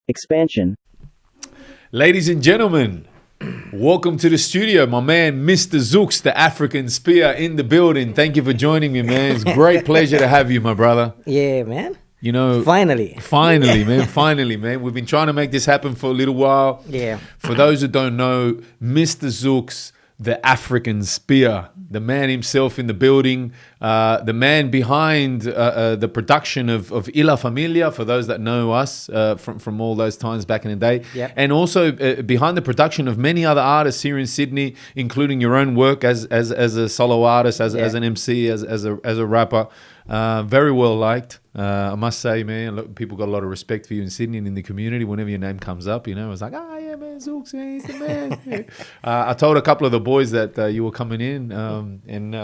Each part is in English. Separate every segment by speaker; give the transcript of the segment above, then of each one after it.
Speaker 1: Expansion.
Speaker 2: Ladies and gentlemen, welcome to the studio. My man, Mr. Zooks, the African Spear, in the building. Thank you for joining me, man. It's a great pleasure to have you, my brother.
Speaker 3: Yeah, man.
Speaker 2: You know,
Speaker 3: Finally,
Speaker 2: man. We've been trying to make this happen for a little while.
Speaker 3: Yeah.
Speaker 2: For those who don't know, Mr. Zooks, the African Spear, the man himself in the building, the man behind the production of Illa Familia, for those that know us from all those times back in the day.
Speaker 3: Yep.
Speaker 2: And also behind the production of many other artists here in Sydney, including your own work as a solo artist, as an MC, as a rapper. Very well liked. I must say, man, look, people got a lot of respect for you in Sydney and in the community. Whenever your name comes up, you know, it's like, yeah, man, Zooks, man, he's the man. Yeah. I told a couple of the boys that you were coming in, and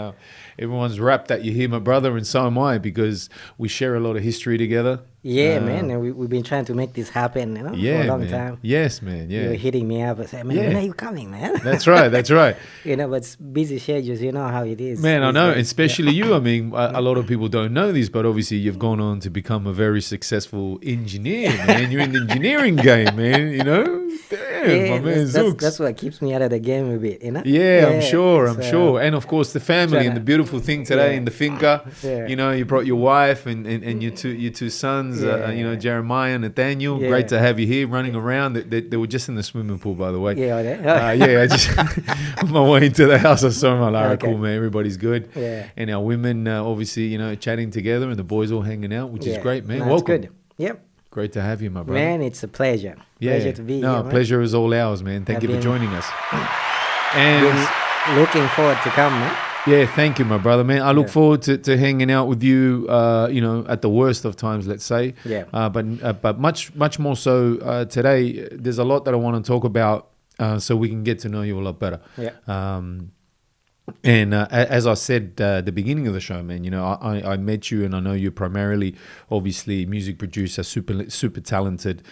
Speaker 2: everyone's rapt that you're here, my brother, and so am I, because we share a lot of history together.
Speaker 3: Yeah, man. And we've been trying to make this happen, for a long time.
Speaker 2: Yes, man. Yeah.
Speaker 3: You were hitting me up and saying, man, when are you coming, man?
Speaker 2: That's right.
Speaker 3: But it's busy schedules, you know how it is.
Speaker 2: Man, I know, especially you. I mean, a lot of people don't know this, but obviously you've gone on to become a very successful engineer, man. You're in the engineering game, man, you know? Damn, my man, Zooks.
Speaker 3: That's what keeps me out of the game a bit, you know?
Speaker 2: Yeah, I'm sure. And of course, the family and the beautiful thing today in the finca.
Speaker 3: Yeah.
Speaker 2: You know, you brought your wife and your two sons, Jeremiah and Nathaniel.
Speaker 3: Yeah.
Speaker 2: Great to have you here running around. They were just in the swimming pool, by the way.
Speaker 3: Yeah,
Speaker 2: I just on my way into the house, I saw my Lara.
Speaker 3: Okay.
Speaker 2: Cool, man. Everybody's good.
Speaker 3: Yeah.
Speaker 2: And our women, obviously, you know, chatting together, and the boys all hanging out, which is great, man.
Speaker 3: No,
Speaker 2: Welcome.
Speaker 3: it's good. Yep.
Speaker 2: Great to have you, my brother.
Speaker 3: Man, it's a pleasure. Pleasure to be here.
Speaker 2: No,
Speaker 3: man.
Speaker 2: pleasure is all ours, man. Thank you for joining us. And
Speaker 3: Been looking forward to come, man.
Speaker 2: yeah, thank you, my brother, man. I look forward to hanging out with you, at the worst of times, let's say.
Speaker 3: Yeah.
Speaker 2: But much more so today. There's a lot that I want to talk about, so we can get to know you a lot better.
Speaker 3: Yeah.
Speaker 2: And as I said at the beginning of the show, man, you know, I met you, and I know you're primarily, obviously, music producer, super talented,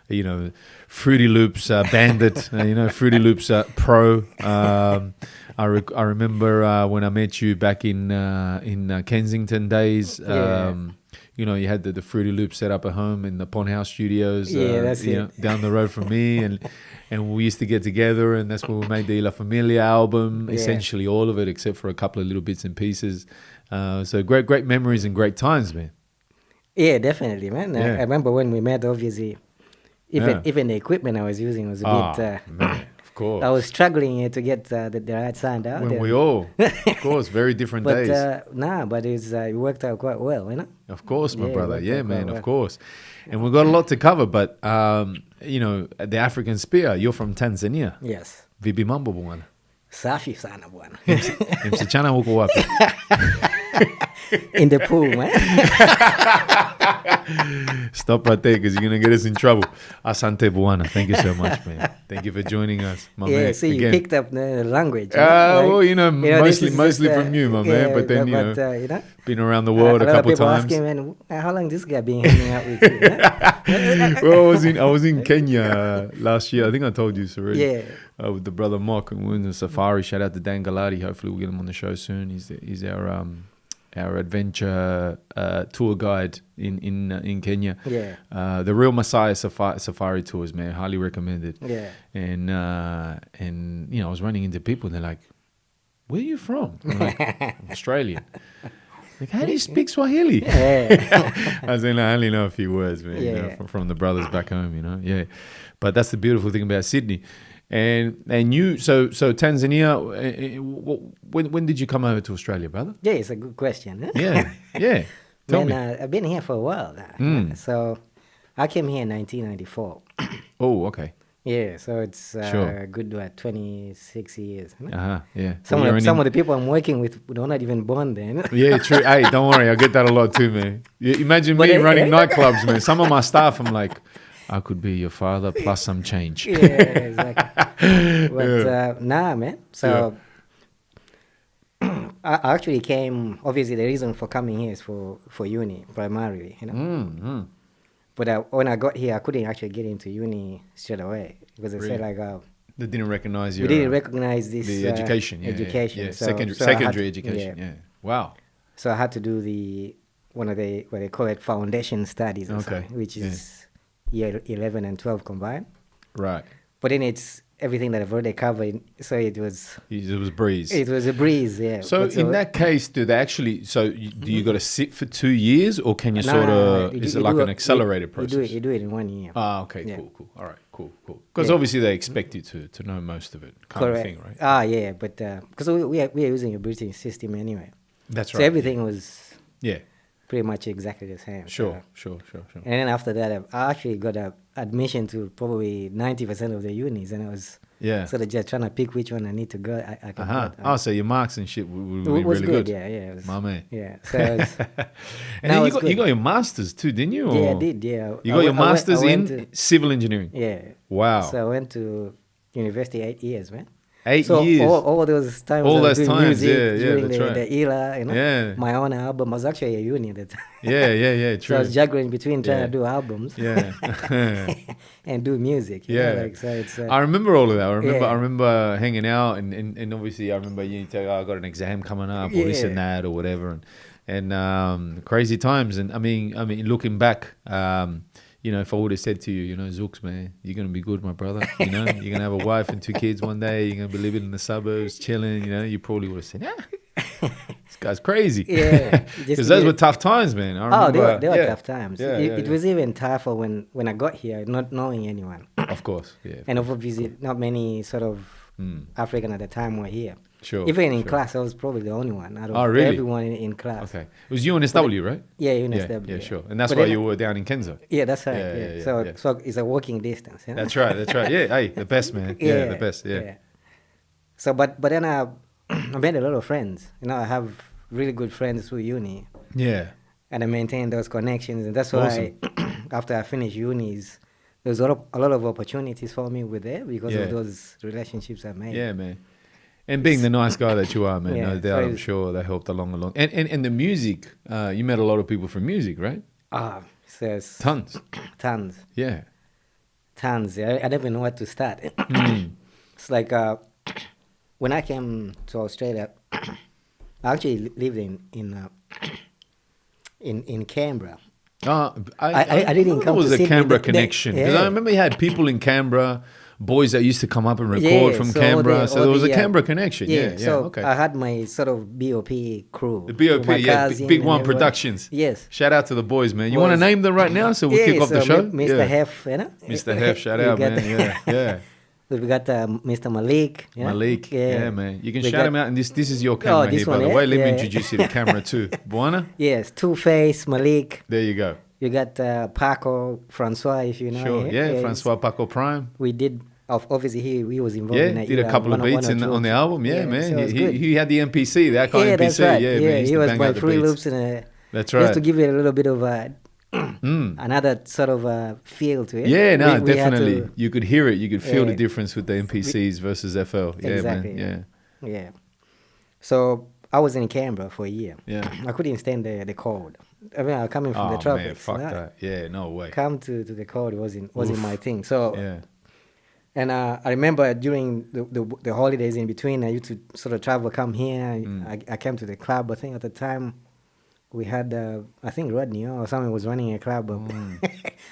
Speaker 2: you know, Fruity Loops bandit, Fruity Loops pro. I remember when I met you back in Kensington days. You know, you had the Fruity Loops set up at home in the Pond House Studios.
Speaker 3: That's it.
Speaker 2: Down the road from me, and we used to get together, and that's when we made the La Familia album, essentially all of it, except for a couple of little bits and pieces. So great memories and great times, man.
Speaker 3: Yeah, definitely, man.
Speaker 2: Yeah.
Speaker 3: I remember when we met, obviously, even the equipment I was using was a bit...
Speaker 2: Man, of course.
Speaker 3: I was struggling to get the right sound out.
Speaker 2: When we all, of course, very different days.
Speaker 3: But it worked out quite well, you know?
Speaker 2: Of course, my brother. Yeah, man,
Speaker 3: well.
Speaker 2: of course. And we've got a lot to cover, but, the African Spear, you're from Tanzania.
Speaker 3: Yes.
Speaker 2: Vipi mambo bwana?
Speaker 3: Safi sana bwana.
Speaker 2: Msichana huko wapi?
Speaker 3: In the pool, man.
Speaker 2: Stop right there, because you're going to get us in trouble. Asante Buana. Thank you so much, man. Thank you for joining us, my man.
Speaker 3: See,
Speaker 2: again.
Speaker 3: you picked up the language.
Speaker 2: Mostly from you, my man. But then, been around the world a couple of times.
Speaker 3: Asking, man, how long this guy been hanging out with you? Huh?
Speaker 2: Well, I was in Kenya last year. I think I told you this already.
Speaker 3: Yeah.
Speaker 2: With the brother Mark, and we were in the safari. Shout out to Dan Galati. Hopefully we'll get him on the show soon. He's our adventure tour guide in Kenya.
Speaker 3: Yeah.
Speaker 2: The Real Messiah Safari tours, man. Highly recommended.
Speaker 3: Yeah.
Speaker 2: And I was running into people, and they're like, "Where are you from?" I'm like, "I'm Australian." Like, how do you speak Swahili?
Speaker 3: Yeah.
Speaker 2: I was like, I only know a few words, man, from the brothers back home, Yeah. But that's the beautiful thing about Sydney. And you, so Tanzania, when did you come over to Australia, brother?
Speaker 3: Yeah, it's a good question. Huh?
Speaker 2: Yeah. Tell me.
Speaker 3: I've been here for a while now. So I came here in 1994.
Speaker 2: Oh, okay.
Speaker 3: Yeah, so it's
Speaker 2: Sure.
Speaker 3: good 26 years. Huh?
Speaker 2: Yeah.
Speaker 3: Some of the people I'm working with were not even born then.
Speaker 2: Yeah, true. Hey, don't worry. I get that a lot too, man. Imagine me running nightclubs, man. Some of my staff, I'm like, I could be your father plus some change.
Speaker 3: Yeah, exactly. But nah, man. So I actually came. Obviously, the reason for coming here is for uni primarily,
Speaker 2: Mm-hmm.
Speaker 3: But when I got here, I couldn't actually get into uni straight away because they said like,
Speaker 2: they didn't recognize
Speaker 3: we didn't recognize this
Speaker 2: the education.
Speaker 3: education.
Speaker 2: Yeah.
Speaker 3: So,
Speaker 2: Secondary education. Yeah. Wow.
Speaker 3: So I had to do what they call it foundation studies, or
Speaker 2: Okay.
Speaker 3: something, which is year 11 and 12 combined.
Speaker 2: Right.
Speaker 3: But then it's everything that I've already covered. So it was
Speaker 2: breeze.
Speaker 3: it was a breeze, yeah.
Speaker 2: So
Speaker 3: But
Speaker 2: in that case, do they actually? So do you got to sit for 2 years, or can you sort of?
Speaker 3: you
Speaker 2: Is
Speaker 3: do-
Speaker 2: it
Speaker 3: you
Speaker 2: like
Speaker 3: do
Speaker 2: an accelerated process?
Speaker 3: You do it in 1 year.
Speaker 2: Ah, okay,
Speaker 3: Yeah.
Speaker 2: cool. All right, cool. Because
Speaker 3: Yeah.
Speaker 2: obviously they expect you to know most of it, kind of thing, right?
Speaker 3: Yeah, but because we are using a British system anyway.
Speaker 2: That's
Speaker 3: So
Speaker 2: right.
Speaker 3: everything was
Speaker 2: Yeah.
Speaker 3: pretty much exactly the same.
Speaker 2: Sure.
Speaker 3: And then after that, I actually got a admission to probably 90% of the unis, and I was
Speaker 2: Yeah.
Speaker 3: sort of just trying to pick which one I need to go. I can
Speaker 2: Uh-huh.
Speaker 3: go.
Speaker 2: Oh, so your marks and shit would be
Speaker 3: was
Speaker 2: really good.
Speaker 3: Yeah. It was,
Speaker 2: My man.
Speaker 3: Yeah. So it was,
Speaker 2: And then you got your masters too, didn't you?
Speaker 3: yeah, I
Speaker 2: Or-
Speaker 3: did. Yeah.
Speaker 2: You got your masters
Speaker 3: I went
Speaker 2: in civil engineering.
Speaker 3: Yeah.
Speaker 2: Wow.
Speaker 3: So I went to university 8 years, man.
Speaker 2: 8
Speaker 3: So
Speaker 2: years.
Speaker 3: all those times,
Speaker 2: All
Speaker 3: I was
Speaker 2: those
Speaker 3: doing
Speaker 2: times,
Speaker 3: music
Speaker 2: yeah,
Speaker 3: during
Speaker 2: that's
Speaker 3: the,
Speaker 2: right.
Speaker 3: the era, you know.
Speaker 2: Yeah.
Speaker 3: My own album was actually a uni at the time.
Speaker 2: Yeah,
Speaker 3: So
Speaker 2: true.
Speaker 3: I was juggling between trying
Speaker 2: Yeah.
Speaker 3: to do albums
Speaker 2: Yeah.
Speaker 3: and do music. You know,
Speaker 2: Yeah.
Speaker 3: like, so it's
Speaker 2: I remember all of that. I
Speaker 3: Yeah.
Speaker 2: remember hanging out and obviously I remember you tell, I got an exam coming up or this and
Speaker 3: Yeah.
Speaker 2: that or whatever and crazy times. And I mean looking back, you know, if I would have said to you, you know, Zooks, man, you're gonna be good, my brother. You know, you're gonna have a wife and 2 kids one day. You're gonna be living in the suburbs, chilling. You know, you probably would have said, this guy's crazy.
Speaker 3: Yeah.
Speaker 2: Because those were tough times, man. I
Speaker 3: Oh,
Speaker 2: remember,
Speaker 3: they were
Speaker 2: yeah.
Speaker 3: tough times.
Speaker 2: Yeah,
Speaker 3: It was even tougher when I got here, not knowing anyone.
Speaker 2: Of course, yeah.
Speaker 3: And obviously, not many sort of African at the time were here.
Speaker 2: Sure.
Speaker 3: Even in
Speaker 2: sure.
Speaker 3: class, I was probably the only one out of
Speaker 2: Oh, really?
Speaker 3: everyone in class.
Speaker 2: Okay. It was UNSW, right?
Speaker 3: Yeah, UNSW.
Speaker 2: Yeah, sure. And that's
Speaker 3: But
Speaker 2: why
Speaker 3: then-
Speaker 2: you were down in Kenzo.
Speaker 3: Yeah, that's right.
Speaker 2: Yeah,
Speaker 3: Yeah,
Speaker 2: yeah,
Speaker 3: so
Speaker 2: yeah.
Speaker 3: so it's a walking distance. You know?
Speaker 2: That's right. Yeah, hey, the best, man. Yeah, the best. Yeah.
Speaker 3: So, but then I made a lot of friends. You know, I have really good friends through uni,
Speaker 2: Yeah.
Speaker 3: and I maintain those connections, and that's why after I finished unis, there was a lot of opportunities for me with there because
Speaker 2: Yeah.
Speaker 3: of those relationships I made.
Speaker 2: Yeah, man. And being the nice guy that you are, man,
Speaker 3: Yeah,
Speaker 2: no doubt,
Speaker 3: so
Speaker 2: I'm sure that helped along. And the music, you met a lot of people from music, right?
Speaker 3: So it's
Speaker 2: Tons.
Speaker 3: tons.
Speaker 2: Yeah.
Speaker 3: Tons. I don't even know where to start. It's like when I came to Australia, I actually lived in Canberra.
Speaker 2: I
Speaker 3: didn't
Speaker 2: remember
Speaker 3: come
Speaker 2: it was
Speaker 3: to
Speaker 2: a
Speaker 3: Sydney.
Speaker 2: Canberra connection. Because
Speaker 3: Yeah.
Speaker 2: I remember you had people in Canberra, boys that used to come up and record from
Speaker 3: so
Speaker 2: Canberra. So there was a
Speaker 3: the,
Speaker 2: Canberra connection. Yeah,
Speaker 3: So
Speaker 2: okay.
Speaker 3: I had my sort of BOP crew.
Speaker 2: The BOP,
Speaker 3: my
Speaker 2: yeah,
Speaker 3: cousin
Speaker 2: Big
Speaker 3: and
Speaker 2: One
Speaker 3: everyone.
Speaker 2: Productions.
Speaker 3: Yes.
Speaker 2: Shout out to the boys, man. You want to
Speaker 3: Boys.
Speaker 2: name them right now so we kick off the
Speaker 3: so
Speaker 2: show?
Speaker 3: Mr.
Speaker 2: Yeah.
Speaker 3: Hef, you know?
Speaker 2: Mr. Hef, shout
Speaker 3: We
Speaker 2: out,
Speaker 3: got-
Speaker 2: man. Yeah.
Speaker 3: We got Mr. Malik. Yeah?
Speaker 2: Malik, yeah, man. You can
Speaker 3: We
Speaker 2: shout
Speaker 3: got-
Speaker 2: him out, and this is your camera
Speaker 3: this
Speaker 2: here, by
Speaker 3: one,
Speaker 2: the
Speaker 3: yeah?
Speaker 2: way. Let me
Speaker 3: Yeah.
Speaker 2: introduce you to camera too. Buana,
Speaker 3: Yes, Two-Face, Malik.
Speaker 2: there you go.
Speaker 3: You got Paco, Francois, if you know.
Speaker 2: Sure, yeah, Francois Paco Prime.
Speaker 3: We did, obviously, he was involved
Speaker 2: Yeah,
Speaker 3: in that.
Speaker 2: did a couple of beats on the album. Yeah,
Speaker 3: so
Speaker 2: man.
Speaker 3: it was
Speaker 2: He,
Speaker 3: good.
Speaker 2: he had the MPC, the Icon
Speaker 3: Yeah,
Speaker 2: MPC.
Speaker 3: that's right.
Speaker 2: Yeah, man.
Speaker 3: Yeah,
Speaker 2: used
Speaker 3: he
Speaker 2: to
Speaker 3: was
Speaker 2: bang
Speaker 3: my
Speaker 2: out the
Speaker 3: free
Speaker 2: beats.
Speaker 3: loops and
Speaker 2: That's
Speaker 3: just
Speaker 2: right.
Speaker 3: to give it a little bit of
Speaker 2: Mm.
Speaker 3: another sort of feel to it.
Speaker 2: Yeah, no,
Speaker 3: We had
Speaker 2: definitely.
Speaker 3: to-
Speaker 2: You could hear it. You could feel the
Speaker 3: Yeah.
Speaker 2: difference with the MPCs versus FL. Yeah,
Speaker 3: Exactly,
Speaker 2: man.
Speaker 3: Yeah. So I was in Canberra for a year.
Speaker 2: Yeah.
Speaker 3: I couldn't stand the cold. I mean, I'm coming from
Speaker 2: Oh,
Speaker 3: the
Speaker 2: man,
Speaker 3: tropics.
Speaker 2: fuck
Speaker 3: you know?
Speaker 2: that. Yeah, no way.
Speaker 3: Come to the cold wasn't
Speaker 2: Oof.
Speaker 3: my thing. So
Speaker 2: Yeah.
Speaker 3: and I remember during the holidays in between, I used to sort of travel, come here. I came to the club. I think at the time we had, I think Rodney or someone was running a club.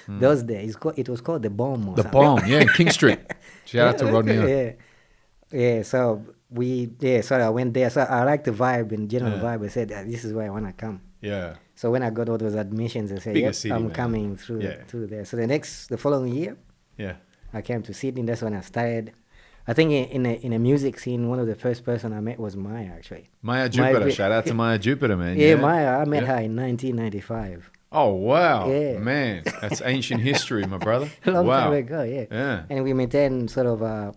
Speaker 3: Those days, it was called the Bomb. Or
Speaker 2: The
Speaker 3: something.
Speaker 2: Bomb, yeah, King Street. Shout out to Rodney.
Speaker 3: Yeah. So so I went there. So I liked the vibe and general
Speaker 2: Yeah.
Speaker 3: vibe. I said, this is where I want to come.
Speaker 2: Yeah.
Speaker 3: So when I got all those admissions, I said,
Speaker 2: Bigger
Speaker 3: yes,
Speaker 2: city,
Speaker 3: I'm
Speaker 2: man.
Speaker 3: coming through
Speaker 2: Yeah.
Speaker 3: there. So the following year,
Speaker 2: Yeah.
Speaker 3: I came to Sydney. That's when I started. I think in a music scene, one of the first person I met was Maya, actually.
Speaker 2: Maya Jupiter.
Speaker 3: Maya-
Speaker 2: Shout out to Maya Jupiter, man.
Speaker 3: Yeah, Maya. I met
Speaker 2: Yeah.
Speaker 3: her in 1995.
Speaker 2: Oh, wow.
Speaker 3: Yeah.
Speaker 2: Man, that's ancient history, my brother.
Speaker 3: A long
Speaker 2: wow.
Speaker 3: time ago, yeah.
Speaker 2: Yeah.
Speaker 3: And we maintained sort of a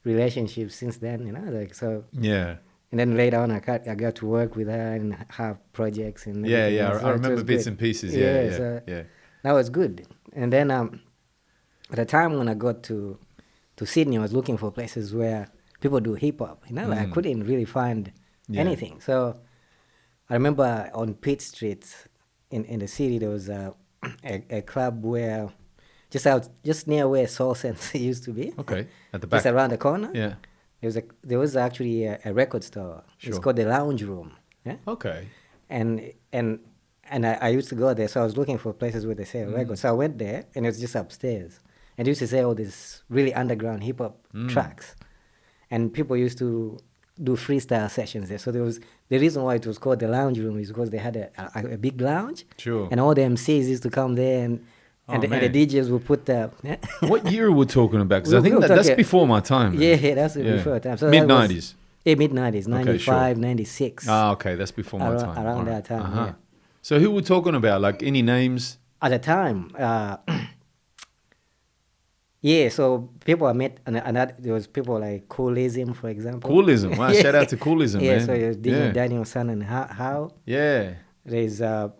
Speaker 3: relationship since then, you know, like so.
Speaker 2: Yeah.
Speaker 3: And then later on, I got to work with her and have projects and
Speaker 2: Yeah,
Speaker 3: everything
Speaker 2: yeah.
Speaker 3: else. So
Speaker 2: I
Speaker 3: it
Speaker 2: remember
Speaker 3: was
Speaker 2: bits
Speaker 3: good.
Speaker 2: and pieces. Yeah, yeah,
Speaker 3: so
Speaker 2: yeah.
Speaker 3: that was good. And then at the time when I got to Sydney, I was looking for places where people do hip hop. You know, like I couldn't really find
Speaker 2: Yeah.
Speaker 3: anything. So I remember on Pitt Street in the city, there was a club where just near where Soul Sense used to be.
Speaker 2: Okay. At the back.
Speaker 3: Just around the corner.
Speaker 2: Yeah.
Speaker 3: There was actually a record store.
Speaker 2: Sure.
Speaker 3: It's called the Lounge Room. Yeah.
Speaker 2: Okay.
Speaker 3: And And I used to go there, so I was looking for places where they sell records. So I went there, and it was just upstairs. And they used to sell all these really underground hip hop tracks, and people used to do freestyle sessions there. So there was the reason why it was called the lounge room is because they had a big lounge,
Speaker 2: Sure.
Speaker 3: and all the MCs used to come there, and the DJs would put the
Speaker 2: What year are we talking about? Because I
Speaker 3: We
Speaker 2: think
Speaker 3: were
Speaker 2: that's
Speaker 3: talking-
Speaker 2: before my time. man.
Speaker 3: yeah, that's before time. So
Speaker 2: Mid
Speaker 3: that was-
Speaker 2: 90s.
Speaker 3: Yeah, mid 90s, 95,
Speaker 2: sure.
Speaker 3: 96.
Speaker 2: Ah, okay, that's before my
Speaker 3: Around-
Speaker 2: time.
Speaker 3: around
Speaker 2: All
Speaker 3: that time, yeah.
Speaker 2: So who we're talking about? Like any names?
Speaker 3: At the time, yeah, so people I met, and there was people like Coolism, for example.
Speaker 2: Coolism. Wow,
Speaker 3: Yeah.
Speaker 2: shout out to Coolism,
Speaker 3: Yeah,
Speaker 2: man.
Speaker 3: so there's DJ
Speaker 2: yeah.
Speaker 3: Daniel San and How.
Speaker 2: Yeah.
Speaker 3: There's the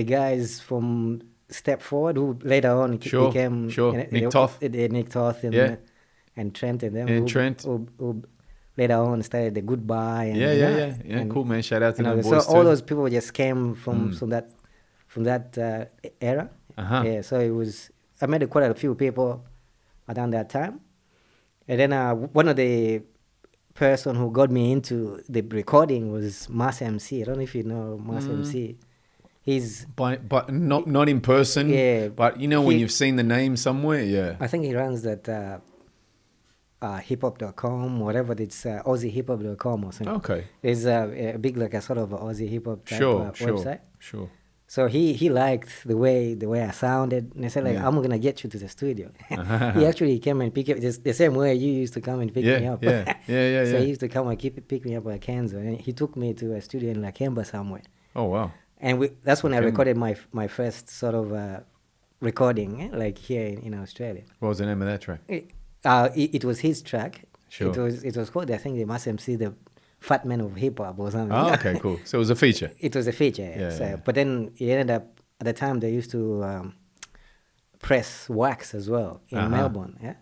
Speaker 3: guys from Step Forward who later on
Speaker 2: Sure,
Speaker 3: became
Speaker 2: sure. Nick Toth.
Speaker 3: Nick Toth and
Speaker 2: Yeah.
Speaker 3: and Trent and them.
Speaker 2: And
Speaker 3: who,
Speaker 2: Trent.
Speaker 3: who later on started the Goodbye. And,
Speaker 2: Yeah,
Speaker 3: you
Speaker 2: yeah,
Speaker 3: know,
Speaker 2: yeah.
Speaker 3: and-
Speaker 2: Cool, man. Shout out to
Speaker 3: you know,
Speaker 2: them
Speaker 3: so
Speaker 2: boys
Speaker 3: all
Speaker 2: too.
Speaker 3: those people just came from that era.
Speaker 2: Uh-huh.
Speaker 3: Yeah, so it was. I met quite a few people around that time, and then one of the person who got me into the recording was Mass MC. I don't know if you know Mass MC. He's
Speaker 2: But not in person.
Speaker 3: Yeah,
Speaker 2: But you know when
Speaker 3: he-
Speaker 2: you've seen the name somewhere, yeah.
Speaker 3: I think he runs that hiphop.com, whatever it's AussieHipHop.com or something.
Speaker 2: Okay.
Speaker 3: It's a big like a sort of Aussie hip hop type
Speaker 2: Sure,
Speaker 3: website.
Speaker 2: sure.
Speaker 3: So he liked the way I sounded, and he said like,
Speaker 2: Yeah.
Speaker 3: I'm gonna get you to the studio. He actually came and pick up just the same way you used to come and pick me
Speaker 2: Yeah,
Speaker 3: up.
Speaker 2: yeah, yeah,
Speaker 3: So
Speaker 2: yeah.
Speaker 3: he used to come and pick me up at Kenzo, and he took me to a studio in Lakemba somewhere,
Speaker 2: Oh wow.
Speaker 3: and that's when I
Speaker 2: Lakemba.
Speaker 3: recorded my first sort of recording, like here in Australia.
Speaker 2: What was the name of that track?
Speaker 3: It was his track.
Speaker 2: Sure.
Speaker 3: It was called, I think, the Mass MC, the Fat Man of Hip Hop or something.
Speaker 2: Oh, okay, cool. So it was a feature.
Speaker 3: It was a feature.
Speaker 2: Yeah,
Speaker 3: So,
Speaker 2: yeah.
Speaker 3: But then it ended up, at the time, they used to press wax as well in
Speaker 2: Uh-huh.
Speaker 3: Melbourne. Yeah.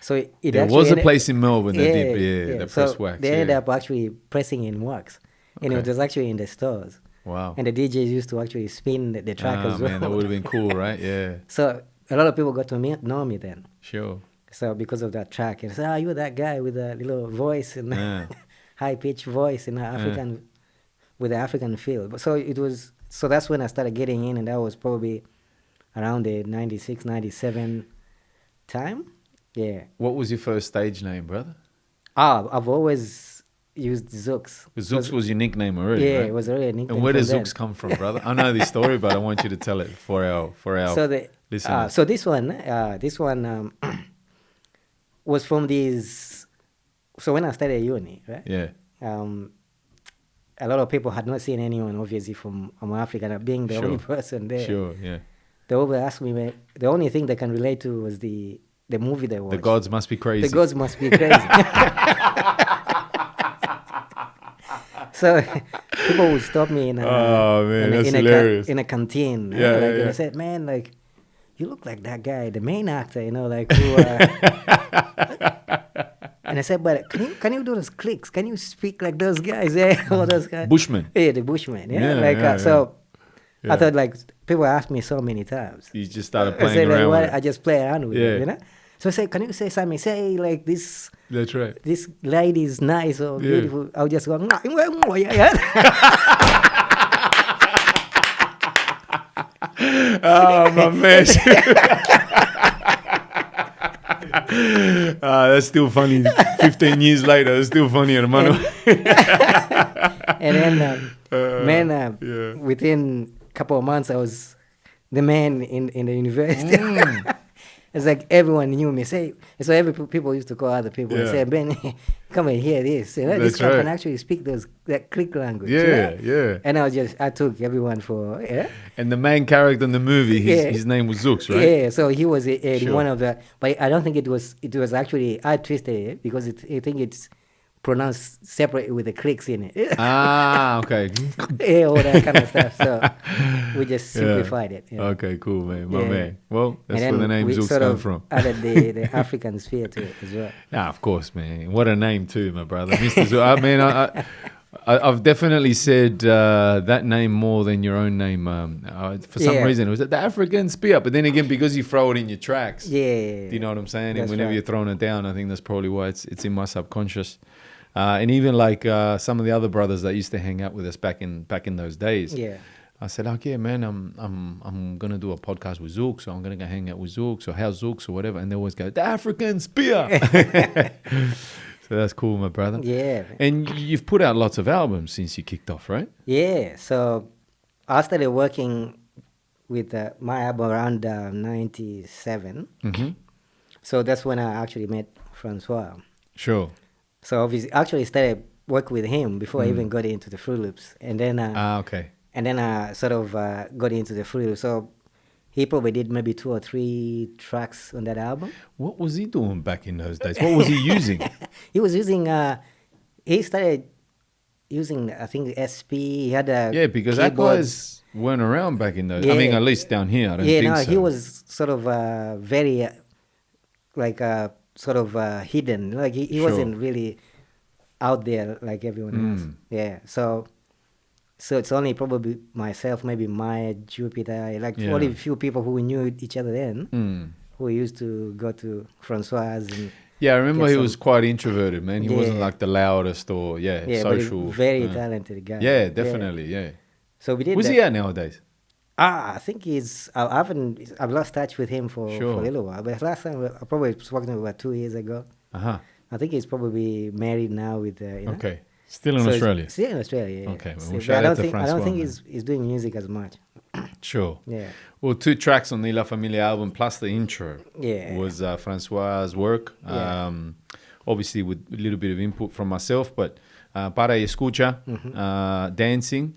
Speaker 3: So it
Speaker 2: There
Speaker 3: actually
Speaker 2: was a
Speaker 3: ended-
Speaker 2: place in Melbourne that did, the
Speaker 3: So
Speaker 2: press wax.
Speaker 3: they ended
Speaker 2: yeah.
Speaker 3: up actually pressing in wax. And
Speaker 2: Okay.
Speaker 3: it was actually in the stores.
Speaker 2: Wow.
Speaker 3: And the DJs used to actually spin the track as well.
Speaker 2: Man, that would have been cool, right? Yeah,
Speaker 3: So a lot of people got to know me then.
Speaker 2: sure.
Speaker 3: So because of that track, and say, you're that guy with a little voice and
Speaker 2: Yeah.
Speaker 3: high pitched voice in African, with the African feel. But so that's when I started getting in, and that was probably around the 96, 97 time. Yeah.
Speaker 2: What was your first stage name, brother?
Speaker 3: I've always used Zooks.
Speaker 2: Zooks was your nickname already,
Speaker 3: Yeah,
Speaker 2: right?
Speaker 3: it was already a nickname.
Speaker 2: And where
Speaker 3: from
Speaker 2: does
Speaker 3: then.
Speaker 2: Zooks come from, brother? I know this story, but I want you to tell it for our listeners.
Speaker 3: So this one was from these. So when I started uni, right?
Speaker 2: Yeah.
Speaker 3: A lot of people had not seen anyone, obviously, from Africa. And being the
Speaker 2: Sure.
Speaker 3: only person there,
Speaker 2: Sure, yeah.
Speaker 3: they always asked me. The only thing they can relate to was the movie they watched.
Speaker 2: The gods must be crazy.
Speaker 3: The gods must be crazy. So people would stop me in a,
Speaker 2: Oh, man, that's hilarious.
Speaker 3: in a canteen.
Speaker 2: Yeah,
Speaker 3: like,
Speaker 2: yeah,
Speaker 3: and
Speaker 2: yeah.
Speaker 3: I said, man, like, you look like that guy, the main actor, like who. And I said, but can you do those clicks? Can you speak like those guys? Yeah, all those guys.
Speaker 2: Bushman.
Speaker 3: Yeah, the Bushman. Yeah,
Speaker 2: Yeah,
Speaker 3: like
Speaker 2: yeah,
Speaker 3: so.
Speaker 2: yeah.
Speaker 3: I thought like people asked me so many times.
Speaker 2: You just started
Speaker 3: I
Speaker 2: playing
Speaker 3: said, like,
Speaker 2: around
Speaker 3: what?
Speaker 2: with
Speaker 3: I
Speaker 2: it.
Speaker 3: just play around with
Speaker 2: Yeah.
Speaker 3: it, So I said, can you say something? Say like this.
Speaker 2: That's right.
Speaker 3: This lady is nice or
Speaker 2: Yeah.
Speaker 3: beautiful. I'll just go. Yeah.
Speaker 2: Oh, my man. That's still funny. 15 years later, it's still funny, hermano.
Speaker 3: And then,
Speaker 2: yeah.
Speaker 3: within a couple of months, I was the man in the university. It's like everyone knew me. So people used to call other people and
Speaker 2: Yeah.
Speaker 3: say, Ben, come and hear this. This
Speaker 2: That's
Speaker 3: guy can
Speaker 2: right.
Speaker 3: actually speak that click language.
Speaker 2: Yeah.
Speaker 3: And I took everyone for,
Speaker 2: And the main character in the movie,
Speaker 3: Yeah.
Speaker 2: his name was Zooks, right?
Speaker 3: Yeah, so he was
Speaker 2: Sure.
Speaker 3: one of the, but I don't think it was actually, I twisted it because I think it's pronounced separate with the clicks in it.
Speaker 2: Ah, okay.
Speaker 3: Yeah, all that kind of stuff. So we just simplified it. Yeah.
Speaker 2: Okay, cool, man. My
Speaker 3: Yeah.
Speaker 2: man. Well, that's
Speaker 3: And
Speaker 2: where the
Speaker 3: then
Speaker 2: name
Speaker 3: we
Speaker 2: Zooks
Speaker 3: sort
Speaker 2: come
Speaker 3: of
Speaker 2: from.
Speaker 3: added the African sphere to it as well.
Speaker 2: Nah, of course, man. What a name too, my brother. Mr. Zooks. I mean, I've definitely said that name more than your own name. For some
Speaker 3: Yeah.
Speaker 2: reason, it was the African spear. But then again, because you throw it in your tracks,
Speaker 3: Yeah.
Speaker 2: do you know what I'm saying? And
Speaker 3: That's
Speaker 2: whenever
Speaker 3: right.
Speaker 2: you're throwing it down, I think that's probably why it's in my subconscious. And even like some of the other brothers that used to hang out with us back in those days.
Speaker 3: Yeah.
Speaker 2: I said, like, yeah, man, I'm gonna do a podcast with Zook, so I'm gonna go hang out with Zook, or how's Zook, or whatever, and they always go, the African spear. So that's cool, my brother.
Speaker 3: Yeah.
Speaker 2: And you've put out lots of albums since you kicked off, right?
Speaker 3: Yeah. So I started working with my album around 97.
Speaker 2: Mm-hmm.
Speaker 3: So that's when I actually met Francois.
Speaker 2: Sure.
Speaker 3: So obviously, actually started work with him before I even got into the Fruit Loops, and then
Speaker 2: Okay.
Speaker 3: and then I sort of got into the Fruit Loops. So he probably did maybe 2 or 3 tracks on that album.
Speaker 2: What was he doing back in those days? What was he using?
Speaker 3: He was using. He started using, I think, SP. He had a
Speaker 2: Yeah, because that guys weren't around back in those. I mean, at least down here, I don't think so.
Speaker 3: He was sort of very sort of hidden. Like he wasn't really out there like everyone else. Yeah. So it's only probably myself, maybe Maya, Jupiter, like only a few people who knew each other then, who used to go to Francois. And
Speaker 2: yeah, I remember he was quite introverted, man. He wasn't like the loudest or social.
Speaker 3: But very talented guy.
Speaker 2: Yeah, definitely, yeah.
Speaker 3: So we did.
Speaker 2: Where's he at nowadays?
Speaker 3: I think I've lost touch with him for a little while. But last time I probably spoke to him about 2 years ago. I think he's probably married now with.
Speaker 2: Okay. Still in Australia?
Speaker 3: Still in Australia, yeah.
Speaker 2: Okay, well,
Speaker 3: I don't think he's doing music as much.
Speaker 2: Sure.
Speaker 3: Yeah.
Speaker 2: Well, 2 tracks on the La Familia album plus the intro was Francois' work. Obviously with a little bit of input from myself, but Para y Escucha, Dancing,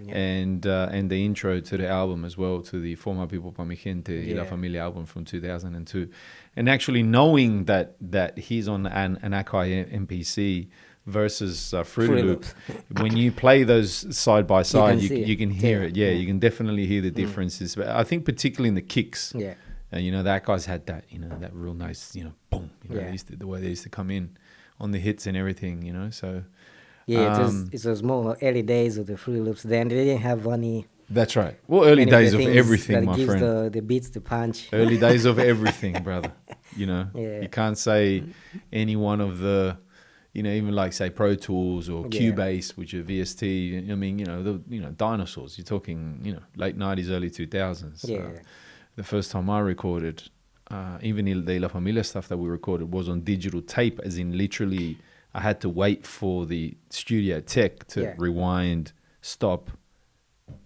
Speaker 2: and the intro to the album as well, to the For My People, Pa Mi Gente, La Familia album from 2002. And actually knowing that he's on an Akai MPC versus Fruity Loops. When you play those side by side, you can hear it. Yeah, you can definitely hear the differences. But I think particularly in the kicks, that guy's had that, that real nice, boom. The way they used to come in on the hits and everything, So
Speaker 3: it was more early days of the Fruity Loops. Then they didn't have any.
Speaker 2: That's right. Well, early days of everything, my friend.
Speaker 3: The beats, the punch.
Speaker 2: Early days of everything, brother. You can't say any one of the. Even like say Pro Tools or Cubase, which are VST. I mean, the dinosaurs. You're talking, late '90s, early 2000s. The first time I recorded, even the La Familia stuff that we recorded was on digital tape, as in literally, I had to wait for the studio tech to rewind, stop,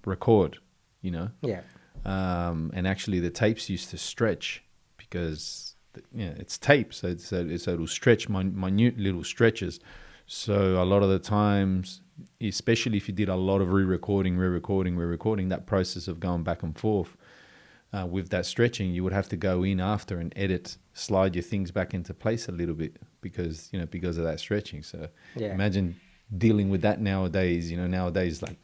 Speaker 2: record. And actually, the tapes used to stretch because. It's tape, so it'll stretch minute little stretches. So a lot of the times, especially if you did a lot of re-recording, that process of going back and forth with that stretching, you would have to go in after and edit, slide your things back into place a little bit because of that stretching. So imagine dealing with that nowadays. Nowadays, like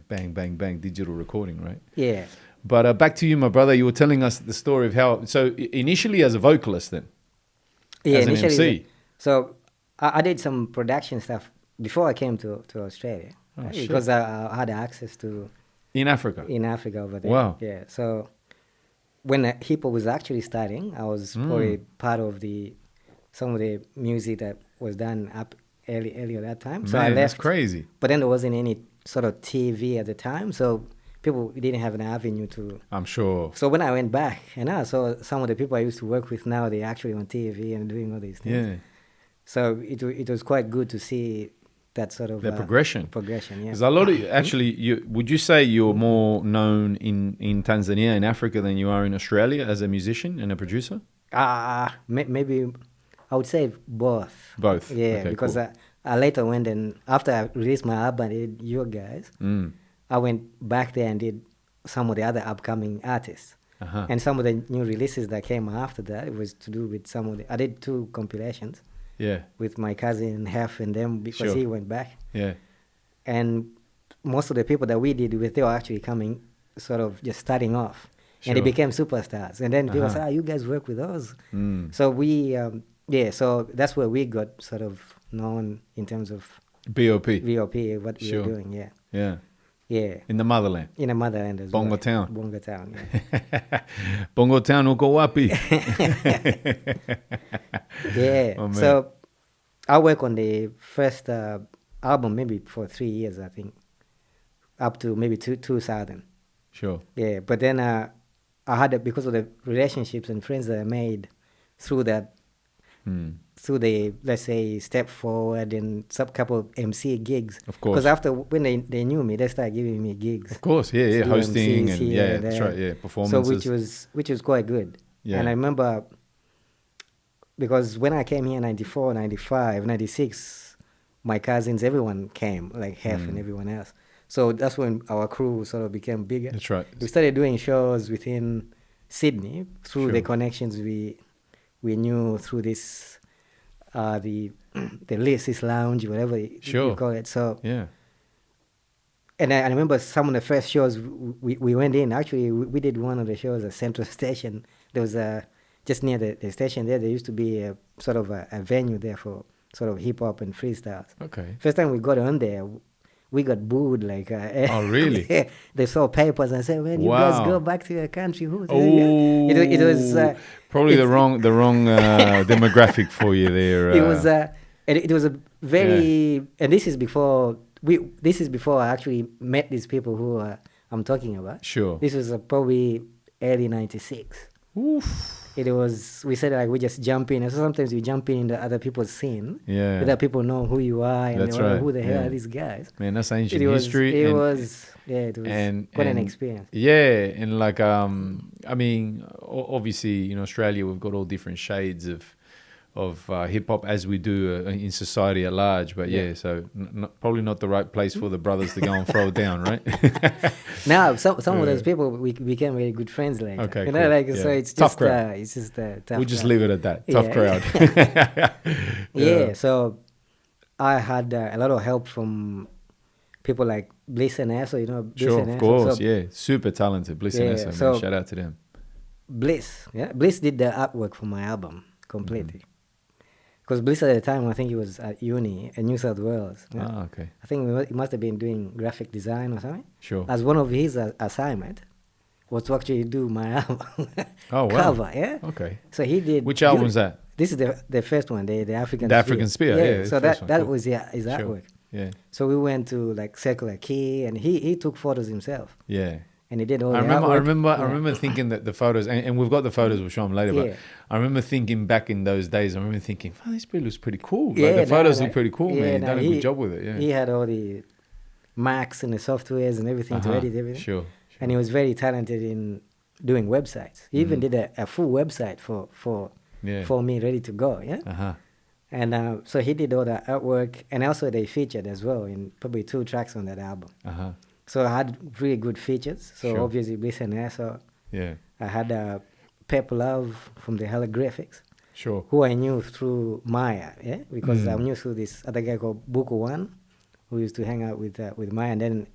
Speaker 2: bang, bang, bang, digital recording, right?
Speaker 3: Yeah.
Speaker 2: But back to you, my brother. You were telling us the story of how. So initially, as a vocalist, then, as an MC.
Speaker 3: So I did some production stuff before I came to Australia because I had access to.
Speaker 2: In Africa.
Speaker 3: Over there.
Speaker 2: Wow.
Speaker 3: Yeah. So when hip hop was actually starting, I was probably part of some of the music that was done up earlier that time. So I left.
Speaker 2: That's crazy.
Speaker 3: But then there wasn't any sort of TV at the time, so. People didn't have an avenue to.
Speaker 2: I'm sure.
Speaker 3: So when I went back and I saw some of the people I used to work with now, they're actually on TV and doing all these things. Yeah. So it was quite good to see that sort of
Speaker 2: progression.
Speaker 3: Progression, yeah.
Speaker 2: Because a lot of actually, would you say you're more known in Tanzania, in Africa, than you are in Australia as a musician and a producer?
Speaker 3: Maybe I would say both.
Speaker 2: Both.
Speaker 3: Yeah,
Speaker 2: okay,
Speaker 3: because
Speaker 2: cool.
Speaker 3: I later went and after I released my album, I did Your Guys. I went back there and did some of the other upcoming artists. And some of the new releases that came after that, it was to do with some of I did 2 compilations.
Speaker 2: Yeah.
Speaker 3: With my cousin Hef and them because he went back.
Speaker 2: Yeah.
Speaker 3: And most of the people that we did with, they were actually coming sort of just starting off. And they became superstars. And then people said, you guys work with us. So we, so that's where we got sort of known in terms of
Speaker 2: BOP,
Speaker 3: what we were doing,
Speaker 2: Yeah.
Speaker 3: Yeah.
Speaker 2: In the motherland.
Speaker 3: In the motherland as
Speaker 2: Bongo
Speaker 3: well.
Speaker 2: Town.
Speaker 3: Bongo Town, yeah.
Speaker 2: Bongo Town, uko wapi?
Speaker 3: Yeah.
Speaker 2: Oh,
Speaker 3: so I worked on the first album maybe for 3 years, I think, up to maybe 2000.
Speaker 2: Sure.
Speaker 3: Yeah, but then I had because of the relationships and friends that I made through that,
Speaker 2: Hmm.
Speaker 3: through the, let's say, Step Forward and some couple of MC gigs.
Speaker 2: Of course.
Speaker 3: Because after when they knew me, they started giving me gigs.
Speaker 2: Of course, yeah,
Speaker 3: to
Speaker 2: yeah,
Speaker 3: do
Speaker 2: hosting
Speaker 3: MCs
Speaker 2: and
Speaker 3: here
Speaker 2: yeah,
Speaker 3: and
Speaker 2: that's
Speaker 3: there.
Speaker 2: right, yeah,
Speaker 3: So
Speaker 2: performances.
Speaker 3: which was quite good.
Speaker 2: Yeah.
Speaker 3: And I remember because when I came here in 94, 95, 96, my cousins, everyone came, like Hef and everyone else. So that's when our crew sort of became bigger.
Speaker 2: That's right.
Speaker 3: We started doing shows within Sydney through the
Speaker 2: Sure.
Speaker 3: connections we knew through this the the Lizzie's Lounge, whatever you
Speaker 2: Sure.
Speaker 3: call it. So
Speaker 2: Yeah.
Speaker 3: and I remember some of the first shows we went in. Actually, we did one of the shows at Central Station. There was a just near the station there. There used to be a sort of a venue there for sort of hip hop and freestyles.
Speaker 2: Okay.
Speaker 3: First time we got on there, we got booed like.
Speaker 2: Oh, really?
Speaker 3: They saw papers and said, "Man, you guys
Speaker 2: Wow.
Speaker 3: go back to your country." Who?
Speaker 2: Oh,
Speaker 3: It was
Speaker 2: probably the
Speaker 3: it's-
Speaker 2: wrong demographic for you there.
Speaker 3: it was it was a very and this is before I actually met these people who I'm talking about.
Speaker 2: Sure.
Speaker 3: This was probably early '96.
Speaker 2: Oof.
Speaker 3: It was we said like we just jump in. So sometimes you jump in the other people's scene.
Speaker 2: Yeah.
Speaker 3: Without people know who you are and
Speaker 2: That's
Speaker 3: they wonder
Speaker 2: right,
Speaker 3: who the hell
Speaker 2: yeah.
Speaker 3: are these guys.
Speaker 2: Man, that's ancient
Speaker 3: It was
Speaker 2: history.
Speaker 3: it
Speaker 2: and,
Speaker 3: was quite an experience.
Speaker 2: Yeah, and like I mean, obviously in Australia we've got all different shades of hip hop as we do in society at large. But yeah, so probably not the right place for the brothers to go and throw it down, right?
Speaker 3: Now some of those people we became very good friends later.
Speaker 2: Okay,
Speaker 3: you know,
Speaker 2: cool.
Speaker 3: like
Speaker 2: Yeah.
Speaker 3: so it's
Speaker 2: Tough
Speaker 3: just
Speaker 2: crowd.
Speaker 3: it's just tough.
Speaker 2: We'll just
Speaker 3: crowd.
Speaker 2: leave it at that. Tough
Speaker 3: Yeah.
Speaker 2: crowd.
Speaker 3: Yeah, so I had a lot of help from people like Bliss and Esso, you know. Bliss
Speaker 2: Sure,
Speaker 3: and
Speaker 2: of
Speaker 3: Esso.
Speaker 2: course,
Speaker 3: So
Speaker 2: yeah. Super talented. Bliss and
Speaker 3: Yeah,
Speaker 2: Esso, man.
Speaker 3: so-
Speaker 2: Shout out to them.
Speaker 3: Bliss did the artwork for my album completely.
Speaker 2: Mm-hmm.
Speaker 3: Because Bliss at the time, I think he was at uni in New South Wales. Yeah.
Speaker 2: Ah, okay.
Speaker 3: I think he must have been doing graphic design or something.
Speaker 2: Sure.
Speaker 3: As one of his assignment was to actually do my album
Speaker 2: Oh, wow.
Speaker 3: cover, yeah.
Speaker 2: Okay.
Speaker 3: So he did.
Speaker 2: Which album was that?
Speaker 3: This is the first one, the African.
Speaker 2: The African Spear, yeah, the
Speaker 3: So
Speaker 2: first
Speaker 3: that
Speaker 2: one, cool.
Speaker 3: was his
Speaker 2: Sure.
Speaker 3: artwork.
Speaker 2: Yeah.
Speaker 3: So we went to like Circular Quay, and he took photos himself,
Speaker 2: Yeah.
Speaker 3: and he did all
Speaker 2: I
Speaker 3: the
Speaker 2: remember,
Speaker 3: artwork.
Speaker 2: I remember thinking that the photos, and we've got the photos, we'll show them later,
Speaker 3: Yeah.
Speaker 2: but I remember thinking back in those days, I remember thinking, oh, this bit looks pretty cool. Like,
Speaker 3: Yeah,
Speaker 2: the photos
Speaker 3: no,
Speaker 2: look pretty cool,
Speaker 3: yeah,
Speaker 2: man. You've
Speaker 3: no,
Speaker 2: done a good job with it, yeah.
Speaker 3: He had all the Macs and the softwares and everything to
Speaker 2: Uh-huh.
Speaker 3: edit everything.
Speaker 2: Sure.
Speaker 3: And he was very talented in doing websites. He even did a full website
Speaker 2: Yeah.
Speaker 3: for me, ready to go. Yeah.
Speaker 2: Uh-huh.
Speaker 3: And so he did all the artwork, and also they featured as well in probably 2 tracks on that album.
Speaker 2: Uh-huh.
Speaker 3: So I had really good features. So
Speaker 2: Sure.
Speaker 3: obviously, Bliss and Esso.
Speaker 2: Yeah.
Speaker 3: I had Pep Love from the Holographics,
Speaker 2: Sure.
Speaker 3: who I knew through Maya, yeah, because I knew through this other guy called Buku One, who used to hang out with Maya, and then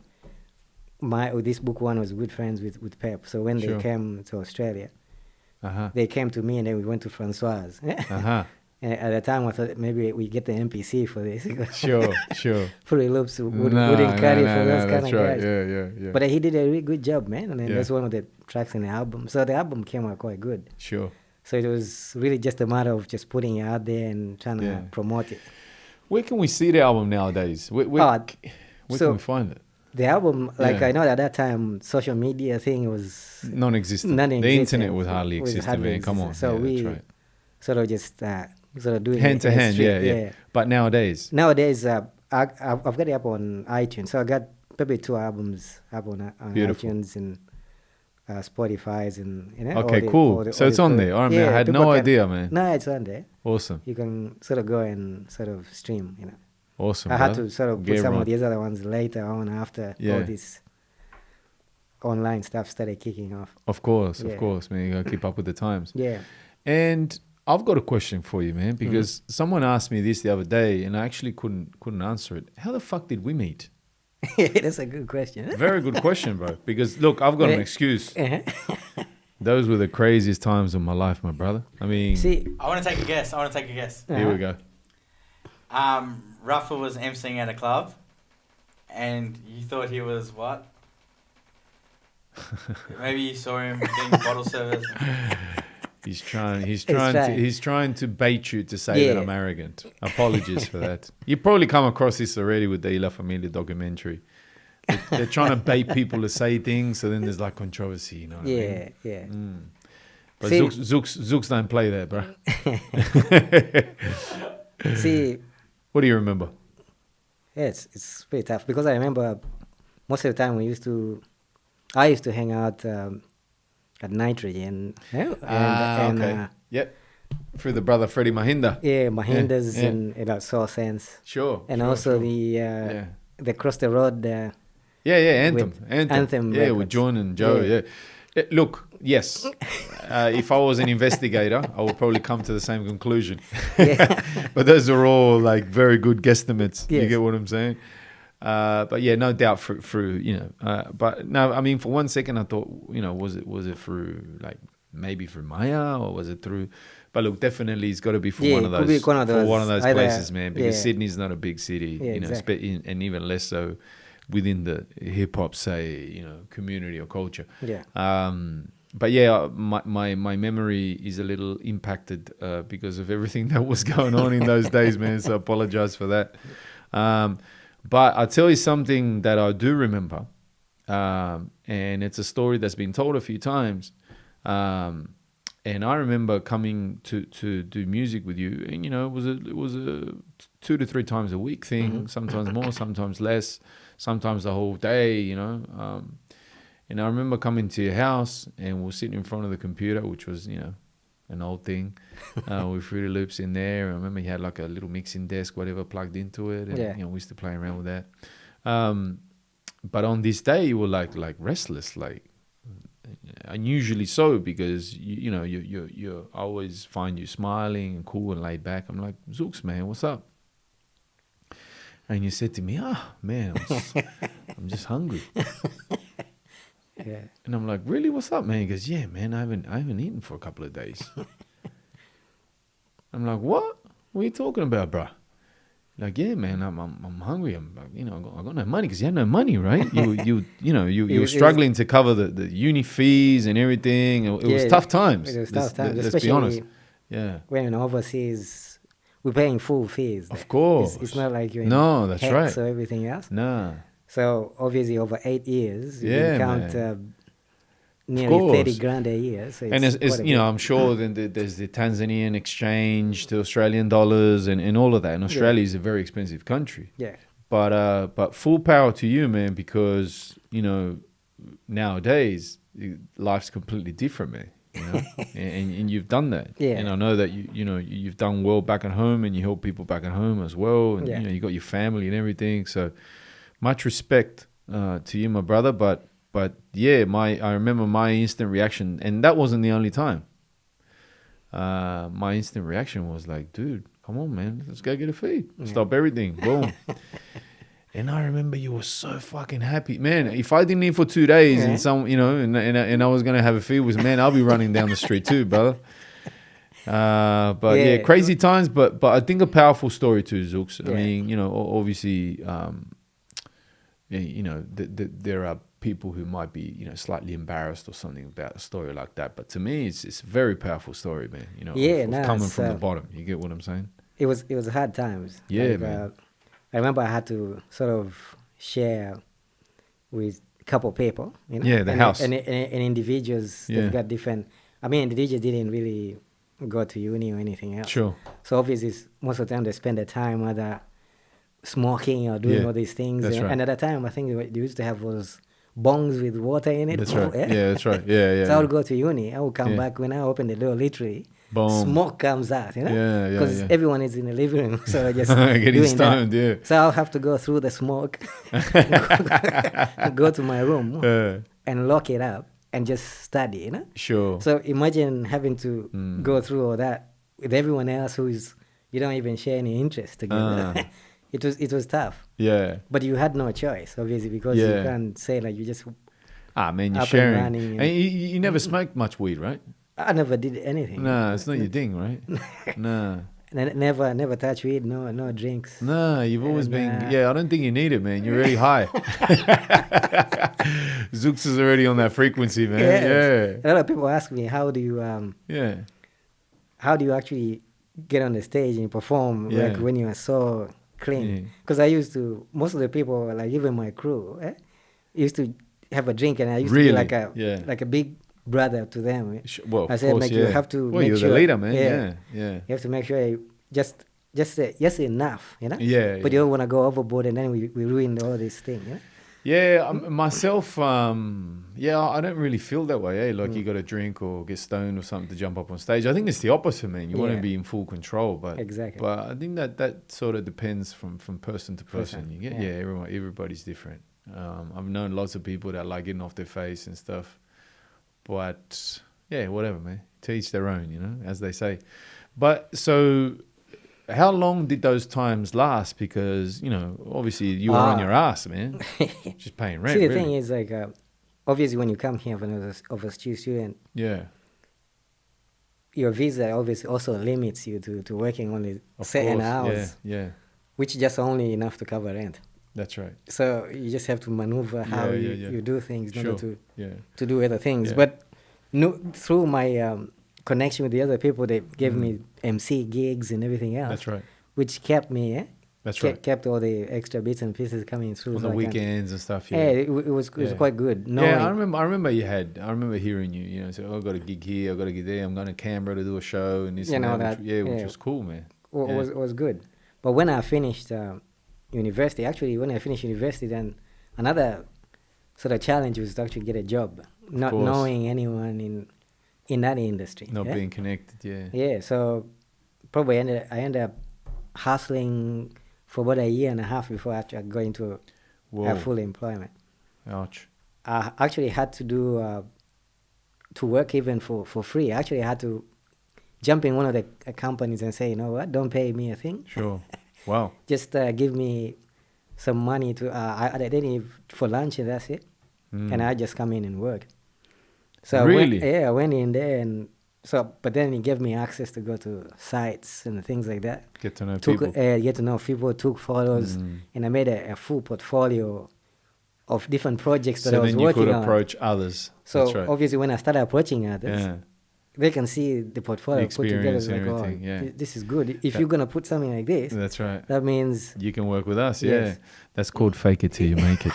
Speaker 3: this Buku One was good friends with Pep. So when
Speaker 2: Sure.
Speaker 3: they came to Australia,
Speaker 2: Uh-huh.
Speaker 3: they came to me, and then we went to Francoise.
Speaker 2: Uh-huh.
Speaker 3: And at the time, I thought maybe we get the MPC for this.
Speaker 2: Sure, sure.
Speaker 3: Fruity Loops wouldn't cut it for those kind
Speaker 2: that's
Speaker 3: of
Speaker 2: right.
Speaker 3: guys.
Speaker 2: Yeah.
Speaker 3: But he did a really good job, man. And then
Speaker 2: Yeah.
Speaker 3: that's one of the tracks in the album. So the album came out quite good.
Speaker 2: Sure.
Speaker 3: So it was really just a matter of just putting it out there and trying
Speaker 2: Yeah.
Speaker 3: to promote it.
Speaker 2: Where can we see the album nowadays? Where
Speaker 3: so-
Speaker 2: can we find it?
Speaker 3: The album, like
Speaker 2: Yeah.
Speaker 3: I know at that time, social media thing was
Speaker 2: Non-existent. The
Speaker 3: non-existent.
Speaker 2: internet was hardly
Speaker 3: Was
Speaker 2: existent,
Speaker 3: hardly
Speaker 2: man. Come on.
Speaker 3: existent. So
Speaker 2: Yeah,
Speaker 3: we
Speaker 2: that's right.
Speaker 3: sort of just sort of doing
Speaker 2: Hand
Speaker 3: it
Speaker 2: to
Speaker 3: in the
Speaker 2: hand,
Speaker 3: street,
Speaker 2: yeah. But nowadays,
Speaker 3: Nowadays, I've got it up on iTunes. So I got probably 2 albums up on
Speaker 2: Beautiful.
Speaker 3: iTunes and Spotify's and
Speaker 2: okay, cool. So it's on there. All right, man. I had no idea, man.
Speaker 3: No, it's on there.
Speaker 2: Awesome.
Speaker 3: You can sort of go and sort of stream.
Speaker 2: Awesome.
Speaker 3: I had
Speaker 2: brother.
Speaker 3: to sort of
Speaker 2: Get
Speaker 3: put some
Speaker 2: right.
Speaker 3: of these other ones later on after
Speaker 2: Yeah.
Speaker 3: all this online stuff started kicking off.
Speaker 2: Of course,
Speaker 3: Yeah.
Speaker 2: man. You gotta keep up with the times.
Speaker 3: Yeah.
Speaker 2: And I've got a question for you, man,
Speaker 3: Mm-hmm.
Speaker 2: because someone asked me this the other day, and I actually couldn't answer it. How the fuck did we meet?
Speaker 3: That's a good question.
Speaker 2: Very good question, bro. Because look, I've got an excuse.
Speaker 3: Uh-huh.
Speaker 2: Those were the craziest times of my life, my brother. I mean,
Speaker 3: See,
Speaker 1: I want to take a guess.
Speaker 2: here we go.
Speaker 1: Rafa was emceeing at a club, and you thought he was what? Maybe you saw him doing bottle service.
Speaker 2: He's trying to bait you to say that
Speaker 3: Yeah.
Speaker 2: I'm arrogant. Apologies for that. You probably come across this already with the La Familia documentary. They're trying to bait people to say things, so then there's like controversy, you know what I mean?
Speaker 3: Yeah.
Speaker 2: But
Speaker 3: See-
Speaker 2: Zooks don't play that, bro.
Speaker 3: See,
Speaker 2: What do you remember?
Speaker 3: yeah, it's pretty tough because I remember most of the time I used to hang out at Nitrogen. And
Speaker 2: Okay. Yep. Through the brother Freddie Mahinda.
Speaker 3: Mahinda's
Speaker 2: yeah.
Speaker 3: and Soul Sense.
Speaker 2: Sure.
Speaker 3: And
Speaker 2: sure,
Speaker 3: also
Speaker 2: sure.
Speaker 3: the Cross the Road.
Speaker 2: Anthem.
Speaker 3: with
Speaker 2: Anthem. Yeah, with
Speaker 3: Records.
Speaker 2: John and Joe.
Speaker 3: Yeah.
Speaker 2: Look, yes. If I was an investigator, I would probably come to the same conclusion.
Speaker 3: Yeah.
Speaker 2: But those are all like very good guesstimates. You
Speaker 3: Yes.
Speaker 2: get what I'm saying? But yeah, no doubt through you know. But no, I mean, for one second, I thought, you know, was it through like maybe through Maya or was it through? But look, definitely it's got to be for
Speaker 3: Yeah,
Speaker 2: one of
Speaker 3: it could
Speaker 2: those
Speaker 3: be one of those, either-
Speaker 2: places, man. Because
Speaker 3: yeah.
Speaker 2: Sydney's not a big city,
Speaker 3: Yeah,
Speaker 2: you know,
Speaker 3: exactly.
Speaker 2: and even less so within the hip hop, say, you know, community or culture.
Speaker 3: Yeah.
Speaker 2: But yeah, my memory is a little impacted because of everything that was going on in those days, man. So I apologize for that. But I'll tell you something that I do remember, and it's a story that's been told a few times. And I remember coming to do music with you, and you know, it was a 2 to 3 times a week thing. Sometimes more, sometimes less, sometimes the whole day. You know, and I remember coming to your house, and we're sitting in front of the computer, which was, you know, an old thing with Fruity Loops in there. I remember you had like a little mixing desk, whatever, plugged into it, and you know, we used to play around with that. But on this day, you were like restless, like unusually so, because you know you always find you smiling and cool and laid back. I'm like, Zooks, man, what's up? And you said to me, man, I'm just hungry.
Speaker 3: Yeah.
Speaker 2: And I'm like, really? What's up, man? He goes, yeah, man, I haven't eaten for a couple of days. I'm like, what? What are you talking about, bruh? Like, yeah, man, I'm hungry. I'm like, you know, I got no money, because you had no money, right? You were struggling to cover the uni fees and everything. It was tough times.
Speaker 3: It was tough times,
Speaker 2: Let's be honest. Yeah.
Speaker 3: When overseas, we're paying full fees.
Speaker 2: Of course.
Speaker 3: It's not like you're in
Speaker 2: No, that's
Speaker 3: Hex
Speaker 2: right.
Speaker 3: or everything else.
Speaker 2: Nah.
Speaker 3: So obviously over 8 years, you
Speaker 2: Yeah,
Speaker 3: can count
Speaker 2: man.
Speaker 3: nearly
Speaker 2: course.
Speaker 3: 30 grand a year. So
Speaker 2: And it's
Speaker 3: quite a
Speaker 2: you know,
Speaker 3: bit.
Speaker 2: I'm sure then there's the Tanzanian exchange to Australian dollars and all of that. And Australia is a very expensive country.
Speaker 3: Yeah.
Speaker 2: But full power to you, man, because, you know, nowadays life's completely different, man. You know? and you've done that.
Speaker 3: Yeah.
Speaker 2: And I know that you've done well back at home, and you help people back at home as well. And
Speaker 3: Yeah.
Speaker 2: you know, you got your family and everything. So much respect to you, my brother. But yeah, I remember my instant reaction, and that wasn't the only time. My instant reaction was like, dude, come on, man, let's go get a feed. Stop everything. Boom. And I remember you were so fucking happy, man. If I didn't eat for 2 days and some, you know, and I was gonna have a feed with, man, I'll be running down the street too, brother. But yeah, crazy times. But I think a powerful story too, Zooks. I mean, you know, obviously, you know, there are people who might be, you know, slightly embarrassed or something about a story like that. But to me, it's a very powerful story, man. You know, of coming from the bottom. You get what I'm saying?
Speaker 3: It was hard times.
Speaker 2: Yeah, man.
Speaker 3: I remember I had to sort of share with a couple people, you know.
Speaker 2: Yeah, the house.
Speaker 3: And individuals, they've got different. I mean, individuals didn't really go to uni or anything else.
Speaker 2: Sure.
Speaker 3: So obviously, most of the time they spend their time either smoking or doing all these things.
Speaker 2: That's right.
Speaker 3: And at that time, I think they used to have those bongs with water in it.
Speaker 2: That's right. Yeah, that's right. Yeah.
Speaker 3: So I would go to uni. I would come back. When I open the door, literally,
Speaker 2: Boom.
Speaker 3: smoke comes out, you know?
Speaker 2: Yeah.
Speaker 3: Because everyone is in the living room, so I just
Speaker 2: Getting
Speaker 3: doing
Speaker 2: stoned,
Speaker 3: that. So I'll have to go through the smoke, go to my room and lock it up and just study, you know?
Speaker 2: Sure.
Speaker 3: So imagine having to go through all that with everyone else who's you don't even share any interest together. It was tough.
Speaker 2: Yeah.
Speaker 3: But you had no choice, obviously, because you can't say like you just.
Speaker 2: Man, you're
Speaker 3: up and
Speaker 2: sharing.
Speaker 3: running
Speaker 2: And you never smoked much weed, right?
Speaker 3: I never did anything.
Speaker 2: No, it's not your thing, right? No.
Speaker 3: Never touch weed. No drinks.
Speaker 2: No, you've always been.
Speaker 3: And,
Speaker 2: Yeah, I don't think you need it, man. You're already high. Zooks is already on that frequency, man.
Speaker 3: Yes.
Speaker 2: Yeah.
Speaker 3: A lot of people ask me, how do you
Speaker 2: Yeah.
Speaker 3: how do you actually get on the stage and perform like
Speaker 2: Yeah.
Speaker 3: when you are so clean?
Speaker 2: Yeah.
Speaker 3: Because I used to, most of the people, like even my crew, used to have a drink, and I used to
Speaker 2: Really?
Speaker 3: be like a
Speaker 2: Yeah.
Speaker 3: like a big brother to them.
Speaker 2: Well,
Speaker 3: I
Speaker 2: of
Speaker 3: said,
Speaker 2: course,
Speaker 3: like
Speaker 2: yeah.
Speaker 3: you have to
Speaker 2: Well,
Speaker 3: make
Speaker 2: you're
Speaker 3: sure,
Speaker 2: the leader, man.
Speaker 3: yeah,
Speaker 2: Yeah.
Speaker 3: you have to make sure you just say yes enough, you know.
Speaker 2: Yeah.
Speaker 3: But you don't want to go overboard, and then we ruin all this thing, you know.
Speaker 2: Yeah, myself, yeah, I don't really feel that way, eh? Like you got to drink or get stoned or something to jump up on stage. I think it's the opposite, man. You want to
Speaker 3: Yeah.
Speaker 2: be in full control, but
Speaker 3: Exactly.
Speaker 2: But I think that sort of depends from person to person.
Speaker 3: Person,
Speaker 2: You get,
Speaker 3: yeah.
Speaker 2: everybody's different. I've known lots of people that like getting off their face and stuff, but yeah, whatever, man. To each their own, you know, as they say. But so, how long did those times last? Because, you know, obviously you were on your ass, man. Just paying rent,
Speaker 3: See, the
Speaker 2: really.
Speaker 3: thing is, like, obviously, when you come here as an overseas student,
Speaker 2: Yeah,
Speaker 3: your visa obviously also limits you to working only
Speaker 2: of
Speaker 3: certain
Speaker 2: course.
Speaker 3: hours,
Speaker 2: Yeah,
Speaker 3: which is just only enough to cover rent.
Speaker 2: that's right.
Speaker 3: So you just have to maneuver how
Speaker 2: Yeah.
Speaker 3: you do things in order
Speaker 2: Yeah,
Speaker 3: to do other things.
Speaker 2: Yeah.
Speaker 3: But no, through my connection with the other people, they gave me MC gigs and everything else.
Speaker 2: that's right.
Speaker 3: Which kept me,
Speaker 2: That's right.
Speaker 3: kept all the extra bits and pieces coming through.
Speaker 2: On
Speaker 3: so
Speaker 2: the
Speaker 3: I can-
Speaker 2: weekends and stuff.
Speaker 3: Yeah, it was
Speaker 2: Yeah.
Speaker 3: quite good.
Speaker 2: Yeah,
Speaker 3: Knowing,
Speaker 2: I remember I remember hearing you. You know, say, "Oh, I got a gig here. I got a gig there. I'm going to Canberra to do a show and this
Speaker 3: You
Speaker 2: and
Speaker 3: know
Speaker 2: that."
Speaker 3: that,
Speaker 2: Which
Speaker 3: yeah.
Speaker 2: was cool, man.
Speaker 3: wa-
Speaker 2: Yeah.
Speaker 3: was good. But when I finished university, actually, when I finished university, then another sort of challenge was to actually get a job, not
Speaker 2: course.
Speaker 3: knowing anyone in that industry.
Speaker 2: Not
Speaker 3: yeah?
Speaker 2: being connected. Yeah.
Speaker 3: Yeah, so probably I ended up hustling for about a year and a half before I actually got into
Speaker 2: Whoa.
Speaker 3: full employment.
Speaker 2: Ouch.
Speaker 3: I actually had to do to work even for free. I actually had to jump in one of the companies and say, you know what, don't pay me a thing.
Speaker 2: Sure. Wow.
Speaker 3: Just give me some money to I didn't even for lunch, and that's it. And I just come in and work. So
Speaker 2: Really?
Speaker 3: I went in there, and so but then he gave me access to go to sites and things like that.
Speaker 2: Get to know
Speaker 3: Took
Speaker 2: people.
Speaker 3: get to know people, took photos, and I made a full portfolio of different projects that
Speaker 2: So
Speaker 3: I was
Speaker 2: then you
Speaker 3: working
Speaker 2: could
Speaker 3: on.
Speaker 2: approach others.
Speaker 3: So
Speaker 2: That's right.
Speaker 3: obviously, when I started approaching others,
Speaker 2: Yeah.
Speaker 3: they can see the portfolio
Speaker 2: The
Speaker 3: put together.
Speaker 2: experience
Speaker 3: It's like,
Speaker 2: and
Speaker 3: oh,
Speaker 2: everything, yeah.
Speaker 3: this is good. If you're gonna put something like this,
Speaker 2: That's right.
Speaker 3: that means
Speaker 2: You can work with us. Yeah.
Speaker 3: Yes.
Speaker 2: That's called fake it till you make it.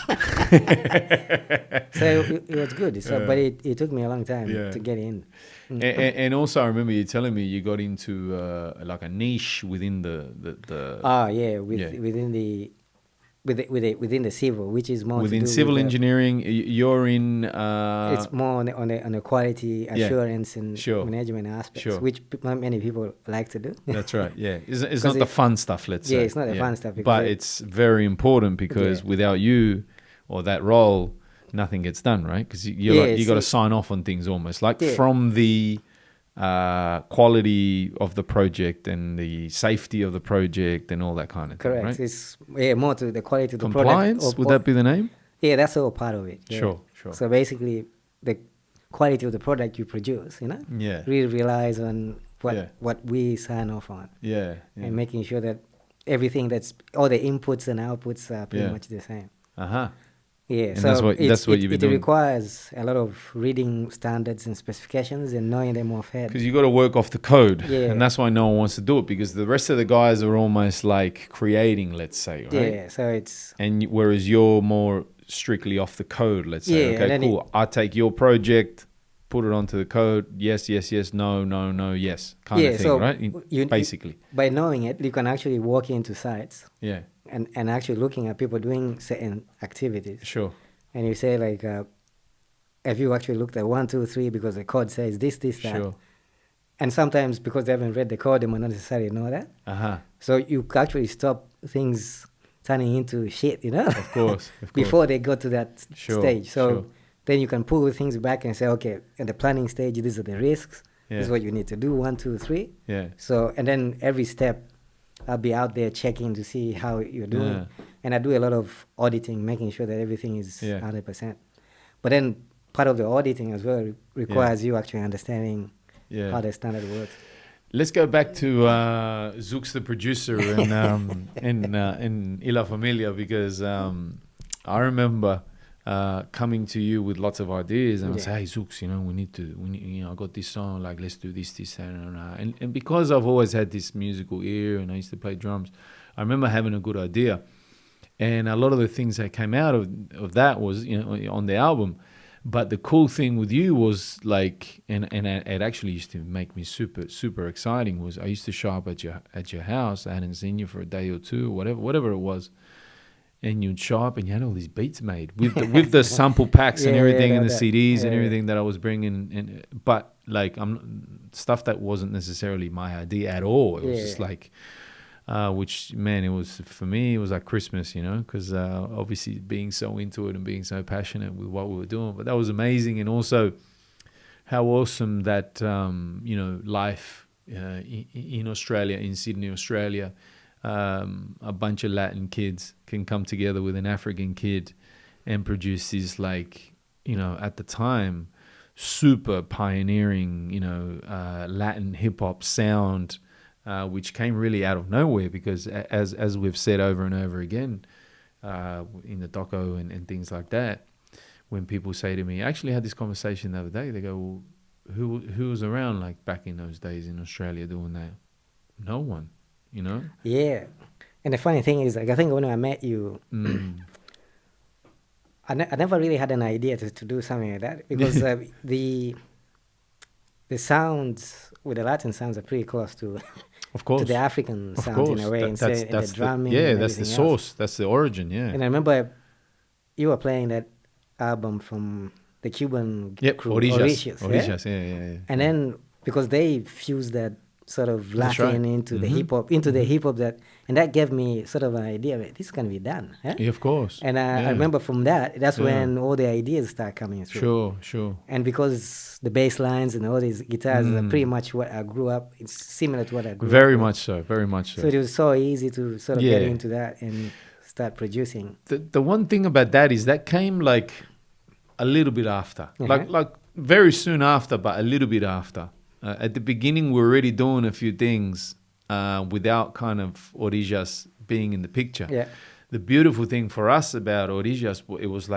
Speaker 3: so it was good. So, but it took me a long time
Speaker 2: Yeah.
Speaker 3: to get in.
Speaker 2: And also, I remember you telling me you got into like a niche within the
Speaker 3: Ah, yeah,
Speaker 2: Yeah.
Speaker 3: within the civil, which is more to
Speaker 2: within
Speaker 3: do
Speaker 2: civil
Speaker 3: with the-
Speaker 2: engineering. You're in.
Speaker 3: it's more on the quality
Speaker 2: Yeah.
Speaker 3: assurance and
Speaker 2: Sure.
Speaker 3: management aspects,
Speaker 2: Sure.
Speaker 3: which many people like to do.
Speaker 2: That's right. Yeah, it's
Speaker 3: 'Cause
Speaker 2: not the
Speaker 3: it-
Speaker 2: fun stuff. Let's say.
Speaker 3: Yeah, it's not the fun stuff because
Speaker 2: but
Speaker 3: it-
Speaker 2: it's very important because
Speaker 3: Yeah.
Speaker 2: without you or that role, nothing gets done, right? Because you
Speaker 3: Yeah,
Speaker 2: got to
Speaker 3: see-
Speaker 2: sign off on things almost like
Speaker 3: Yeah.
Speaker 2: from the quality of the project and the safety of the project and all that kind of
Speaker 3: Correct.
Speaker 2: thing, right?
Speaker 3: It's more to the quality of the
Speaker 2: Compliance,
Speaker 3: product.
Speaker 2: would that be the name?
Speaker 3: Yeah, that's all part of it. Yeah.
Speaker 2: Sure, sure.
Speaker 3: So basically, the quality of the product you produce,
Speaker 2: Yeah.
Speaker 3: really relies on
Speaker 2: Yeah.
Speaker 3: what we sign off on,
Speaker 2: Yeah.
Speaker 3: and making sure that everything that's all the inputs and outputs are pretty
Speaker 2: Yeah.
Speaker 3: much the same.
Speaker 2: Uh-huh.
Speaker 3: Yeah,
Speaker 2: And
Speaker 3: so
Speaker 2: that's what- that's what you've been
Speaker 3: it
Speaker 2: doing.
Speaker 3: requires a lot of reading standards and specifications and knowing them off head.
Speaker 2: Because you got to work off the code,
Speaker 3: Yeah.
Speaker 2: and that's why no one wants to do it because the rest of the guys are almost like creating, let's say, right?
Speaker 3: Yeah, so it's
Speaker 2: And whereas you're more strictly off the code, let's say,
Speaker 3: Yeah,
Speaker 2: okay,
Speaker 3: and then
Speaker 2: cool. I take your project, put it onto the code. Yes, no, yes, kind
Speaker 3: yeah.
Speaker 2: of thing,
Speaker 3: So
Speaker 2: right? Basically,
Speaker 3: by knowing it, you can actually walk into sites
Speaker 2: yeah,
Speaker 3: and actually looking at people doing certain activities.
Speaker 2: sure,
Speaker 3: And you say like, have you actually looked at 1, 2, 3 because the code says this, that.
Speaker 2: sure,
Speaker 3: And sometimes because they haven't read the code, they might not necessarily know that.
Speaker 2: uh-huh,
Speaker 3: So you actually stop things turning into shit,
Speaker 2: of course,
Speaker 3: before they go to that
Speaker 2: Sure,
Speaker 3: stage. So
Speaker 2: sure.
Speaker 3: then you can pull things back and say, okay, at the planning stage, these are the risks.
Speaker 2: Yeah.
Speaker 3: This is what you need to do, 1, 2, 3.
Speaker 2: yeah,
Speaker 3: So, and then every step, I'll be out there checking to see how you're doing.
Speaker 2: Yeah.
Speaker 3: And I do a lot of auditing, making sure that everything is
Speaker 2: Yeah.
Speaker 3: 100%. But then part of the auditing as well requires you actually understanding
Speaker 2: yeah.
Speaker 3: how the standard works.
Speaker 2: Let's go back to Zux, the producer, in La Familia, because I remember coming to you with lots of ideas, and I
Speaker 3: Yeah.
Speaker 2: say, hey Zooks, I got this song, like let's do this, and because I've always had this musical ear and I used to play drums, I remember having a good idea, and a lot of the things that came out of that was on the album. But the cool thing with you was like, and it actually used to make me super exciting, was I used to show up at your house. I hadn't seen you for a day or two, whatever it was, and you'd show up and you had all these beats made with the sample packs and everything, and the CDs and everything that I was bringing. And but like stuff that wasn't necessarily my idea at all. It was just like. Which, man, it was, for me, it was like Christmas, because obviously being so into it and being so passionate with what we were doing. But that was amazing. And also how awesome that, life in Australia, in Sydney, Australia, a bunch of Latin kids can come together with an African kid and produce this, like, at the time, super pioneering, Latin hip-hop sound, which came really out of nowhere, because as we've said over and over again in the doco and things like that, when people say to me, I actually had this conversation the other day, they go, well, who was around like back in those days in Australia doing that? No one,
Speaker 3: Yeah. And the funny thing is, like, I think when I met you, I never really had an idea to do something like that, because the sounds with the Latin sounds are pretty close to
Speaker 2: of course
Speaker 3: to the African
Speaker 2: of
Speaker 3: sounds
Speaker 2: course.
Speaker 3: in a way, and the drumming.
Speaker 2: That's the source, that's the origin.
Speaker 3: And I remember you were playing that album from the Cuban crew,
Speaker 2: Orishas, yeah.
Speaker 3: And then because they fused that sort of Latin into the hip hop, the hip hop, that gave me sort of an idea that this can be done. Eh?
Speaker 2: Yeah, of course.
Speaker 3: And I remember from that's when all the ideas start coming through.
Speaker 2: Sure.
Speaker 3: And because the bass lines and all these guitars are pretty much what I grew up, it's similar to what I grew
Speaker 2: very
Speaker 3: up
Speaker 2: much so.
Speaker 3: So it was so easy to sort of get into that and start producing.
Speaker 2: The one thing about that is that came like a little bit after, like very soon after, but a little bit after. At the beginning, we were already doing a few things without kind of Orijas being in the picture.
Speaker 3: Yeah.
Speaker 2: The beautiful thing for us about Orijas, it was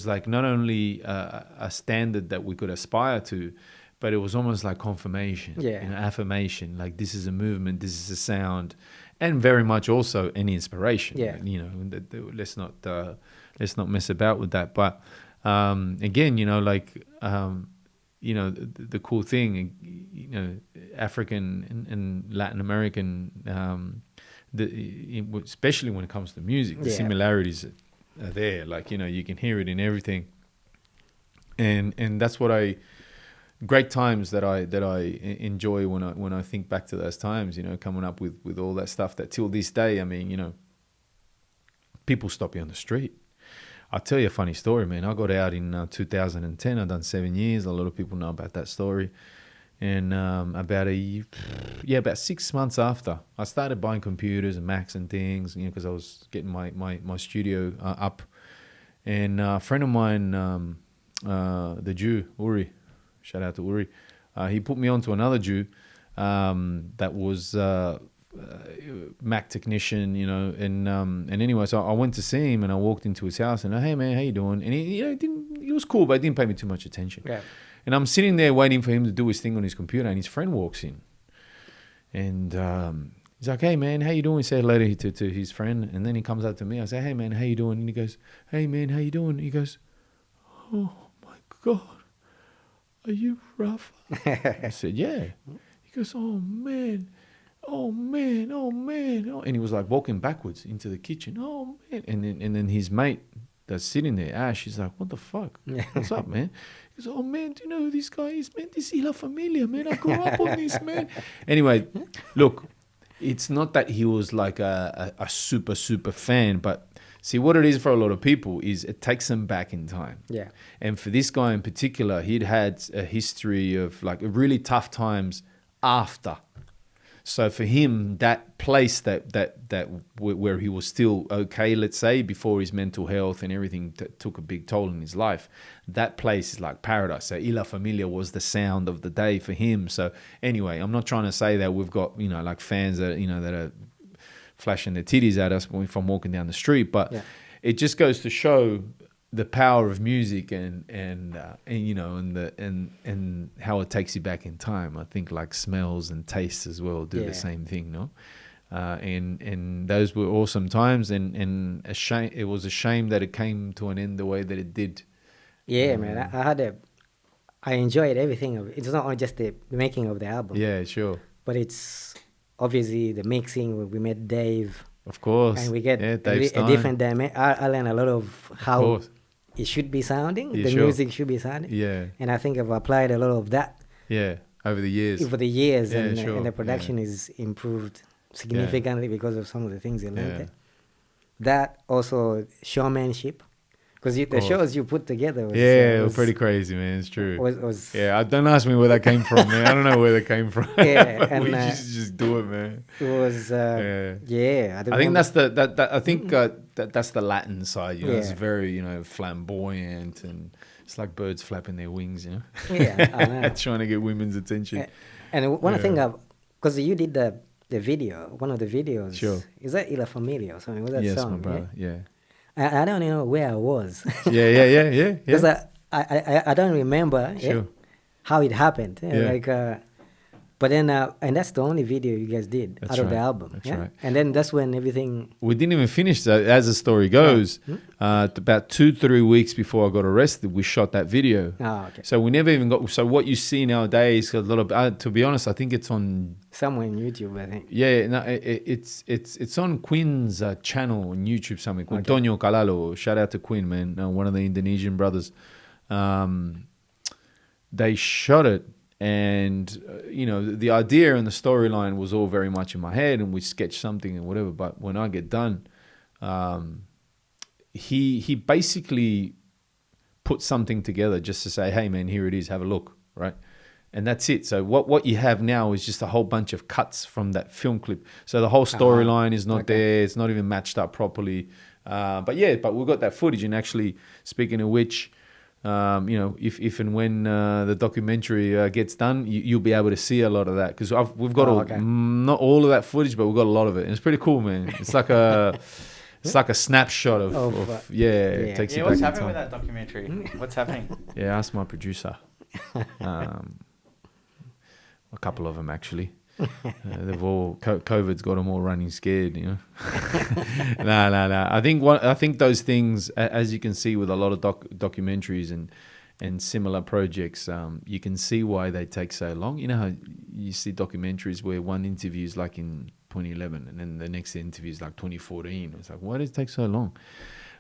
Speaker 2: like not only a standard that we could aspire to, but it was almost like confirmation, affirmation. Like, this is a movement, this is a sound, and very much also an inspiration.
Speaker 3: Yeah.
Speaker 2: Let's not mess about with that. But again, the cool thing, African and Latin American, especially when it comes to music, the similarities are there. Like, you can hear it in everything, and that's what great times that I enjoy when I think back to those times. Coming up with all that stuff that till this day, I mean, people stop you on the street. I'll tell you a funny story, man. I got out in 2010. I've done 7 years. A lot of people know about that story. And about 6 months after, I started buying computers and Macs and things, because I was getting my studio up. And a friend of mine, the Jew, Uri, shout out to Uri, he put me onto another Jew that was Mac technician, and anyway, so I went to see him and I walked into his house and, hey man, how you doing? And he was cool, but he didn't pay me too much attention.
Speaker 3: Yeah.
Speaker 2: And I'm sitting there waiting for him to do his thing on his computer, and his friend walks in, and he's like, hey man, how you doing? He said hello to his friend, and then he comes up to me. I say, hey man, how you doing? And he goes, hey man, how you doing? He goes, oh my God, are you Rafa? I said, yeah. He goes, oh man. And he was like walking backwards into the kitchen. Oh man. And then his mate that's sitting there, Ash, he's like, what the fuck? What's up, man? He goes, oh man, do you know who this guy is, man? This is La Familia, man. I grew up on this, man. Anyway, look, it's not that he was like a super fan, but see, what it is for a lot of people is it takes them back in time.
Speaker 3: Yeah.
Speaker 2: And for this guy in particular, he'd had a history of like really tough times after. So for him, that place that where he was still okay, let's say, before his mental health and everything took a big toll in his life, that place is like paradise. So La Familia was the sound of the day for him. So anyway, I'm not trying to say that we've got, like fans that, that are flashing their titties at us from walking down the street, but it just goes to show the power of music and you know and how it takes you back in time. I think like smells and tastes as well do the same thing, no? And those were awesome times, and a shame. It was a shame that it came to an end the way that it did.
Speaker 3: Yeah, man. I enjoyed everything of it. It's not only just the making of the album.
Speaker 2: Yeah, sure.
Speaker 3: But it's obviously the mixing. We met Dave.
Speaker 2: Of course.
Speaker 3: And we get
Speaker 2: Dave
Speaker 3: a different dimension. I learned a lot of how
Speaker 2: course.
Speaker 3: it should be sounding.
Speaker 2: Yeah,
Speaker 3: the
Speaker 2: sure.
Speaker 3: music should be sounding.
Speaker 2: Yeah.
Speaker 3: And I think I've applied a lot of that
Speaker 2: Over the years.
Speaker 3: over the years.
Speaker 2: Yeah,
Speaker 3: and,
Speaker 2: sure.
Speaker 3: and the production is improved significantly because of some of the things you learned there. That also showmanship. Because the shows you put together was,
Speaker 2: it was pretty crazy, man. It's true.
Speaker 3: Was
Speaker 2: don't ask me where that came from, man. I don't know where that came from.
Speaker 3: Yeah, and
Speaker 2: we just do it, man.
Speaker 3: it was
Speaker 2: I think that's that's the Latin side. You know, it's very flamboyant, and it's like birds flapping their wings. You know,
Speaker 3: I know.
Speaker 2: trying to get women's attention.
Speaker 3: And one thing because you did the video, one of the videos.
Speaker 2: Sure.
Speaker 3: Is that Ila Familia or something? Was that
Speaker 2: Yes,
Speaker 3: song?
Speaker 2: my brother. Yeah.
Speaker 3: I don't know where I was.
Speaker 2: Yeah.
Speaker 3: Because I don't remember how it happened. But then and that's the only video you guys did out of the album.
Speaker 2: That's right.
Speaker 3: And then that's when everything.
Speaker 2: We didn't even finish that. As the story goes, about 2-3 weeks before I got arrested, we shot that video.
Speaker 3: Oh, okay.
Speaker 2: So we never even got. So what you see nowadays, a lot of. To be honest, I think it's on
Speaker 3: somewhere on YouTube, I think.
Speaker 2: Yeah, no, it's on Quinn's channel on YouTube. Something. Antonio Kalalo. Shout out to Quinn, man. One of the Indonesian brothers. They shot it. And, the idea and the storyline was all very much in my head, and we sketched something and whatever. But when I get done, he basically put something together just to say, hey, man, here it is. Have a look. Right. And that's it. So what you have now is just a whole bunch of cuts from that film clip. So the whole storyline is not there. It's not even matched up properly. But we've got that footage. And actually, speaking of which, if and when the documentary gets done, you'll be able to see a lot of that, because we've got not all of that footage, but we've got a lot of it, and it's pretty cool, man. It's like a snapshot of it takes you back
Speaker 1: what's
Speaker 2: in
Speaker 1: happening
Speaker 2: time.
Speaker 1: with that documentary? What's happening?
Speaker 2: Yeah, ask my producer. A couple of them actually. They've all COVID's got them all running scared, No. I think those things, as you can see with a lot of documentaries and similar projects, you can see why they take so long. You know how you see documentaries where one interview is like in 2011 and then the next interview is like 2014. It's like, why does it take so long?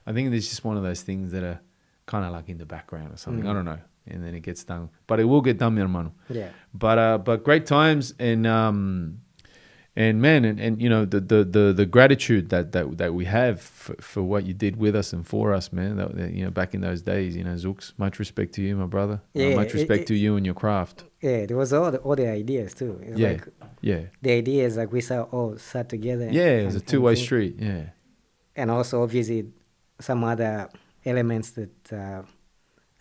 Speaker 2: I think it's just one of those things that are kind of like in the background or something. I don't know. And then it gets done, but it will get done, mi hermano.
Speaker 3: Yeah.
Speaker 2: But great times, and man, and the gratitude that we have for what you did with us and for us, man. That, back in those days, Zooks. Much respect to you, my brother. Much respect to you and your craft.
Speaker 3: Yeah, there was all the ideas too. The ideas like we sat together.
Speaker 2: Yeah, it was a two-way street. Yeah.
Speaker 3: And also obviously some other elements that.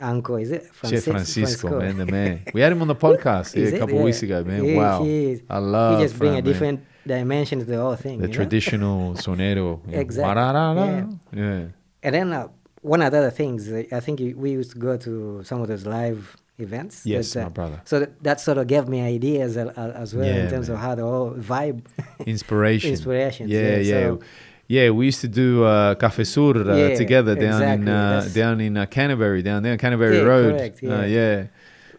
Speaker 3: Uncle, is it?
Speaker 2: Francisco, man, the man. We had him on the podcast a couple of weeks ago, man.
Speaker 3: Yeah,
Speaker 2: wow.
Speaker 3: I
Speaker 2: love
Speaker 3: he just bring a
Speaker 2: man.
Speaker 3: different dimension to the whole thing.
Speaker 2: The traditional sonero.
Speaker 3: Exactly.
Speaker 2: Yeah.
Speaker 3: And then one of the other things, I think we used to go to some of those live events.
Speaker 2: Yes, my brother.
Speaker 3: So that sort of gave me ideas as well in terms of how the whole vibe.
Speaker 2: Inspirations. Yeah.
Speaker 3: So,
Speaker 2: yeah, we used to do Café Sur together down in Canterbury, down there on Canterbury Road.
Speaker 3: Correct,
Speaker 2: It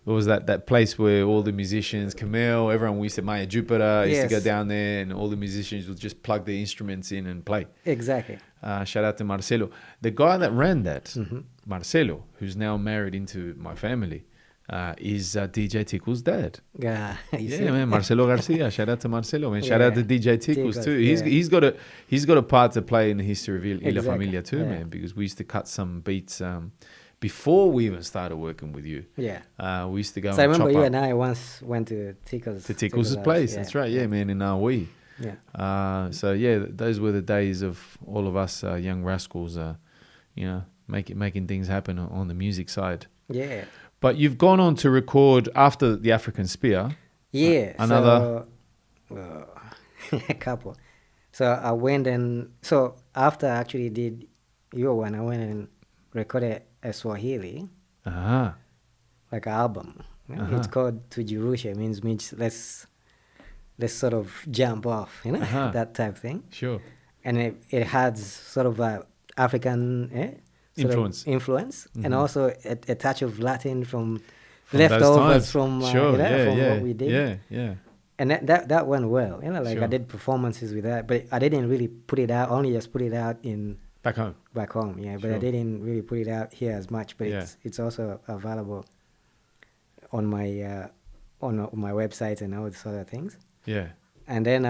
Speaker 2: was that place where all the musicians, Camille, everyone, we used to Maya Jupiter, used to go down there, and all the musicians would just plug their instruments in and play.
Speaker 3: Exactly.
Speaker 2: Shout out to Marcelo. The guy that ran that, Marcelo, who's now married into my family, is DJ Tickle's dad.
Speaker 3: Yeah,
Speaker 2: man, Marcelo Garcia. Shout out to Marcelo, man. Shout out to DJ Tickles too.
Speaker 3: Yeah.
Speaker 2: He's got a part to play in the history of La Familia too, man. Because we used to cut some beats before we even started working with you.
Speaker 3: Yeah.
Speaker 2: We used to go.
Speaker 3: So I remember you and I once went to Tickles.
Speaker 2: To Tickles' place. That's right. Yeah, man. In Naui.
Speaker 3: Yeah.
Speaker 2: Those were the days of all of us young rascals. Making things happen on the music side.
Speaker 3: Yeah.
Speaker 2: But you've gone on to record after the African Spear.
Speaker 3: Yeah.
Speaker 2: Another.
Speaker 3: A couple. So I went after I actually did your one, I went and recorded a Swahili
Speaker 2: Ah,
Speaker 3: like album.
Speaker 2: Uh-huh.
Speaker 3: It's called Tujirushe. It means let's sort of jump off,
Speaker 2: Uh-huh.
Speaker 3: that type thing.
Speaker 2: sure.
Speaker 3: And it has sort of a African sort
Speaker 2: Influence.
Speaker 3: of influence, and
Speaker 2: Mhm.
Speaker 3: also a touch of Latin from
Speaker 2: From those
Speaker 3: leftovers
Speaker 2: times.
Speaker 3: from
Speaker 2: Sure, yeah,
Speaker 3: from
Speaker 2: yeah,
Speaker 3: what we did.
Speaker 2: yeah, yeah.
Speaker 3: And that went well. Like
Speaker 2: Sure.
Speaker 3: I did performances with that, but I didn't really put it out. Only just put it out in
Speaker 2: Back home.
Speaker 3: back home. Yeah, but I
Speaker 2: Sure.
Speaker 3: didn't really put it out here as much. But
Speaker 2: Yeah.
Speaker 3: it's also available on my website and all these other things.
Speaker 2: Yeah.
Speaker 3: And then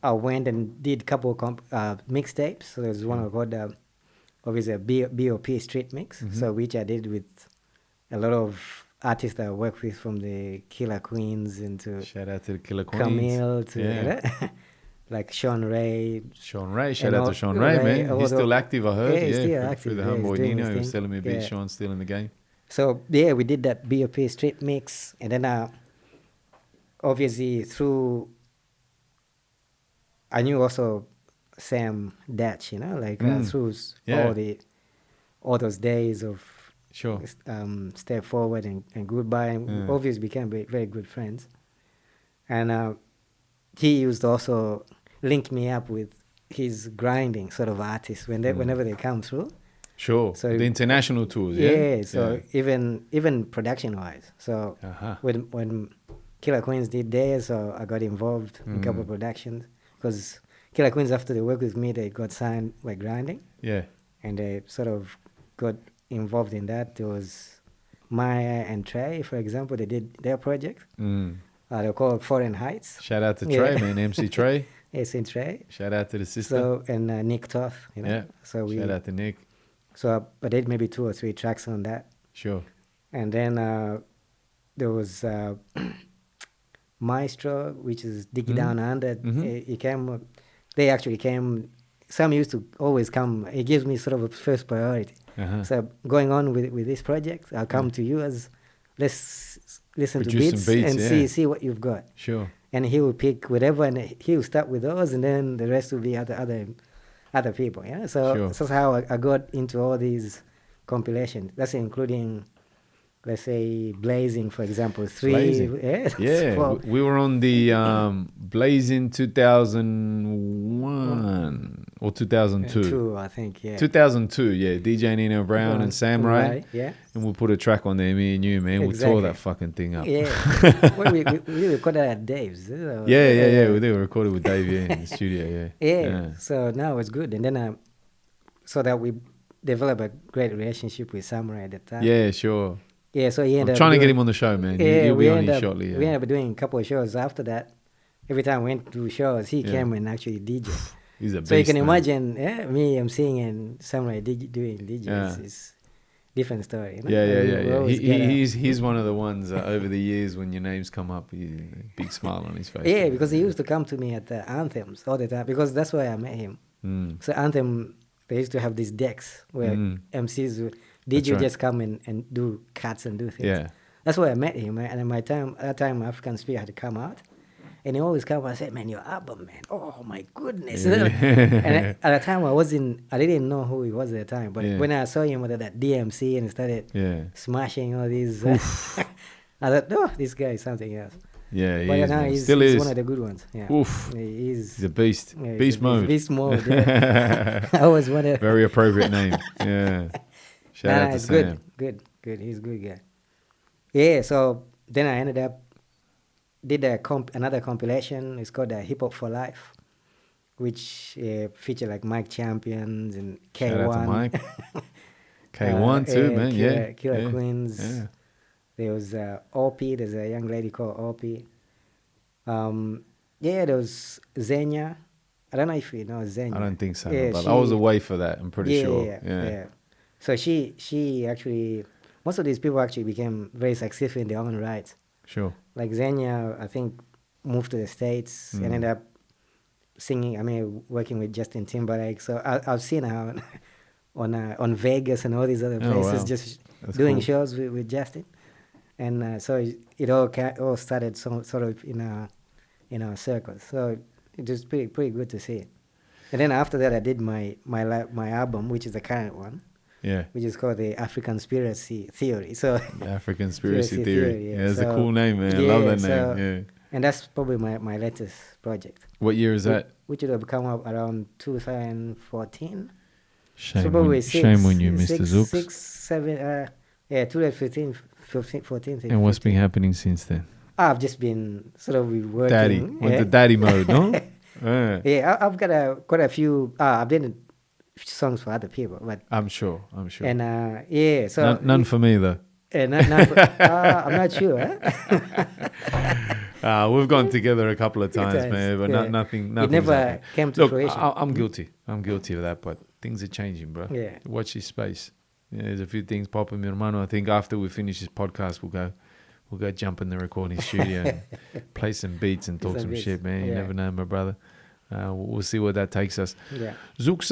Speaker 3: I went and did a couple of mixtapes. So there's one called obviously a BOP Street Mix, so which I did with a lot of artists that I work with, from the Killer Queens into
Speaker 2: Shout out to the Killer Queens.
Speaker 3: Camille to
Speaker 2: Yeah.
Speaker 3: like Sean Ray.
Speaker 2: Sean Ray. Shout
Speaker 3: And
Speaker 2: out
Speaker 3: all-
Speaker 2: to Sean Ray, man.
Speaker 3: all
Speaker 2: He's
Speaker 3: the-
Speaker 2: still active, I heard.
Speaker 3: Yeah, he's still
Speaker 2: through
Speaker 3: active,
Speaker 2: the
Speaker 3: yeah, he's
Speaker 2: homeboy
Speaker 3: doing
Speaker 2: Nino.
Speaker 3: his
Speaker 2: He was
Speaker 3: thing.
Speaker 2: telling me a bit.
Speaker 3: Yeah.
Speaker 2: Sean's still in the game.
Speaker 3: So yeah, we did that BOP Street Mix, and then obviously through I knew also Sam Datch, like through
Speaker 2: Yeah.
Speaker 3: all those days of
Speaker 2: Sure.
Speaker 3: Step Forward and Goodbye, and
Speaker 2: Yeah.
Speaker 3: obviously became very good friends. And he used to also link me up with his grinding sort of artists whenever they come through.
Speaker 2: Sure.
Speaker 3: So-
Speaker 2: the international tours, yeah?
Speaker 3: Yeah, so even production wise. So
Speaker 2: Uh-huh.
Speaker 3: when Killer Queens did theirs, so I got involved in a couple of productions, because Killer Queens, after they worked with me, they got signed by Grinding,
Speaker 2: Yeah.
Speaker 3: and they sort of got involved in that. There was Maya and Trey, for example, they did their project.
Speaker 2: Mm.
Speaker 3: They're called Foreign Heights.
Speaker 2: Shout out to
Speaker 3: Yeah.
Speaker 2: Trey, man. MC Trey.
Speaker 3: It's in Trey.
Speaker 2: Shout out to the sister.
Speaker 3: So and Nick Toth,
Speaker 2: yeah.
Speaker 3: So
Speaker 2: Shout out to Nick.
Speaker 3: So I did maybe 2 or 3 tracks on that.
Speaker 2: Sure.
Speaker 3: And then there was Maestro, which is Diggy Down Under. He came. They actually came. Sam used to always come. He gives me sort of a first priority.
Speaker 2: Uh-huh.
Speaker 3: So going on with this project, I'll come to you as let's listen
Speaker 2: Produce
Speaker 3: to beats,
Speaker 2: some beats,
Speaker 3: and
Speaker 2: yeah.
Speaker 3: see what you've got.
Speaker 2: Sure.
Speaker 3: And he will pick whatever, and he will start with those, and then the rest will be other people. Yeah. So
Speaker 2: Sure.
Speaker 3: that's how I got into all these compilations. That's including, let's say, Blazing, for example. 3.
Speaker 2: Blazing.
Speaker 3: Yeah.
Speaker 2: Yeah.
Speaker 3: Well,
Speaker 2: We were on the Blazing 2001 or 2002.
Speaker 3: 2, I think. Yeah.
Speaker 2: 2002, yeah. DJ Nino Brown and Sam Ray.
Speaker 3: Right, yeah.
Speaker 2: And we'll put a track on there, me and you, man. We tore
Speaker 3: Exactly.
Speaker 2: that fucking thing up.
Speaker 3: Yeah. Well, we recorded at Dave's.
Speaker 2: Yeah. We did. We recorded with Dave, yeah, in the studio, yeah.
Speaker 3: Yeah. So now it's good. And then so that we developed a great relationship with Samurai at the time.
Speaker 2: Yeah, sure.
Speaker 3: Yeah, so he
Speaker 2: I'm
Speaker 3: ended up
Speaker 2: trying to get
Speaker 3: doing-
Speaker 2: him on the show, man.
Speaker 3: Yeah,
Speaker 2: He'll
Speaker 3: we
Speaker 2: be on
Speaker 3: ended
Speaker 2: here
Speaker 3: up,
Speaker 2: shortly.
Speaker 3: we
Speaker 2: Yeah.
Speaker 3: ended up doing a couple of shows after that. Every time we went to shows, he
Speaker 2: Yeah.
Speaker 3: came and actually DJ.
Speaker 2: He's a beast,
Speaker 3: So you can
Speaker 2: man.
Speaker 3: imagine, me emceeing and Samurai doing DJ.
Speaker 2: Yeah.
Speaker 3: It's different story.
Speaker 2: Yeah.
Speaker 3: And we always get a-
Speaker 2: He's one of the ones over the years when your names come up, big smile on his face.
Speaker 3: Yeah, because he used to come to me at the Anthems all the time, because that's where I met him.
Speaker 2: Mm.
Speaker 3: So Anthem, they used to have these decks where MCs would,
Speaker 2: That's
Speaker 3: DJ
Speaker 2: right.
Speaker 3: just come and do cuts and do things.
Speaker 2: Yeah.
Speaker 3: That's where I met him, man. And at that time, African Spirit had to come out. And he always come and say, man, your album, man. Oh, my goodness.
Speaker 2: Yeah.
Speaker 3: And at the time, I didn't know who he was at the time. But
Speaker 2: Yeah.
Speaker 3: when I saw him at that DMC and he started
Speaker 2: Yeah.
Speaker 3: smashing all these, I thought, oh, this guy is something else.
Speaker 2: Yeah, he
Speaker 3: But
Speaker 2: is,
Speaker 3: now
Speaker 2: man.
Speaker 3: he's
Speaker 2: Still is.
Speaker 3: one of the good ones. Yeah.
Speaker 2: Oof.
Speaker 3: He's
Speaker 2: He's a beast.
Speaker 3: yeah, he's
Speaker 2: Beast mode.
Speaker 3: Beast mode, yeah. I always wanted.
Speaker 2: Very appropriate name. Yeah. Shout out to
Speaker 3: it's
Speaker 2: Sam.
Speaker 3: good. He's a good guy. Yeah, so then I ended up did another compilation. It's called Hip Hop for Life, which featured like Mike Champions and K1.
Speaker 2: Shout out to Mike. K1 too, man. Yeah.
Speaker 3: Killer
Speaker 2: yeah.
Speaker 3: Queens.
Speaker 2: Yeah.
Speaker 3: There was OP. There's a young lady called OP. There was Zenya. I don't know if you know Zenya.
Speaker 2: I don't think so.
Speaker 3: Yeah,
Speaker 2: but I was away for that, I'm pretty
Speaker 3: yeah,
Speaker 2: sure.
Speaker 3: Yeah. So she actually, most of these people actually became very successful in their own right.
Speaker 2: Sure.
Speaker 3: Like Zenya, I think, moved to the States and ended up singing, working with Justin Timberlake. So I've seen her on Vegas and all these other
Speaker 2: Oh,
Speaker 3: places,
Speaker 2: wow.
Speaker 3: just
Speaker 2: That's
Speaker 3: doing
Speaker 2: cool.
Speaker 3: shows with Justin. And so it all started sort of in our circles. So it was pretty good to see. And then after that, I did my album, which is the current one.
Speaker 2: Yeah.
Speaker 3: which is called the African conspiracy theory. So
Speaker 2: The African conspiracy
Speaker 3: Conspiracy
Speaker 2: theory.
Speaker 3: theory, yeah.
Speaker 2: Yeah, it's a
Speaker 3: So,
Speaker 2: cool name, man. I love that
Speaker 3: so-
Speaker 2: name. Yeah.
Speaker 3: and that's probably my latest project,
Speaker 2: What year is that?
Speaker 3: which would have come up around 2014.
Speaker 2: Shame,
Speaker 3: So probably
Speaker 2: shame on you, Mr.
Speaker 3: six,
Speaker 2: Zooks.
Speaker 3: 6, 7, 2015, 15, 14.
Speaker 2: And what's
Speaker 3: 15.
Speaker 2: been happening since then?
Speaker 3: I've just been sort of working.
Speaker 2: Daddy. Went to daddy mode, no? Yeah.
Speaker 3: Yeah, I've got quite a few. I've done songs for other people, but
Speaker 2: I'm sure.
Speaker 3: and yeah, so
Speaker 2: None for me, though.
Speaker 3: not for, I'm not sure. Huh?
Speaker 2: We've gone together a couple of times,
Speaker 3: Times,
Speaker 2: man, but
Speaker 3: yeah.
Speaker 2: nothing.
Speaker 3: It never came to
Speaker 2: Look,
Speaker 3: fruition.
Speaker 2: I'm guilty. I'm guilty of that, but things are changing, bro.
Speaker 3: Yeah.
Speaker 2: Watch this space. Yeah, there's a few things popping, mi hermano. I think after we finish this podcast, we'll go jump in the recording studio and play some beats and talk
Speaker 3: Some
Speaker 2: some
Speaker 3: beats,
Speaker 2: shit, man. You
Speaker 3: yeah.
Speaker 2: never know, my brother. We'll see where that takes us.
Speaker 3: Yeah.
Speaker 2: Zooks,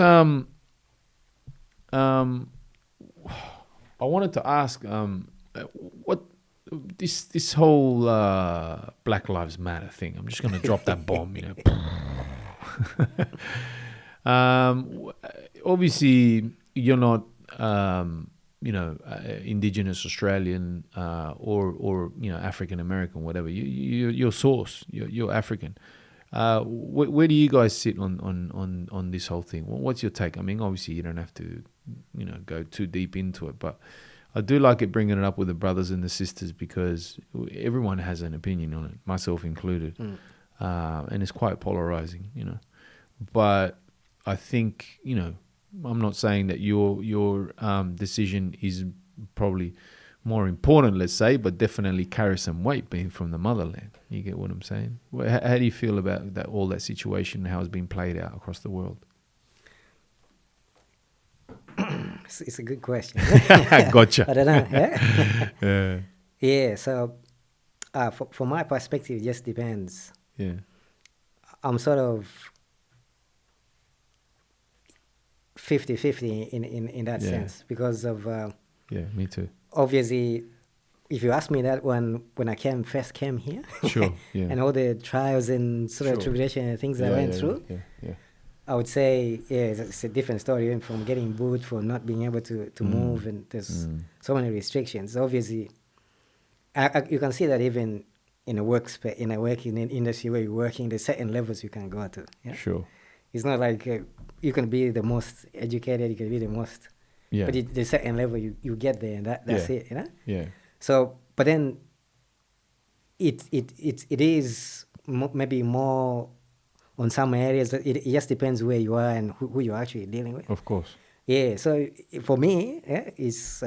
Speaker 2: I wanted to ask, what this whole Black Lives Matter thing. I'm just gonna drop that bomb, you know. Obviously, you're not, Indigenous Australian or African American, whatever. You're source. You're African. Where do you guys sit on this whole thing? What's your take? I mean, obviously, you don't have to, go too deep into it, but I do like it bringing it up with the brothers and the sisters because everyone has an opinion on it, myself included, and it's quite polarizing, But I think, I'm not saying that your decision is probably more important, let's say, but definitely carries some weight being from the motherland. You get what I'm saying? How do you feel about that, all that situation and how it's been played out across the world?
Speaker 3: It's a good question.
Speaker 2: Gotcha.
Speaker 3: I don't know. Yeah.
Speaker 2: Yeah.
Speaker 3: Yeah. So, from my perspective, it just depends.
Speaker 2: Yeah.
Speaker 3: I'm sort of 50-50 in that
Speaker 2: Yeah.
Speaker 3: sense because of
Speaker 2: Yeah, me too.
Speaker 3: obviously, if you ask me that when I first came here,
Speaker 2: Sure. Yeah.
Speaker 3: and all the trials and sort of
Speaker 2: Sure.
Speaker 3: tribulation and things I
Speaker 2: Yeah,
Speaker 3: went
Speaker 2: yeah,
Speaker 3: through,
Speaker 2: Yeah.
Speaker 3: I would say, yeah, it's a different story. Even from getting booed, from not being able to move, and there's so many restrictions. Obviously, you can see that even in a workspace, in a working industry where you're working, there's certain levels you can go to. Yeah?
Speaker 2: Sure.
Speaker 3: It's not like you can be the most educated, you can be the most,
Speaker 2: Yeah.
Speaker 3: but there's certain level you get there, and that's
Speaker 2: Yeah.
Speaker 3: it,
Speaker 2: Yeah.
Speaker 3: So, but then it is maybe more on some areas. It just depends where you are and who you're actually dealing with.
Speaker 2: Of course.
Speaker 3: Yeah. So for me, it's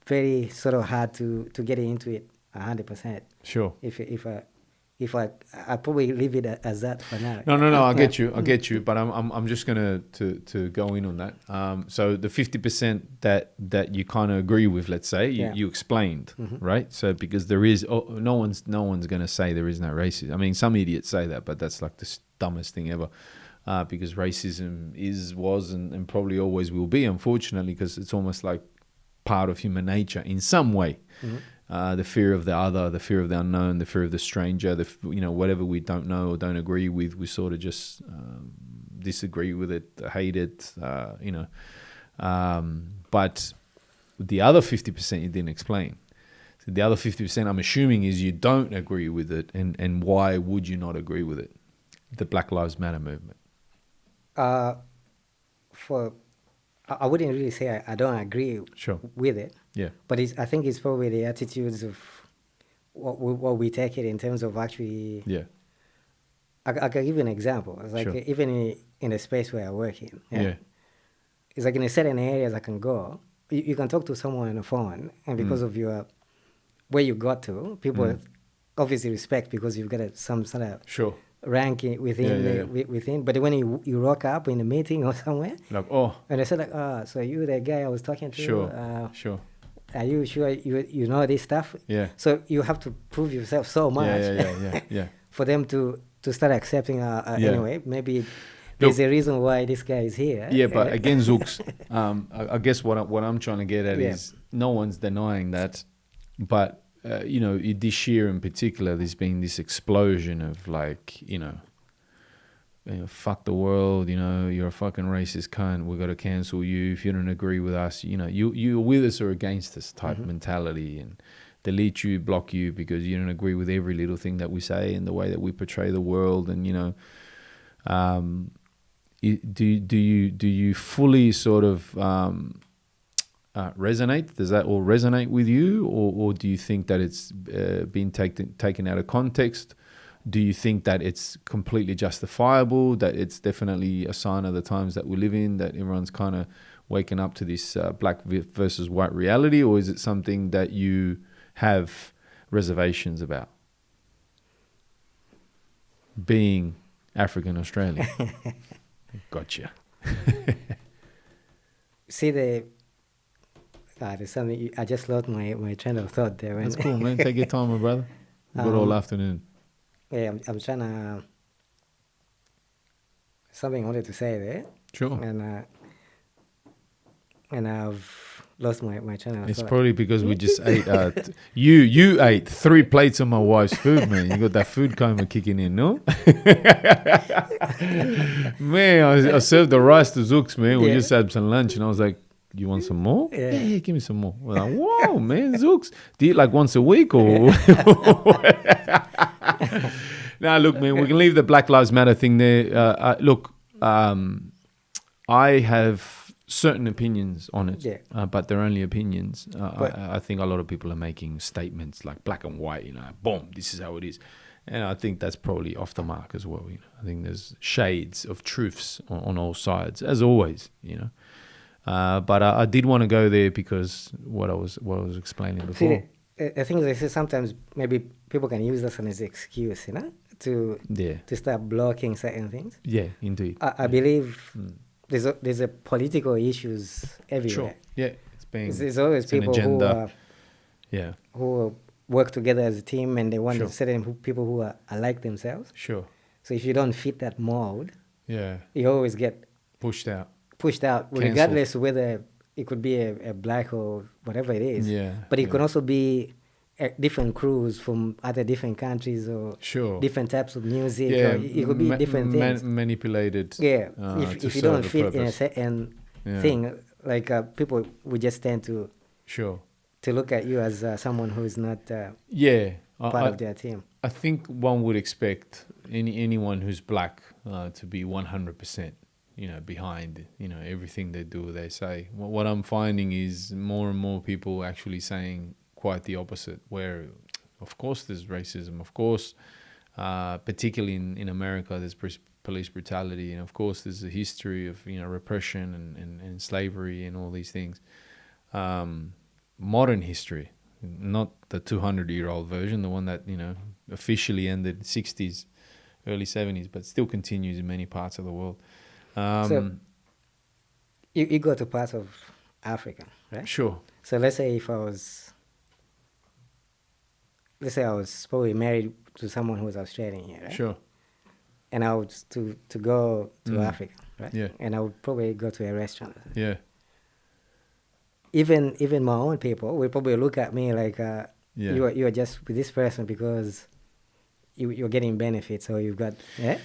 Speaker 3: very sort of hard to get into it 100%.
Speaker 2: Sure.
Speaker 3: If I probably leave it as that for now.
Speaker 2: No. I get you. But I'm just gonna to go in on that. So the 50% that you kind of agree with, let's say, you explained, right? So because there is, no one's gonna say there is no racism. I mean, some idiots say that, but that's like the dumbest thing ever. Because racism was, and probably always will be, unfortunately, because it's almost like part of human nature in some way. The fear of the other, the fear of the unknown, the fear of the stranger, whatever we don't know or don't agree with, we sort of just disagree with it, hate it, But the other 50% you didn't explain. So the other 50% I'm assuming is you don't agree with it, and why would you not agree with it? The Black Lives Matter movement.
Speaker 3: I wouldn't really say I don't agree with it.
Speaker 2: Yeah.
Speaker 3: But I think it's probably the attitudes of what we take it in terms of actually.
Speaker 2: Yeah.
Speaker 3: I can give you an example. It's like even in the space where I work in. Yeah. It's like in a certain areas I can go. You can talk to someone on the phone, and because of your where you got to, people obviously respect because you've got some sort of ranking within. But when you rock up in a meeting or somewhere,
Speaker 2: like
Speaker 3: and they say like, so you the guy I was talking to,
Speaker 2: sure.
Speaker 3: Are you sure you know this stuff?
Speaker 2: Yeah.
Speaker 3: So you have to prove yourself so much.
Speaker 2: Yeah.
Speaker 3: For them to start accepting. Anyway, maybe there's a reason why this guy is here.
Speaker 2: Yeah, but again, Zooks, I guess what I'm trying to get at is no one's denying that, but this year in particular, there's been this explosion of fuck the world, you're a fucking racist cunt, we got to cancel you if you don't agree with us, you're with us or against us type mentality, and delete you, block you because you don't agree with every little thing that we say and the way that we portray the world. And do you fully sort of resonate? Does that all resonate with you, or do you think that it's been taken out of context? Do you think that it's completely justifiable, that it's definitely a sign of the times that we live in, that everyone's kind of waking up to this black versus white reality, or is it something that you have reservations about, being African Australian? Gotcha.
Speaker 3: See, there's something, I just lost my train of thought there.
Speaker 2: That's cool, man. Take your time, my brother. We've got all afternoon.
Speaker 3: Yeah, I'm trying to, something I wanted to say there.
Speaker 2: Sure.
Speaker 3: And I've lost my train of thought.
Speaker 2: It's probably because we just ate, you ate 3 plates of my wife's food, man. You got that food coma kicking in, no? Man, I served the rice to Zooks, man. We just had some lunch and I was like, you want some more? Yeah, give me some more. We're like, whoa, man, Zooks. Do you eat like once a week or? Nah, look, man, we can leave the Black Lives Matter thing there. Look, I have certain opinions on it, but they're only opinions. I think a lot of people are making statements like black and white, boom, this is how it is. And I think that's probably off the mark as well. I think there's shades of truths on all sides, as always, But I did want to go there because what I was explaining before.
Speaker 3: See, I think this is sometimes maybe people can use this as an excuse, to start blocking certain things.
Speaker 2: Yeah, indeed.
Speaker 3: I believe there's a political issues everywhere.
Speaker 2: Sure. Yeah,
Speaker 3: there's always people who work together as a team and they want certain people who are like themselves.
Speaker 2: Sure.
Speaker 3: So if you don't fit that mold, you always get
Speaker 2: pushed out,
Speaker 3: regardless of whether it could be a black or whatever it is.
Speaker 2: Yeah.
Speaker 3: But it could also be different crews from other different countries or different types of music.
Speaker 2: Yeah.
Speaker 3: Or it could be different things.
Speaker 2: Manipulated.
Speaker 3: Yeah. If you don't fit in a certain thing, like people would just tend to look at you as someone who is not part of their team.
Speaker 2: I think one would expect anyone who's black to be 100%. Behind, everything they do, they say. What I'm finding is more and more people actually saying quite the opposite, where, of course, there's racism. Of course, particularly in America, there's police brutality. And, of course, there's a history of, repression and slavery and all these things. Modern history, not the 200-year-old version, the one that, officially ended in the 60s, early 70s, but still continues in many parts of the world.
Speaker 3: So you go to parts of Africa, right?
Speaker 2: Sure.
Speaker 3: So let's say I was probably married to someone who was Australian here, right?
Speaker 2: Sure.
Speaker 3: And I would to go to Africa, right?
Speaker 2: Yeah.
Speaker 3: And I would probably go to a restaurant.
Speaker 2: Yeah.
Speaker 3: Even my own people will probably look at me like you are just with this person because you're getting benefits or you've got that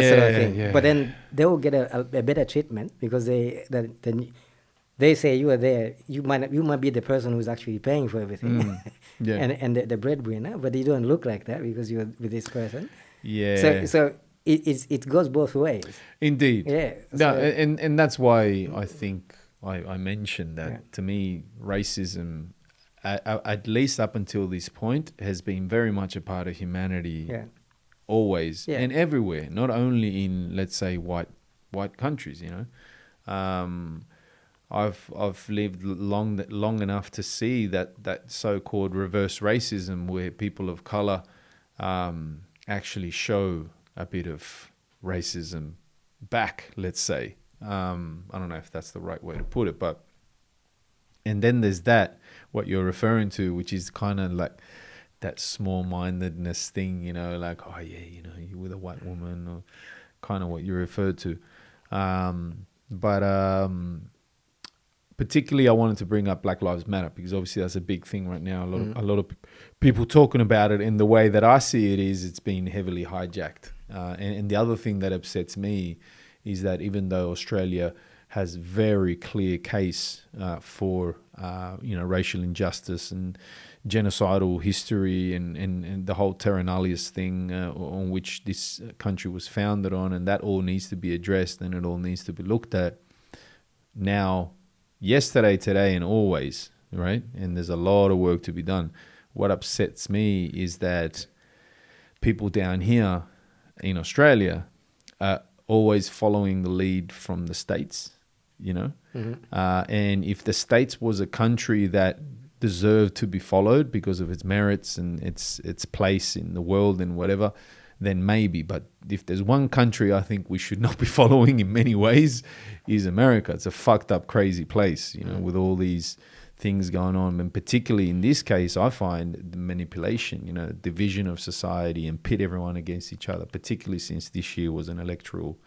Speaker 3: sort of thing.
Speaker 2: Yeah.
Speaker 3: But then they will get a better treatment because they say you are there. You might be the person who's actually paying for everything, and the breadwinner. But you don't look like that because you're with this person.
Speaker 2: Yeah.
Speaker 3: So it goes both ways.
Speaker 2: Indeed.
Speaker 3: Yeah.
Speaker 2: No, and that's why I think I mentioned that to me racism, at least up until this point, has been very much a part of humanity.
Speaker 3: Yeah.
Speaker 2: Always and everywhere, not only in, let's say, white countries. I've lived long enough to see that so-called reverse racism, where people of color actually show a bit of racism back. Let's say, I don't know if that's the right way to put it, but and then there's what you're referring to, which is kind of like that small-mindedness thing, like, oh yeah, you're with a white woman, or kind of what you referred to. But particularly I wanted to bring up Black Lives Matter because obviously that's a big thing right now. A lot of people talking about it, and the way that I see it is it's been heavily hijacked And the other thing that upsets me is that even though Australia has very clear case for racial injustice and genocidal history and the whole terra nullius thing on which this country was founded on, and that all needs to be addressed and it all needs to be looked at now, yesterday, today, and always, right? And there's a lot of work to be done. What upsets me is that people down here in Australia are always following the lead from the States, and if the States was a country that deserved to be followed because of its merits and its place in the world and whatever, then maybe. But if there's one country I think we should not be following in many ways, is America. It's a fucked up, crazy place, with all these things going on. And particularly in this case, I find the manipulation, division of society and pit everyone against each other, particularly since this year was an electoral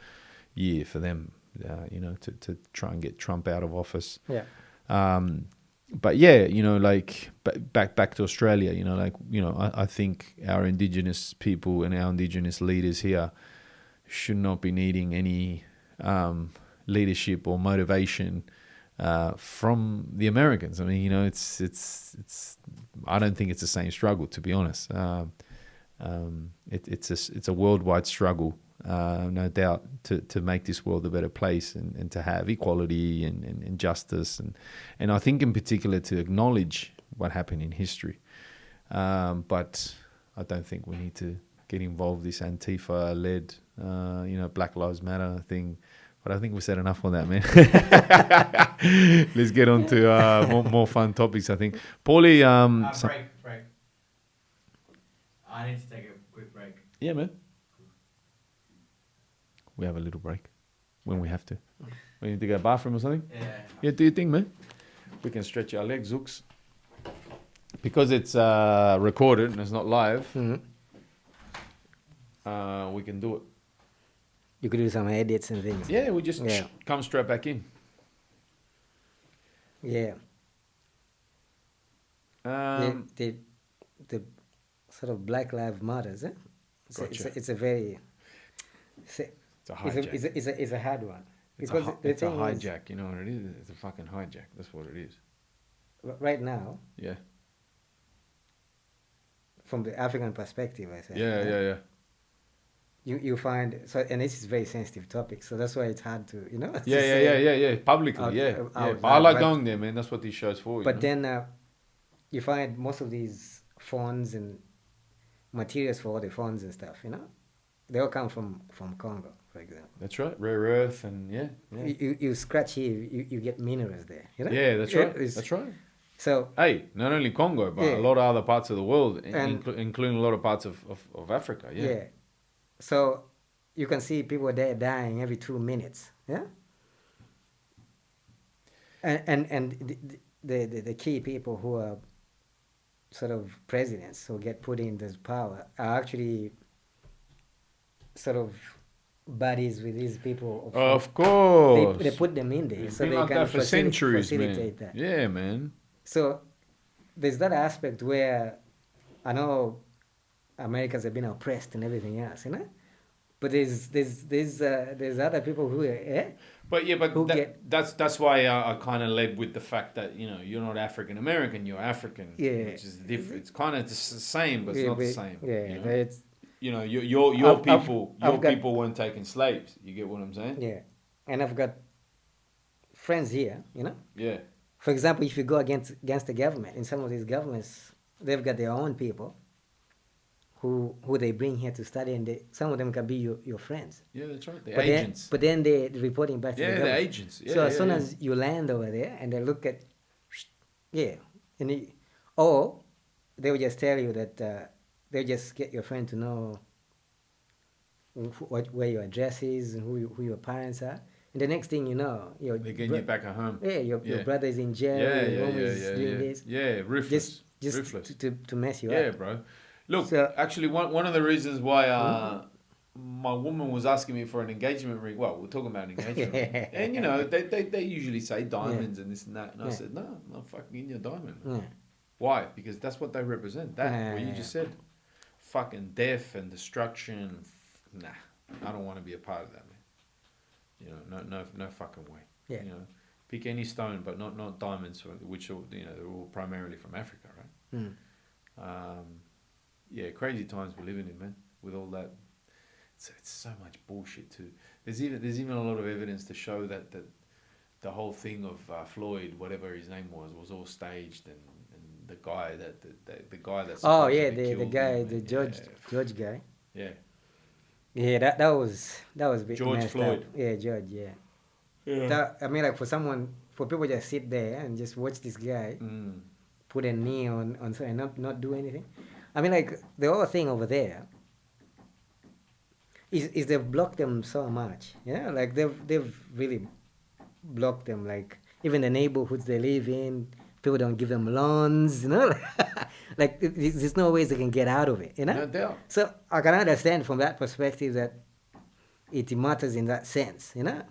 Speaker 2: year for them, to try and get Trump out of office.
Speaker 3: Yeah.
Speaker 2: But yeah, back to Australia, I think our Indigenous people and our Indigenous leaders here should not be needing any leadership or motivation from the Americans. I mean, it's. I don't think it's the same struggle, to be honest. It's a worldwide struggle, no doubt, to make this world a better place and to have equality and justice and I think in particular to acknowledge what happened in history. But I don't think we need to get involved this Antifa-led, Black Lives Matter thing. But I think we said enough on that, man. Let's get on to more fun topics, I think. Paulie...
Speaker 1: break. I need to take a quick break.
Speaker 2: Yeah, man. We have a little break when we have to. We need to go to the bathroom or something? Yeah, do your thing, man. We can stretch our legs, Zooks. Because it's recorded and it's not live, we can do it.
Speaker 3: You could do some edits and things.
Speaker 2: Yeah, we just come straight back in.
Speaker 3: Yeah. The sort of Black Lives Matters, eh?
Speaker 2: Gotcha.
Speaker 3: It's a very...
Speaker 2: It's a hijack.
Speaker 3: It's a hard one.
Speaker 2: It's a hijack, you know what it is? It's a fucking hijack. That's what it is.
Speaker 3: Right now,
Speaker 2: Yeah.
Speaker 3: from the African perspective, I say.
Speaker 2: Yeah.
Speaker 3: You find and this is a very sensitive topic, so that's why it's hard to
Speaker 2: Yeah. Publicly, But I like going there, man. That's what these shows for.
Speaker 3: But then you find most of these phones and materials for all the phones and stuff, they all come from Congo, for example.
Speaker 2: That's right, rare earth and
Speaker 3: You scratch here, you get minerals there.
Speaker 2: Yeah, that's right. That's right.
Speaker 3: So
Speaker 2: hey, not only Congo, but a lot of other parts of the world, including a lot of parts of Africa. Yeah.
Speaker 3: So you can see people there dying every 2 minutes. Yeah. And the key people who are sort of presidents who get put in this power are actually sort of buddies with these people.
Speaker 2: Of course.
Speaker 3: They put them in there so
Speaker 2: been
Speaker 3: they
Speaker 2: like
Speaker 3: can
Speaker 2: that for centuries,
Speaker 3: facilitate
Speaker 2: man.
Speaker 3: that.
Speaker 2: Yeah, man.
Speaker 3: So there's that aspect where I know Americans have been oppressed and everything else, but there's other people who
Speaker 2: that's why I kind of led with the fact that you're not African American, you're African, which is different. It's kind of the same, but it's not the same.
Speaker 3: It's
Speaker 2: your people weren't taking slaves. You get what I'm saying?
Speaker 3: Yeah, and I've got friends here,
Speaker 2: Yeah.
Speaker 3: For example, if you go against the government, in some of these governments, they've got their own people who they bring here to study, and some of them can be your friends.
Speaker 2: Yeah, that's right. The agents.
Speaker 3: But then they're reporting back to the government.
Speaker 2: Yeah, the agents. Yeah,
Speaker 3: so as soon as you land over there and they look at, or they will just tell you that they'll just get your friend to know where your address is and who your parents are. And the next thing you know,
Speaker 2: they're getting you back at home.
Speaker 3: Yeah, your brother is in jail. Your mom is doing this.
Speaker 2: Yeah, ruthless.
Speaker 3: Just to mess you up.
Speaker 2: Yeah, bro. Look, actually, one of the reasons why my woman was asking me for an engagement ring. Well, we're talking about an engagement ring. And, they usually say diamonds and this and that. And I said, no, I'm not fucking in your diamond.
Speaker 3: Yeah.
Speaker 2: Why? Because that's what they represent. What you just said. Fucking death and destruction, nah, I don't want to be a part of that, man. You know, no fucking way.
Speaker 3: Yeah.
Speaker 2: You know, pick any stone, but not diamonds, which are, you know, they're all primarily from Africa, right? Yeah, crazy times we're living in, man. With all that, it's so much bullshit too. There's even a lot of evidence to show that the whole thing of Floyd, whatever his name was all staged, and the guy the guy that's
Speaker 3: Oh yeah,
Speaker 2: supposedly
Speaker 3: the
Speaker 2: killed
Speaker 3: guy,
Speaker 2: him,
Speaker 3: the
Speaker 2: and
Speaker 3: George guy.
Speaker 2: yeah,
Speaker 3: Yeah, that was a bit
Speaker 2: George
Speaker 3: messed
Speaker 2: Floyd.
Speaker 3: up. Yeah, George. Yeah.
Speaker 2: yeah.
Speaker 3: That, I mean, like for people just sit there and just watch this guy put a knee on so and not do anything. I mean, like the whole thing over there is they've blocked them so much. Yeah, like they've really blocked them. Like even the neighborhoods they live in, people don't give them loans. You know, like there's no ways they can get out of it. You know.
Speaker 2: No doubt.
Speaker 3: So I can understand from that perspective that it matters in that sense. You know.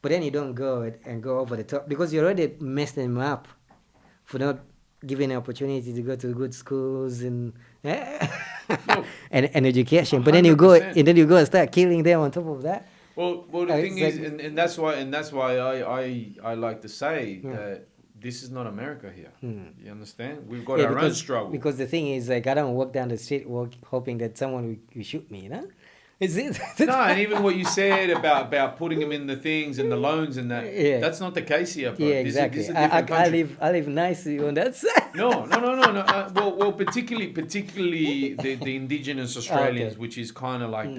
Speaker 3: But then you don't go and go over the top because you already messed them up for not giving an opportunity to go to good schools and and education. But then you go
Speaker 2: 100%.
Speaker 3: and start killing them on top of that.
Speaker 2: Well, the thing
Speaker 3: it's
Speaker 2: is,
Speaker 3: like-
Speaker 2: and that's why I like to say that this is not America here. You understand? We've got our own struggle.
Speaker 3: Because the thing is, like, I don't walk down the street hoping that someone will shoot me, you know? Is it?
Speaker 2: No, and even what you said about putting them in the things and the loans and that,
Speaker 3: Yeah.
Speaker 2: that's not the case here, bro.
Speaker 3: Yeah,
Speaker 2: This
Speaker 3: exactly.
Speaker 2: is a different country.
Speaker 3: I live nicely on that side.
Speaker 2: No. Well, particularly the indigenous Australians, which is kind of like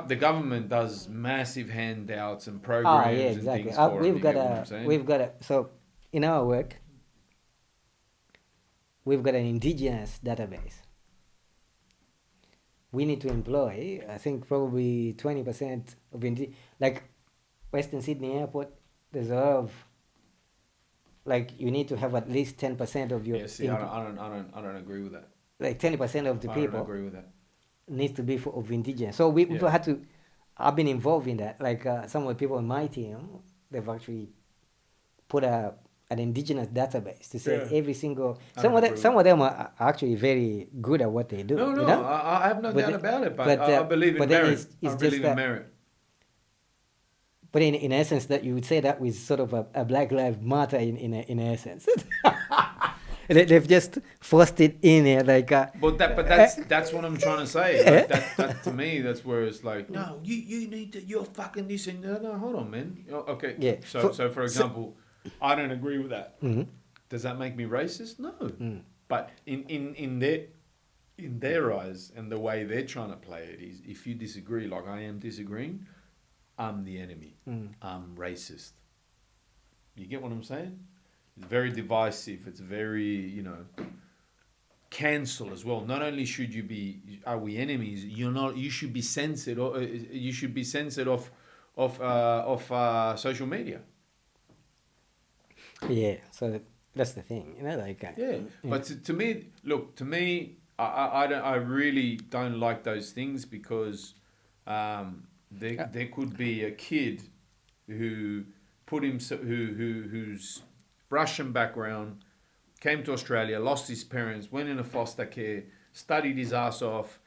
Speaker 2: the government does massive handouts and programs
Speaker 3: yeah,
Speaker 2: and
Speaker 3: exactly.
Speaker 2: things for them.
Speaker 3: We've
Speaker 2: You
Speaker 3: got
Speaker 2: get what I'm saying?
Speaker 3: we've got a, so in our work, we've got an indigenous database. We need to employ, I think, probably 20% of like Western Sydney Airport. There's a lot of, like, you need to have at least 10% of your.
Speaker 2: Yeah, see, I don't agree with that.
Speaker 3: Like 10% of the
Speaker 2: I
Speaker 3: people
Speaker 2: don't agree with that.
Speaker 3: needs to be of indigenous. So we've
Speaker 2: Yeah.
Speaker 3: had to. I've been involved in that. Like some of the people on my team, they've actually put an indigenous database to say
Speaker 2: Yeah.
Speaker 3: every single.
Speaker 2: I
Speaker 3: Some
Speaker 2: don't
Speaker 3: of them,
Speaker 2: agree
Speaker 3: some of them are actually very good at what they do.
Speaker 2: No,
Speaker 3: you know?
Speaker 2: I have no
Speaker 3: But
Speaker 2: doubt
Speaker 3: the-
Speaker 2: about it, but
Speaker 3: but,
Speaker 2: I believe in
Speaker 3: but then
Speaker 2: merit.
Speaker 3: it's
Speaker 2: I
Speaker 3: just
Speaker 2: believe
Speaker 3: that-
Speaker 2: in merit.
Speaker 3: But in essence, that you would say that with sort of a Black Lives Matter in essence. They've just forced it in here like.
Speaker 2: But that's what I'm trying to say. Like that to me, that's where it's like, no, you need to, you're fucking this and no, hold on, man. Okay.
Speaker 3: Yeah.
Speaker 2: So for example, I don't agree with that.
Speaker 3: Mhm.
Speaker 2: Does that make me racist? No. But in their eyes and the way they're trying to play it is, if you disagree, like I am disagreeing, I'm the enemy. I'm racist. You get what I'm saying? It's very divisive. It's very, cancel as well. Not only are we enemies, you should be censored, or you should be censored off social media.
Speaker 3: Yeah. So that's the thing, like.
Speaker 2: Yeah. But to me, I really don't like those things because there could be a kid who who's Russian background, came to Australia, lost his parents, went into foster care, studied his ass off,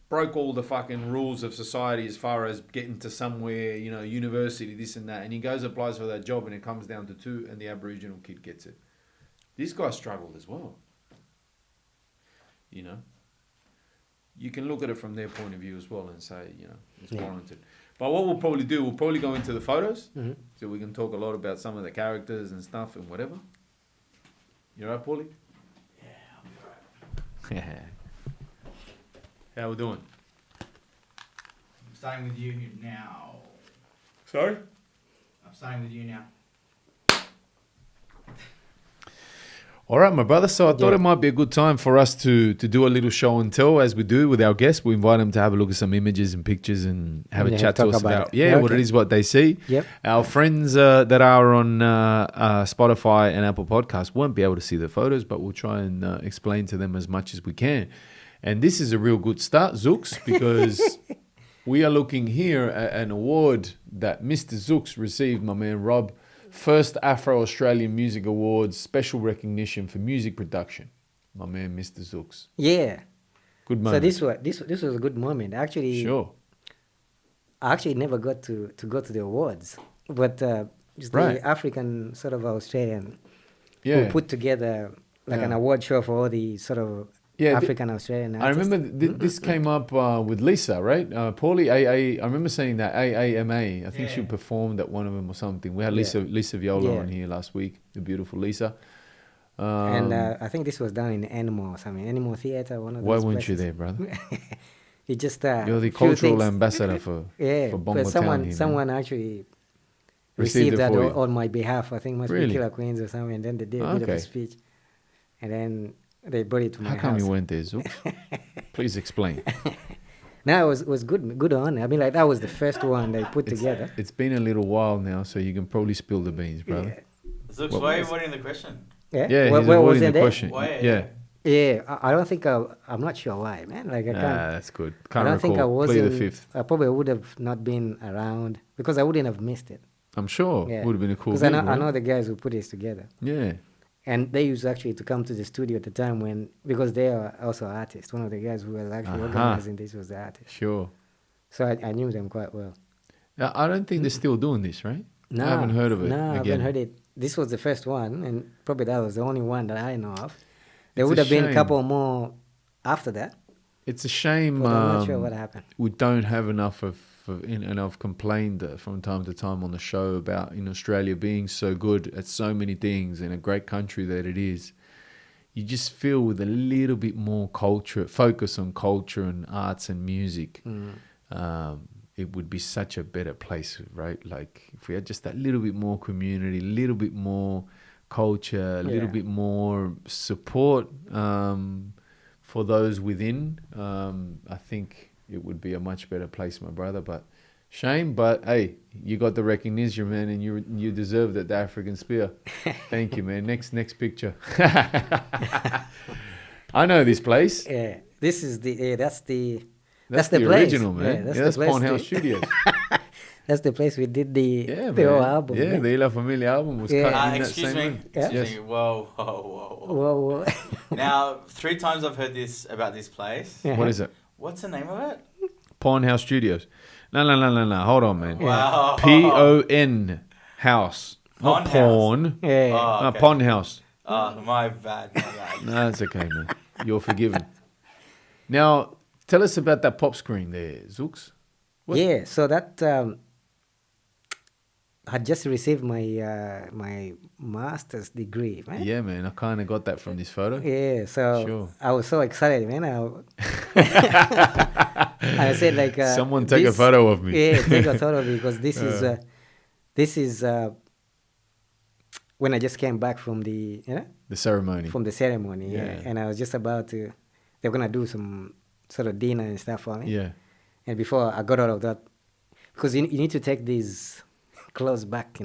Speaker 2: broke all the fucking rules of society as far as getting to somewhere, university, this and that, and he goes applies for that job and it comes down to 2 and the Aboriginal kid gets it. This guy struggled as well. You can look at it from their point of view as well and say, it's warranted. But what we'll probably do, we'll probably go into the photos, so we can talk a lot about some of the characters and stuff and whatever. You right, Paulie?
Speaker 1: Yeah, I'll be right.
Speaker 2: How we doing?
Speaker 1: I'm starting with you now.
Speaker 2: Sorry?
Speaker 1: I'm starting with you now.
Speaker 2: All right, my brother. So I thought it might be a good time for us to do a little show and tell, as we do with our guests. We invite them to have a look at some images and pictures and have a chat to us about what it is, what they see.
Speaker 3: Yep.
Speaker 2: Our friends that are on Spotify and Apple Podcasts won't be able to see the photos, but we'll try and explain to them as much as we can. And this is a real good start, Zooks, because we are looking here at an award that Mr. Zooks received, my man Rob. First Afro-Australian Music Awards, special recognition for music production. My man, Mr. Zooks.
Speaker 3: Yeah.
Speaker 2: Good
Speaker 3: So
Speaker 2: moment.
Speaker 3: this was a good moment. Actually,
Speaker 2: Sure.
Speaker 3: I actually never got to go to the awards, but it's
Speaker 2: Right.
Speaker 3: the African sort of Australian who
Speaker 2: Yeah.
Speaker 3: put together like an
Speaker 2: Yeah.
Speaker 3: award show for all the sort of
Speaker 2: Yeah,
Speaker 3: African Australian
Speaker 2: I
Speaker 3: artists.
Speaker 2: remember this came up with Lisa, right? Paulie, I remember saying that AAMA. I think she
Speaker 1: Yeah.
Speaker 2: performed at one of them or something. We had
Speaker 3: Yeah.
Speaker 2: Lisa Viola
Speaker 3: Yeah.
Speaker 2: on here last week, the beautiful Lisa.
Speaker 3: And I think this was done in Animal or something, Animal Theater, one of those
Speaker 2: Why weren't you
Speaker 3: places.
Speaker 2: there, brother?
Speaker 3: It just
Speaker 2: You're the
Speaker 3: few
Speaker 2: cultural
Speaker 3: things.
Speaker 2: ambassador for
Speaker 3: Yeah,
Speaker 2: Bongo
Speaker 3: but
Speaker 2: Town here, man.
Speaker 3: someone actually
Speaker 2: Received
Speaker 3: received
Speaker 2: it
Speaker 3: that
Speaker 2: for you.
Speaker 3: on my behalf. I think must be
Speaker 2: Really?
Speaker 3: Killer Queens or something. And then they did a bit of
Speaker 2: Okay.
Speaker 3: a speech, and then they brought it to my
Speaker 2: How come
Speaker 3: house.
Speaker 2: you went there, Zooks? Please explain.
Speaker 3: No, it was good on. I mean, like that was the first one they put together.
Speaker 2: It's been a little while now, so you can probably spill the beans, brother.
Speaker 1: Zooks,
Speaker 2: What
Speaker 1: why are you
Speaker 2: was-
Speaker 1: avoiding the question?
Speaker 3: Yeah,
Speaker 2: Yeah,
Speaker 3: Where
Speaker 2: he's
Speaker 3: was
Speaker 2: avoiding
Speaker 3: it
Speaker 2: the
Speaker 3: there?
Speaker 2: question.
Speaker 1: Why?
Speaker 2: Yeah.
Speaker 3: Yeah, I don't think I'm not sure why, man. Like I can't.
Speaker 2: That's good.
Speaker 3: I
Speaker 2: Can't
Speaker 3: don't
Speaker 2: recall.
Speaker 3: think I
Speaker 2: Play
Speaker 3: wasn't.
Speaker 2: the fifth.
Speaker 3: I probably would have not been around because I wouldn't have missed it.
Speaker 2: I'm sure.
Speaker 3: Yeah,
Speaker 2: Would have been a cool
Speaker 3: Because
Speaker 2: gig,
Speaker 3: I
Speaker 2: right?
Speaker 3: know the guys who put this together,
Speaker 2: Yeah.
Speaker 3: and they used actually to come to the studio at the time when because they are also artists. One of the guys who was actually organizing this was the artist,
Speaker 2: Sure.
Speaker 3: so I knew them quite well.
Speaker 2: I don't think they're still doing this, right?
Speaker 3: No,
Speaker 2: I haven't heard of it.
Speaker 3: No, I
Speaker 2: again.
Speaker 3: haven't heard it. This was the first one, and probably that was the only one that I know of. There
Speaker 2: It's
Speaker 3: would
Speaker 2: a
Speaker 3: have been a
Speaker 2: shame.
Speaker 3: couple more after that,
Speaker 2: It's a shame.
Speaker 3: but I'm not sure what happened.
Speaker 2: We don't have enough and I've complained from time to time on the show about in Australia being so good at so many things and a great country that it is. You just feel with a little bit more focus on culture and arts and music, it would be such a better place, right? Like if we had just that little bit more community, a little bit more culture, a little bit more support for those within, I think it would be a much better place, my brother. But shame, but hey, you got the recognition, man, and you deserved it, the African Spear. Thank you, man. Next picture. I know this place.
Speaker 3: Yeah, this is that's the
Speaker 2: That's
Speaker 3: the
Speaker 2: the
Speaker 3: place.
Speaker 2: original, man.
Speaker 3: Yeah,
Speaker 2: That's
Speaker 3: the place
Speaker 2: Pawn House
Speaker 3: to-
Speaker 2: Studios.
Speaker 3: That's the place we did the
Speaker 2: Yeah,
Speaker 3: whole
Speaker 2: man.
Speaker 3: album.
Speaker 2: Yeah,
Speaker 3: man.
Speaker 2: the La Familia album was
Speaker 3: Yeah.
Speaker 2: cut in that
Speaker 1: Excuse
Speaker 2: same
Speaker 1: me.
Speaker 2: room.
Speaker 3: Yeah.
Speaker 1: Excuse
Speaker 2: Yes.
Speaker 1: me. Whoa.
Speaker 3: Whoa.
Speaker 1: Now, 3 times I've heard this about this place.
Speaker 3: Yeah.
Speaker 2: What is it?
Speaker 1: What's the name of it?
Speaker 2: Pawn House Studios. No. Hold on, man.
Speaker 1: Wow.
Speaker 2: P-O-N House.
Speaker 1: Pawn
Speaker 2: Not porn.
Speaker 3: Yeah.
Speaker 1: Oh,
Speaker 2: No,
Speaker 1: okay.
Speaker 2: Pawn House.
Speaker 1: Oh, my bad.
Speaker 2: No, that's okay, man. You're forgiven. Now, tell us about that pop screen there, Zooks. What-
Speaker 3: Yeah, so that I had just received my my master's degree, man.
Speaker 2: Yeah, man. I kind of got that from this photo.
Speaker 3: Yeah, so
Speaker 2: Sure.
Speaker 3: I was so excited, man. I said like
Speaker 2: Someone take a
Speaker 3: this-
Speaker 2: photo of me.
Speaker 3: Yeah, take a photo of me because this is when I just came back from the
Speaker 2: The ceremony.
Speaker 3: from the ceremony,
Speaker 2: Yeah.
Speaker 3: and I was just about to they were gonna do some sort of dinner and stuff for me.
Speaker 2: Yeah.
Speaker 3: And before I got out of that, because you need to take these clothes back,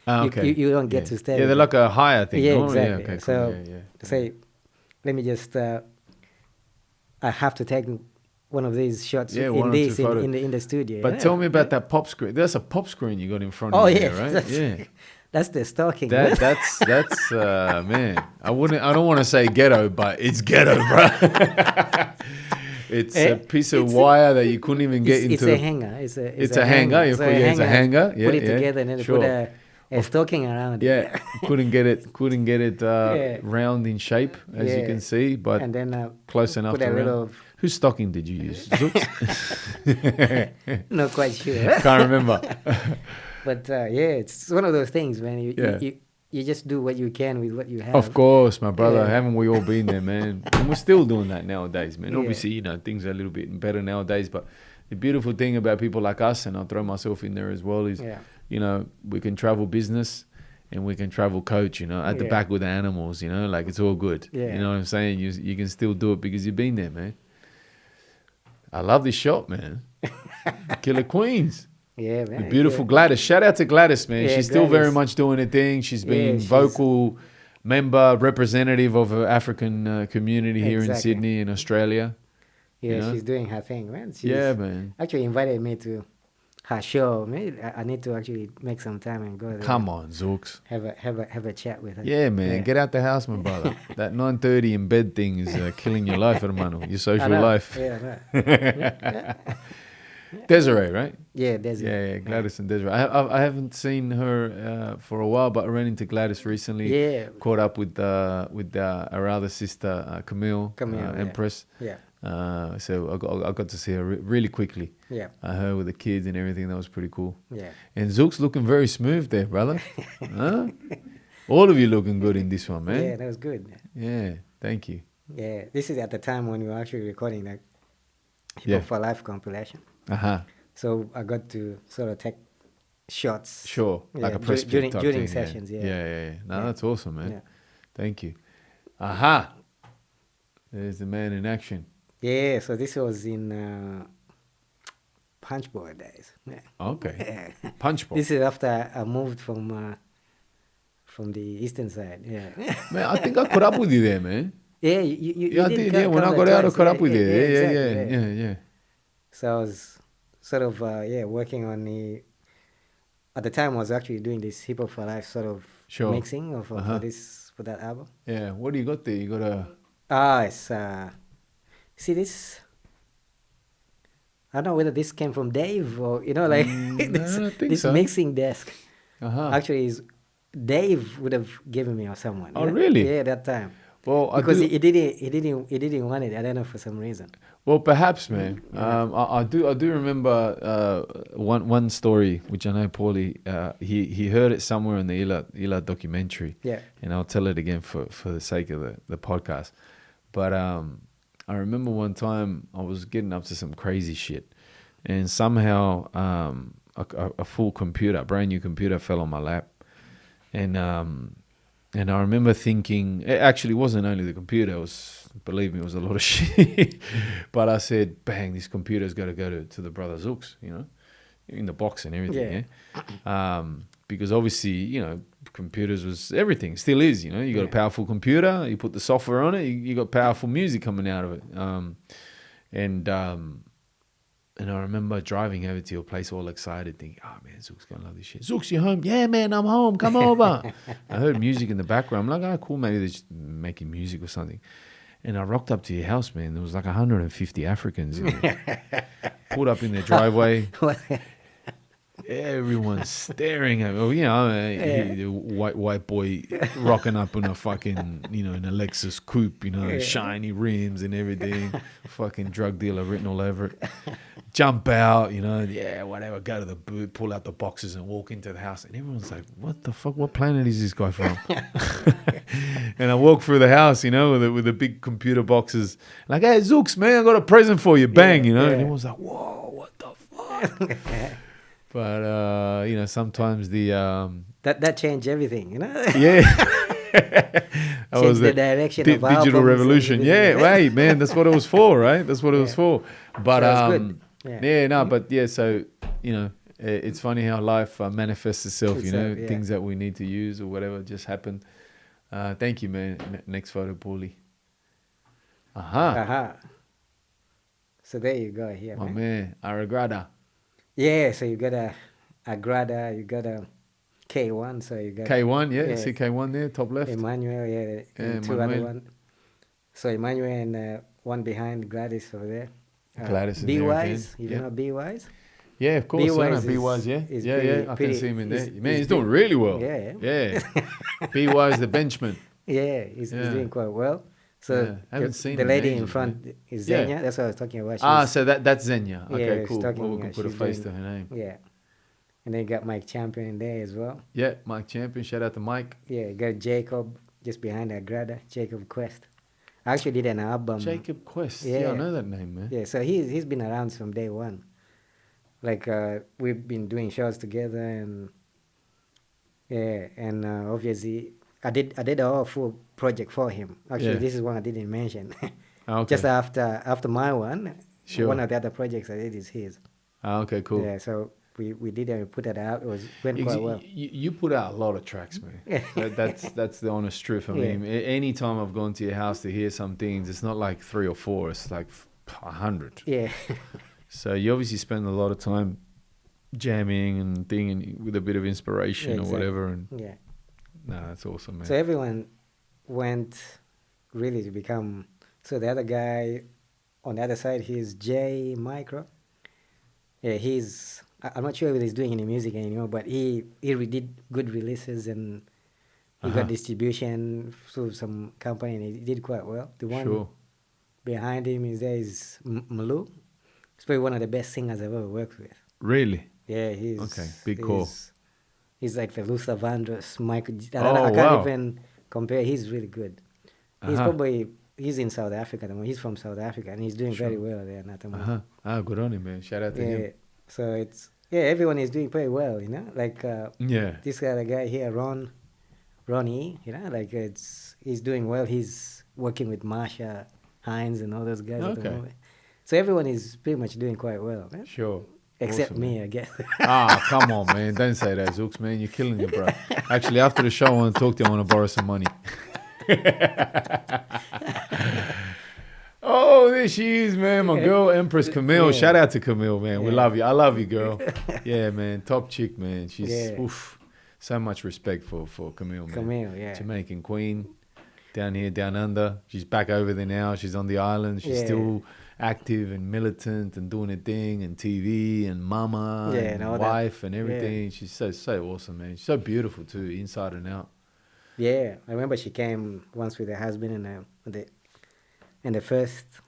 Speaker 2: Ah,
Speaker 3: You-
Speaker 2: okay.
Speaker 3: you don't get
Speaker 2: Yeah.
Speaker 3: to stay
Speaker 2: Yeah, they're
Speaker 3: with
Speaker 2: like a higher thing.
Speaker 3: Yeah,
Speaker 2: no?
Speaker 3: exactly.
Speaker 2: Yeah, okay, cool.
Speaker 3: So
Speaker 2: yeah.
Speaker 3: say, let me just. I have to take one of these shots
Speaker 2: Yeah, one
Speaker 3: in
Speaker 2: or
Speaker 3: this
Speaker 2: two photos.
Speaker 3: in the studio.
Speaker 2: But tell me about that pop screen. There's a pop screen you got in front
Speaker 3: Oh
Speaker 2: of you
Speaker 3: yeah,
Speaker 2: there, right?
Speaker 3: that's,
Speaker 2: Yeah.
Speaker 3: that's the stalking.
Speaker 2: That's man. I don't want to say ghetto, but it's ghetto, bro. It's a piece of wire that you couldn't even get
Speaker 3: it's
Speaker 2: into.
Speaker 3: a hanger.
Speaker 2: It's a hanger.
Speaker 3: So
Speaker 2: It's a hanger. Yeah,
Speaker 3: put it
Speaker 2: yeah.
Speaker 3: together and then
Speaker 2: Sure.
Speaker 3: put a stocking around.
Speaker 2: Yeah, couldn't get it
Speaker 3: Yeah.
Speaker 2: round in shape, as you
Speaker 3: Yeah.
Speaker 2: can see, but
Speaker 3: and then
Speaker 2: close enough
Speaker 3: put
Speaker 2: to
Speaker 3: a
Speaker 2: round.
Speaker 3: little.
Speaker 2: Whose stocking did you use? Zooks?
Speaker 3: Not quite sure.
Speaker 2: Can't remember.
Speaker 3: But yeah, it's one of those things, man.
Speaker 2: Yeah.
Speaker 3: You just do what you can with what you have.
Speaker 2: Of course, my brother.
Speaker 3: Yeah.
Speaker 2: Haven't we all been there, man? And we're still doing that nowadays, man.
Speaker 3: Yeah.
Speaker 2: Obviously, things are a little bit better nowadays. But the beautiful thing about people like us, and I'll throw myself in there as well, is,
Speaker 3: Yeah.
Speaker 2: we can travel business and we can travel coach, at the
Speaker 3: Yeah.
Speaker 2: back with the animals, like it's all good.
Speaker 3: Yeah.
Speaker 2: You know what I'm saying? You can still do it because you've been there, man. I love this shop, man. Killer Queens.
Speaker 3: Yeah, man.
Speaker 2: The beautiful Gladys. Shout out to Gladys, man.
Speaker 3: Yeah,
Speaker 2: She's still very
Speaker 3: Gladys.
Speaker 2: much doing her thing. She's been
Speaker 3: she's-
Speaker 2: vocal member, representative of the African community here in
Speaker 3: Exactly.
Speaker 2: Sydney, in Australia.
Speaker 3: Yeah,
Speaker 2: you know?
Speaker 3: she's doing her thing, man. She's
Speaker 2: Yeah, man.
Speaker 3: actually invited me to her show. Maybe I need to actually make some time and go there.
Speaker 2: Come on, Zooks.
Speaker 3: Have a chat with her.
Speaker 2: Yeah, man. Get out the house, my brother. That 9:30 in bed thing is killing your life, hermano. Your
Speaker 3: I
Speaker 2: social
Speaker 3: know.
Speaker 2: life.
Speaker 3: Yeah, right.
Speaker 2: Desiree, right?
Speaker 3: Yeah, there's
Speaker 2: Yeah, Gladys and Desiree. I haven't seen her for a while, but I ran into Gladys recently.
Speaker 3: Yeah.
Speaker 2: Caught up with our other sister, Camille,
Speaker 3: Camille, yeah.
Speaker 2: Empress.
Speaker 3: Yeah.
Speaker 2: So I got to see her really quickly.
Speaker 3: Yeah.
Speaker 2: Her with the kids and everything. That was pretty cool.
Speaker 3: Yeah.
Speaker 2: And Zook's looking very smooth there, brother. Huh? All of you looking good in this one, man.
Speaker 3: Yeah, that was good.
Speaker 2: Yeah, thank you.
Speaker 3: Yeah, this is at the time when we were actually recording the Hip Hop
Speaker 2: Yeah.
Speaker 3: for Life compilation.
Speaker 2: Uh-huh.
Speaker 3: So I got to sort of take shots.
Speaker 2: Sure. Like
Speaker 3: Yeah,
Speaker 2: a press
Speaker 3: during
Speaker 2: pick type thing,
Speaker 3: sessions, yeah.
Speaker 2: Yeah. No,
Speaker 3: Yeah.
Speaker 2: that's awesome, man.
Speaker 3: Yeah.
Speaker 2: Thank you. Aha. There's the man in action.
Speaker 3: Yeah, so this was in Punchboard days. Yeah.
Speaker 2: Okay.
Speaker 3: Yeah.
Speaker 2: Punch ball.
Speaker 3: This is after I moved from the eastern side. Yeah.
Speaker 2: Man, I think I caught up with you there, man.
Speaker 3: Yeah, you
Speaker 2: Yeah, I
Speaker 3: did
Speaker 2: did.
Speaker 3: come-
Speaker 2: Yeah, when
Speaker 3: come
Speaker 2: I
Speaker 3: there
Speaker 2: got out, I
Speaker 3: twice.
Speaker 2: caught up with you.
Speaker 3: exactly,
Speaker 2: Yeah.
Speaker 3: So I was sort of working on at the time I was actually doing this Hip Hop for Life sort of
Speaker 2: Sure.
Speaker 3: mixing of
Speaker 2: Uh-huh.
Speaker 3: for that album.
Speaker 2: Yeah. What do you got there? You got a.
Speaker 3: It's see this. I don't know whether this came from Dave or like
Speaker 2: No,
Speaker 3: this,
Speaker 2: I don't think
Speaker 3: this
Speaker 2: so.
Speaker 3: mixing desk.
Speaker 2: Uh-huh.
Speaker 3: Actually, is Dave would have given me or someone.
Speaker 2: Oh, really?
Speaker 3: Yeah, that time.
Speaker 2: Well,
Speaker 3: Because
Speaker 2: I do,
Speaker 3: he didn't want it. I don't know for some reason.
Speaker 2: well, perhaps, man. I do remember one story which I know Paulie. He heard it somewhere in the Ila documentary.
Speaker 3: Yeah.
Speaker 2: And I'll tell it again for the sake of the podcast. But I remember one time I was getting up to some crazy shit, and somehow a full computer, a brand new computer, fell on my lap, and I remember thinking, it actually wasn't only the computer, it was, believe me, it was a lot of shit. But I said, bang, this computer's got to go to the brother Zooks, in the box and everything, yeah. Because obviously, computers was everything, still is, you got a powerful computer, you put the software on it, you got powerful music coming out of it. And I remember driving over to your place all excited, thinking, oh man, Zook's going to love this shit. Zooks, you home? Yeah, man, I'm home. Come over. I heard music in the background. I'm like, oh, cool, maybe they're just making music or something. And I rocked up to your house, man. There was like 150 Africans in there. Pulled up in their driveway. Everyone's staring at me. The white boy rocking up in a fucking, an Lexus coupe, shiny rims and everything. Fucking drug dealer written all over it. Jump out, whatever. Go to the boot, pull out the boxes and walk into the house. And everyone's like, what the fuck? What planet is this guy from? And I walk through the house, with the big computer boxes. Like, hey, Zooks, man, I got a present for you. Bang, And everyone's like, whoa, what the fuck? But sometimes the
Speaker 3: That changed everything,
Speaker 2: yeah, that
Speaker 3: Changed the direction of
Speaker 2: digital
Speaker 3: albums
Speaker 2: revolution.
Speaker 3: and
Speaker 2: Yeah,
Speaker 3: everything.
Speaker 2: right, man. That's what it was for, right? That's what it was for. But
Speaker 3: So it's good.
Speaker 2: but yeah. So it's funny how life manifests itself.
Speaker 3: Itself, yeah.
Speaker 2: Things that we need to use or whatever just happen. Thank you, man. Next photo, Paulie. Aha,
Speaker 3: So there you go here,
Speaker 2: my
Speaker 3: man.
Speaker 2: man, Aragrada.
Speaker 3: Yeah, so you got a Grada, you got a K1, so you got
Speaker 2: K1, yeah.
Speaker 3: Yeah.
Speaker 2: See K1 there, top left.
Speaker 3: Emmanuel,
Speaker 2: Yeah,
Speaker 3: and two other
Speaker 2: Emmanuel.
Speaker 3: one. So Emmanuel and one behind Gladys over there.
Speaker 2: Gladys is
Speaker 3: B
Speaker 2: there
Speaker 3: Wise,
Speaker 2: again.
Speaker 3: you
Speaker 2: Yeah.
Speaker 3: know B Wise?
Speaker 2: Yeah, of course.
Speaker 3: B-Wise
Speaker 2: B-Wise, yeah.
Speaker 3: is
Speaker 2: Yeah,
Speaker 3: pretty-
Speaker 2: I can
Speaker 3: pretty-
Speaker 2: see him in there.
Speaker 3: he's-
Speaker 2: Man,
Speaker 3: he's
Speaker 2: he's doing
Speaker 3: doing-
Speaker 2: really well.
Speaker 3: Yeah.
Speaker 2: B-Wise, the benchman.
Speaker 3: Yeah, he's
Speaker 2: Yeah.
Speaker 3: doing quite well. So
Speaker 2: Yeah, haven't seen
Speaker 3: the
Speaker 2: him in
Speaker 3: lady in
Speaker 2: ages,
Speaker 3: front
Speaker 2: man.
Speaker 3: is
Speaker 2: Yeah.
Speaker 3: Zenya. That's what I was talking about.
Speaker 2: So that's Zenya. Okay,
Speaker 3: Yeah,
Speaker 2: cool.
Speaker 3: she's talking,
Speaker 2: Well, we can put a
Speaker 3: she's
Speaker 2: face
Speaker 3: doing-
Speaker 2: to her name.
Speaker 3: Yeah. And then you got Mike Champion in there as well.
Speaker 2: Yeah, Mike Champion. Shout out to Mike.
Speaker 3: Yeah, you got Jacob just behind Agrada, Jacob Quest. I actually did an album.
Speaker 2: Jacob Quest. Yeah, I
Speaker 3: Yeah.
Speaker 2: know that name, man.
Speaker 3: Yeah, so he's been around from day one. Like we've been doing shows together, and obviously I did a whole full project for him. Actually,
Speaker 2: Yeah.
Speaker 3: this is one I didn't mention.
Speaker 2: Okay.
Speaker 3: Just after my one,
Speaker 2: Sure.
Speaker 3: one of the other projects I did is his.
Speaker 2: Okay, cool.
Speaker 3: Yeah, so we did it, we put it out. It went
Speaker 2: You,
Speaker 3: quite well.
Speaker 2: you put out a lot of tracks, man. That's the honest truth. I
Speaker 3: Yeah.
Speaker 2: mean, any time I've gone to your house to hear some things, it's not like 3 or 4. It's like 100.
Speaker 3: Yeah,
Speaker 2: So you obviously spend a lot of time jamming and thing, and with a bit of inspiration
Speaker 3: Yeah,
Speaker 2: or
Speaker 3: exactly.
Speaker 2: whatever. And
Speaker 3: Yeah.
Speaker 2: no, that's awesome, man.
Speaker 3: So everyone went really to become. So the other guy on the other side, he's J Micro. Yeah, I'm not sure what he's doing in the music anymore, but he did good releases and he got distribution through some company and he did quite well. The one
Speaker 2: Sure.
Speaker 3: behind him is Malu. He's probably one of the best singers I've ever worked with.
Speaker 2: Really?
Speaker 3: Yeah, he's
Speaker 2: Okay, big call.
Speaker 3: He's like the Luther Vandross, Michael.
Speaker 2: Oh,
Speaker 3: I can't
Speaker 2: wow.
Speaker 3: even compare. He's really good. He's
Speaker 2: Uh-huh.
Speaker 3: probably he's in South Africa at the moment. He's from South Africa and he's doing very well there at the moment.
Speaker 2: Good on him, man. Shout out to
Speaker 3: Yeah,
Speaker 2: him.
Speaker 3: so everyone is doing pretty well, you know. Like
Speaker 2: Yeah.
Speaker 3: this other guy here, Ronnie, you know, like he's doing well. He's working with Marsha Hines and all those guys at the
Speaker 2: Okay.
Speaker 3: moment. So everyone is pretty much doing quite well, man.
Speaker 2: Sure.
Speaker 3: Except
Speaker 2: Awesome,
Speaker 3: me,
Speaker 2: man.
Speaker 3: I guess.
Speaker 2: Come on, man. Don't say that, Zooks, man. You're killing it, bro. Actually, after the show, I want to talk to you. I want to borrow some money. Oh, there she is, man. My girl, Empress Camille.
Speaker 3: Yeah.
Speaker 2: Shout out to Camille, man. We
Speaker 3: Yeah.
Speaker 2: love you. I love you, girl. Yeah, man. Top chick, man. She's,
Speaker 3: Yeah.
Speaker 2: oof. So much respect for Camille, man.
Speaker 3: Camille, yeah.
Speaker 2: Jamaican queen. Down here, down under. She's back over there now. She's on the island. She's
Speaker 3: Yeah.
Speaker 2: still active and militant and doing her thing and TV and mama
Speaker 3: Yeah,
Speaker 2: and
Speaker 3: and all that.
Speaker 2: wife and everything. She's so awesome, man. She's so beautiful too, inside and out.
Speaker 3: Yeah, I remember she came once with her husband and the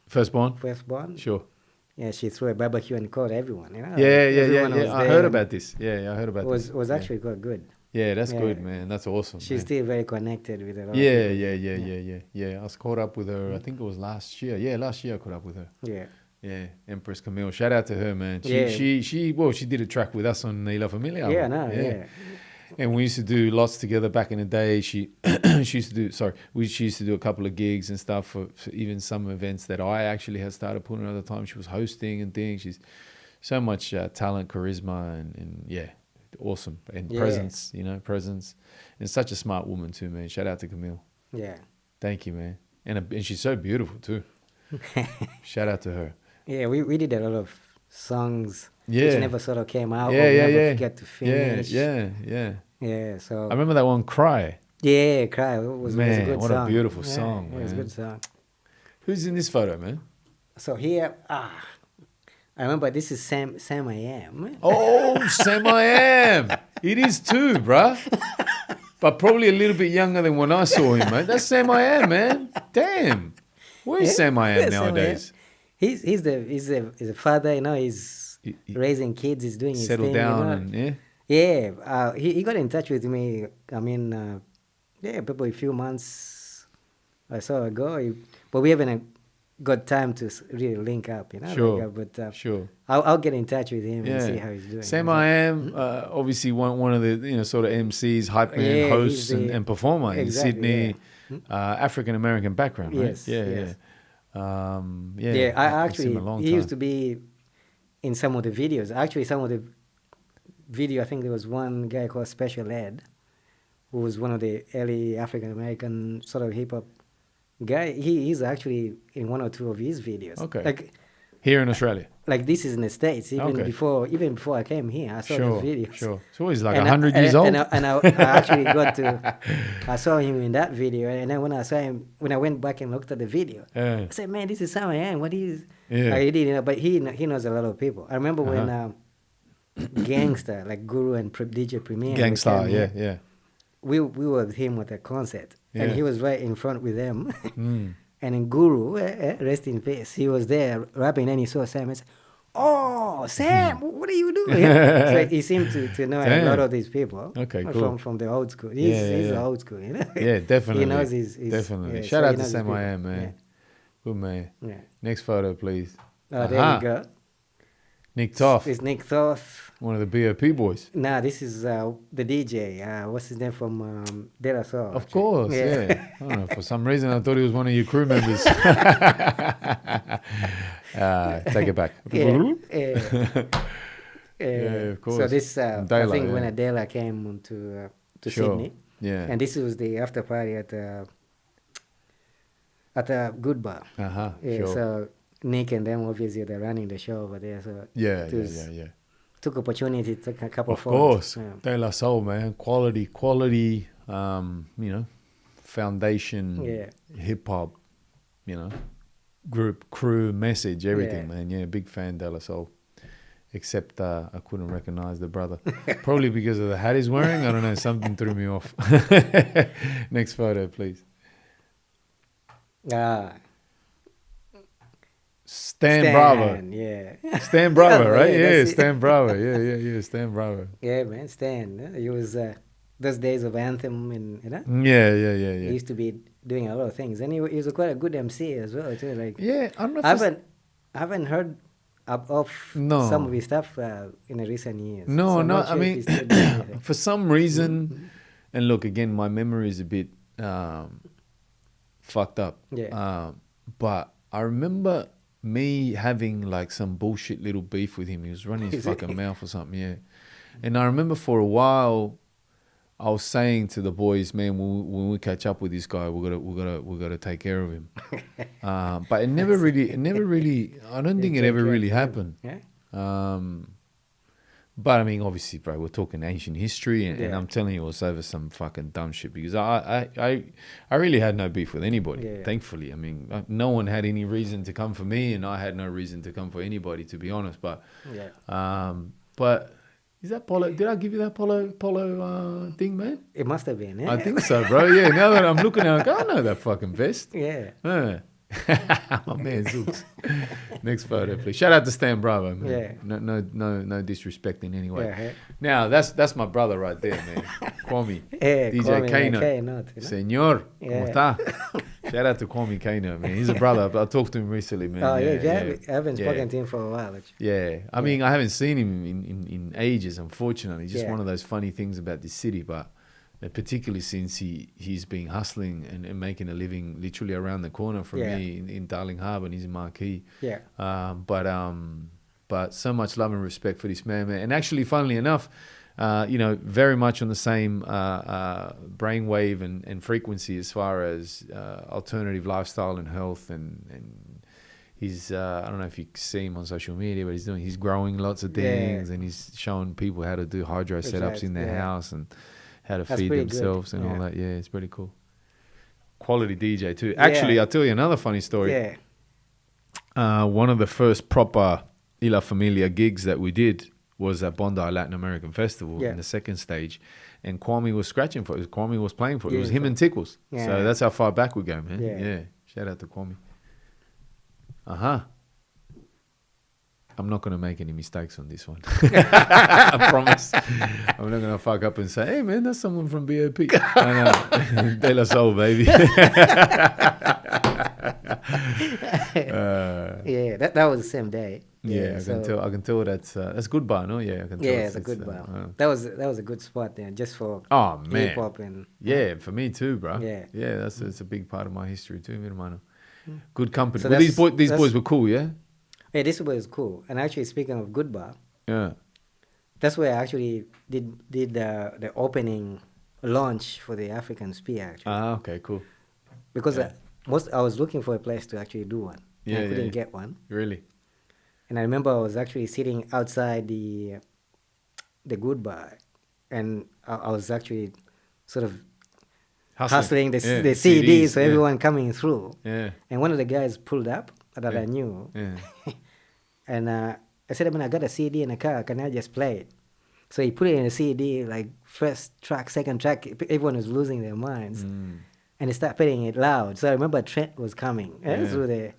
Speaker 2: Firstborn?
Speaker 3: firstborn.
Speaker 2: Sure.
Speaker 3: Yeah, she threw a barbecue and called everyone. You know,
Speaker 2: Yeah.
Speaker 3: everyone was
Speaker 2: I
Speaker 3: there
Speaker 2: heard
Speaker 3: and
Speaker 2: about this. Yeah, I heard about this.
Speaker 3: It was actually quite good.
Speaker 2: Yeah, that's
Speaker 3: Yeah.
Speaker 2: good, man. That's awesome.
Speaker 3: She's
Speaker 2: man.
Speaker 3: still very connected with a lot of
Speaker 2: Yeah,
Speaker 3: people.
Speaker 2: yeah. I was caught up with her. I think it was last year. Yeah, last year I caught up with her.
Speaker 3: Yeah.
Speaker 2: Yeah, Empress Camille. Shout out to her, man.
Speaker 3: Yeah.
Speaker 2: She did a track with us on La Familia.
Speaker 3: Yeah, no, yeah.
Speaker 2: And we used to do lots together back in the day. She used to do a couple of gigs and stuff for even some events that I actually had started putting at the time. She was hosting and things. She's so much talent, charisma, and yeah, awesome. And
Speaker 3: Yeah.
Speaker 2: presence. And such a smart woman too, man. Shout out to Camille.
Speaker 3: Yeah.
Speaker 2: Thank you, man. And she's so beautiful too. Shout out to her.
Speaker 3: Yeah, we did a lot of songs
Speaker 2: Yeah.
Speaker 3: which never sort of came out or
Speaker 2: Yeah,
Speaker 3: never get to finish.
Speaker 2: Yeah.
Speaker 3: Yeah, so
Speaker 2: I remember that one, Cry.
Speaker 3: yeah, Cry was a
Speaker 2: Man,
Speaker 3: good
Speaker 2: what
Speaker 3: song.
Speaker 2: a beautiful
Speaker 3: Yeah,
Speaker 2: song,
Speaker 3: yeah, it was a
Speaker 2: man.
Speaker 3: good song.
Speaker 2: Who's in this photo, man?
Speaker 3: So here, I remember this is Sam I Am.
Speaker 2: Oh, Sam I Am. It is too, bruh. But probably a little bit younger than when I saw him, mate. That's Sam I Am, man. Damn. Where's
Speaker 3: Yeah,
Speaker 2: Sam I Am
Speaker 3: yeah, Sam I Am.
Speaker 2: nowadays?
Speaker 3: He's a father, you know, he's
Speaker 2: He
Speaker 3: raising kids, he's doing his
Speaker 2: settled
Speaker 3: thing.
Speaker 2: down
Speaker 3: You know?
Speaker 2: and yeah.
Speaker 3: Yeah, he got in touch with me. I mean, probably a few months or so ago. But we haven't got time to really link up, you know.
Speaker 2: Sure.
Speaker 3: But
Speaker 2: Sure.
Speaker 3: I'll get in touch with him
Speaker 2: Yeah.
Speaker 3: and see how he's doing.
Speaker 2: Sam I Am, obviously one of the sort of MCs, hype man,
Speaker 3: Yeah,
Speaker 2: hosts,
Speaker 3: he's the-
Speaker 2: and performer
Speaker 3: exactly,
Speaker 2: in Sydney, African American background, right?
Speaker 3: Yes,
Speaker 2: Yeah,
Speaker 3: yes.
Speaker 2: yeah.
Speaker 3: I
Speaker 2: I've seen him
Speaker 3: actually
Speaker 2: a long
Speaker 3: he
Speaker 2: time.
Speaker 3: used to be in some of the videos. Actually, some of the video, I think there was one guy called Special Ed, who was one of the early African American sort of hip hop guy. He's actually in one or two of his videos.
Speaker 2: Okay.
Speaker 3: Like
Speaker 2: Here in Australia.
Speaker 3: this is in the States. Even
Speaker 2: Okay.
Speaker 3: before I came here, I saw
Speaker 2: Sure,
Speaker 3: the videos.
Speaker 2: sure. So he's like
Speaker 3: And
Speaker 2: 100
Speaker 3: I,
Speaker 2: years old.
Speaker 3: And I actually I saw him in that video, and then when I went back and looked at the video,
Speaker 2: Yeah.
Speaker 3: I said, "Man, this is Sam I Am. What is?"
Speaker 2: Yeah.
Speaker 3: He did, but he knows a lot of people. I remember when Gangster, like Guru and DJ Premier, they
Speaker 2: Gangstar,
Speaker 3: came
Speaker 2: yeah,
Speaker 3: here.
Speaker 2: yeah.
Speaker 3: We were with him at a concert, and
Speaker 2: Yeah.
Speaker 3: he was right in front with them.
Speaker 2: Mm.
Speaker 3: And in Guru, rest in peace, he was there rapping, and he saw Sam and said, "Oh, Sam, what are you doing?" So he seemed to know a
Speaker 2: Damn.
Speaker 3: lot of these people.
Speaker 2: Okay, cool.
Speaker 3: From the old school.
Speaker 2: Yeah,
Speaker 3: He's
Speaker 2: yeah.
Speaker 3: old school, you know.
Speaker 2: Yeah, definitely.
Speaker 3: He knows his
Speaker 2: definitely.
Speaker 3: yeah,
Speaker 2: Shout
Speaker 3: so
Speaker 2: out
Speaker 3: he
Speaker 2: to
Speaker 3: knows his
Speaker 2: Sam I
Speaker 3: people.
Speaker 2: Am, man. Good man.
Speaker 3: Yeah.
Speaker 2: Next photo, please.
Speaker 3: Oh, there
Speaker 2: Aha.
Speaker 3: you go.
Speaker 2: Nick Toff,
Speaker 3: It's Nick Thoth.
Speaker 2: one of the BOP boys.
Speaker 3: Nah, this is the DJ. What's his name from De La Soul?
Speaker 2: Of
Speaker 3: actually.
Speaker 2: course, yeah. I don't know. For some reason, I thought he was one of your crew members. Take it back.
Speaker 3: Yeah,
Speaker 2: of course.
Speaker 3: So this, I
Speaker 2: Dela,
Speaker 3: think when
Speaker 2: yeah.
Speaker 3: Adela came to
Speaker 2: Sure.
Speaker 3: Sydney,
Speaker 2: Yeah.
Speaker 3: and this was the after party at a good bar.
Speaker 2: Uh-huh.
Speaker 3: Yeah,
Speaker 2: Sure.
Speaker 3: so Nick and them obviously they're running the show over there. So
Speaker 2: Yeah.
Speaker 3: it was- took opportunity, took a couple
Speaker 2: Of
Speaker 3: photos.
Speaker 2: course,
Speaker 3: Yeah.
Speaker 2: De La Soul, man, quality, foundation,
Speaker 3: Yeah.
Speaker 2: hip hop, group, crew, message, everything,
Speaker 3: Yeah.
Speaker 2: man. Yeah, big fan, De La Soul. Except I couldn't recognize the brother. Probably because of the hat he's wearing. I don't know. Something threw me off. Next photo, please.
Speaker 3: Ah,
Speaker 2: Stan Bravo.
Speaker 3: yeah.
Speaker 2: Stan Bravo,
Speaker 3: Oh,
Speaker 2: right?
Speaker 3: yeah,
Speaker 2: Yeah,
Speaker 3: that's it.
Speaker 2: Stan Bravo. Yeah, Stan Bravo.
Speaker 3: Yeah, man, Stan. He was those days of Anthem, and he
Speaker 2: Yeah.
Speaker 3: used to be doing a lot of things, and he was quite a good MC as well too. Like
Speaker 2: Yeah, I don't know if
Speaker 3: I haven't heard of
Speaker 2: No.
Speaker 3: some of his stuff in the recent years.
Speaker 2: No,
Speaker 3: so I'm
Speaker 2: no.
Speaker 3: not
Speaker 2: I
Speaker 3: sure if
Speaker 2: mean,
Speaker 3: he's still doing anything.
Speaker 2: for some reason, and look again, my memory is a bit fucked up.
Speaker 3: Yeah.
Speaker 2: But I remember me having like some bullshit little beef with him. He was running his
Speaker 3: Is it?
Speaker 2: fucking mouth or something. Yeah, and I remember for a while, I was saying to the boys, man, when we catch up with this guy, we gotta take care of him. But it never really. I don't think it ever really happened.
Speaker 3: Yeah.
Speaker 2: But I mean, obviously, bro, we're talking ancient history, and
Speaker 3: Yeah.
Speaker 2: I'm telling you, it was over some fucking dumb shit because I really had no beef with anybody.
Speaker 3: Yeah.
Speaker 2: Thankfully, I mean, no one had any reason to come for me, and I had no reason to come for anybody, to be honest. But but is that Polo? Did I give you that Polo thing, man?
Speaker 3: It must have been. Yeah.
Speaker 2: I think so, bro. Yeah. Now that I'm looking at it, I know that fucking vest.
Speaker 3: Yeah.
Speaker 2: My man Zooks. Next photo, please. Shout out to Stan Bravo, man.
Speaker 3: Yeah.
Speaker 2: No disrespect in any way.
Speaker 3: Yeah.
Speaker 2: Now that's my brother right there, man. Kwame.
Speaker 3: Yeah,
Speaker 2: DJ
Speaker 3: Kwame,
Speaker 2: Kano.
Speaker 3: Kano,
Speaker 2: Senor,
Speaker 3: Yeah.
Speaker 2: ¿cómo está? Shout out to Kwame Kano, man. He's a brother. I talked to him recently, man.
Speaker 3: Oh yeah, I haven't
Speaker 2: Yeah.
Speaker 3: spoken to him for a while. Actually.
Speaker 2: Yeah, I mean, I haven't seen him in ages, unfortunately. Just
Speaker 3: Yeah.
Speaker 2: one of those funny things about this city, but particularly since he's been hustling and making a living literally around the corner from
Speaker 3: Yeah.
Speaker 2: me in Darling Harbour, and he's in Marquee.
Speaker 3: Yeah.
Speaker 2: But so much love and respect for this man. And actually, funnily enough, very much on the same brainwave and frequency as far as alternative lifestyle and health and he's I don't know if you see him on social media, but he's growing lots of things and he's showing people how to do hydro setups in their house and how to feed
Speaker 3: pretty
Speaker 2: themselves
Speaker 3: good.
Speaker 2: and all that. Yeah, it's pretty cool. Quality DJ too. Actually, I'll tell you another funny story.
Speaker 3: Yeah.
Speaker 2: One of the first proper Y La Familia gigs that we did was at Bondi Latin American Festival in the second stage, and Kwame was scratching for it. Kwame was playing for it. It was him and Tickles.
Speaker 3: Yeah.
Speaker 2: So that's how far back we go, man.
Speaker 3: Yeah.
Speaker 2: Shout out to Kwame. I'm not going to make any mistakes on this one. I promise. I'm not going to fuck up and say, hey, man, that's someone from BOP. No. De La Soul, baby.
Speaker 3: That was the same day.
Speaker 2: Yeah, I can tell that's good bar, no? Yeah, I can tell.
Speaker 3: It's a good bar. That was a good spot there, just for hip hop and
Speaker 2: for me too, bro.
Speaker 3: Yeah.
Speaker 2: That's a big part of my history too, mi hermano. Good company.
Speaker 3: So
Speaker 2: Well, these boys were cool, yeah.
Speaker 3: Yeah, this was cool. And actually, speaking of good bar,
Speaker 2: Yeah.
Speaker 3: that's where I actually did the opening launch for the African Spear actually,
Speaker 2: Okay, cool.
Speaker 3: because I was looking for a place to actually do one. And I couldn't get one.
Speaker 2: Really?
Speaker 3: And I remember I was actually sitting outside the good bar, and I was actually sort of hustling the CDs for everyone coming through.
Speaker 2: Yeah.
Speaker 3: And one of the guys pulled up that I knew,
Speaker 2: Yeah.
Speaker 3: and I said, I got a CD in the car. Can I just play it? So he put it in a CD, like first track, second track. Everyone was losing their minds, and he started playing it loud. So I remember Trent was coming through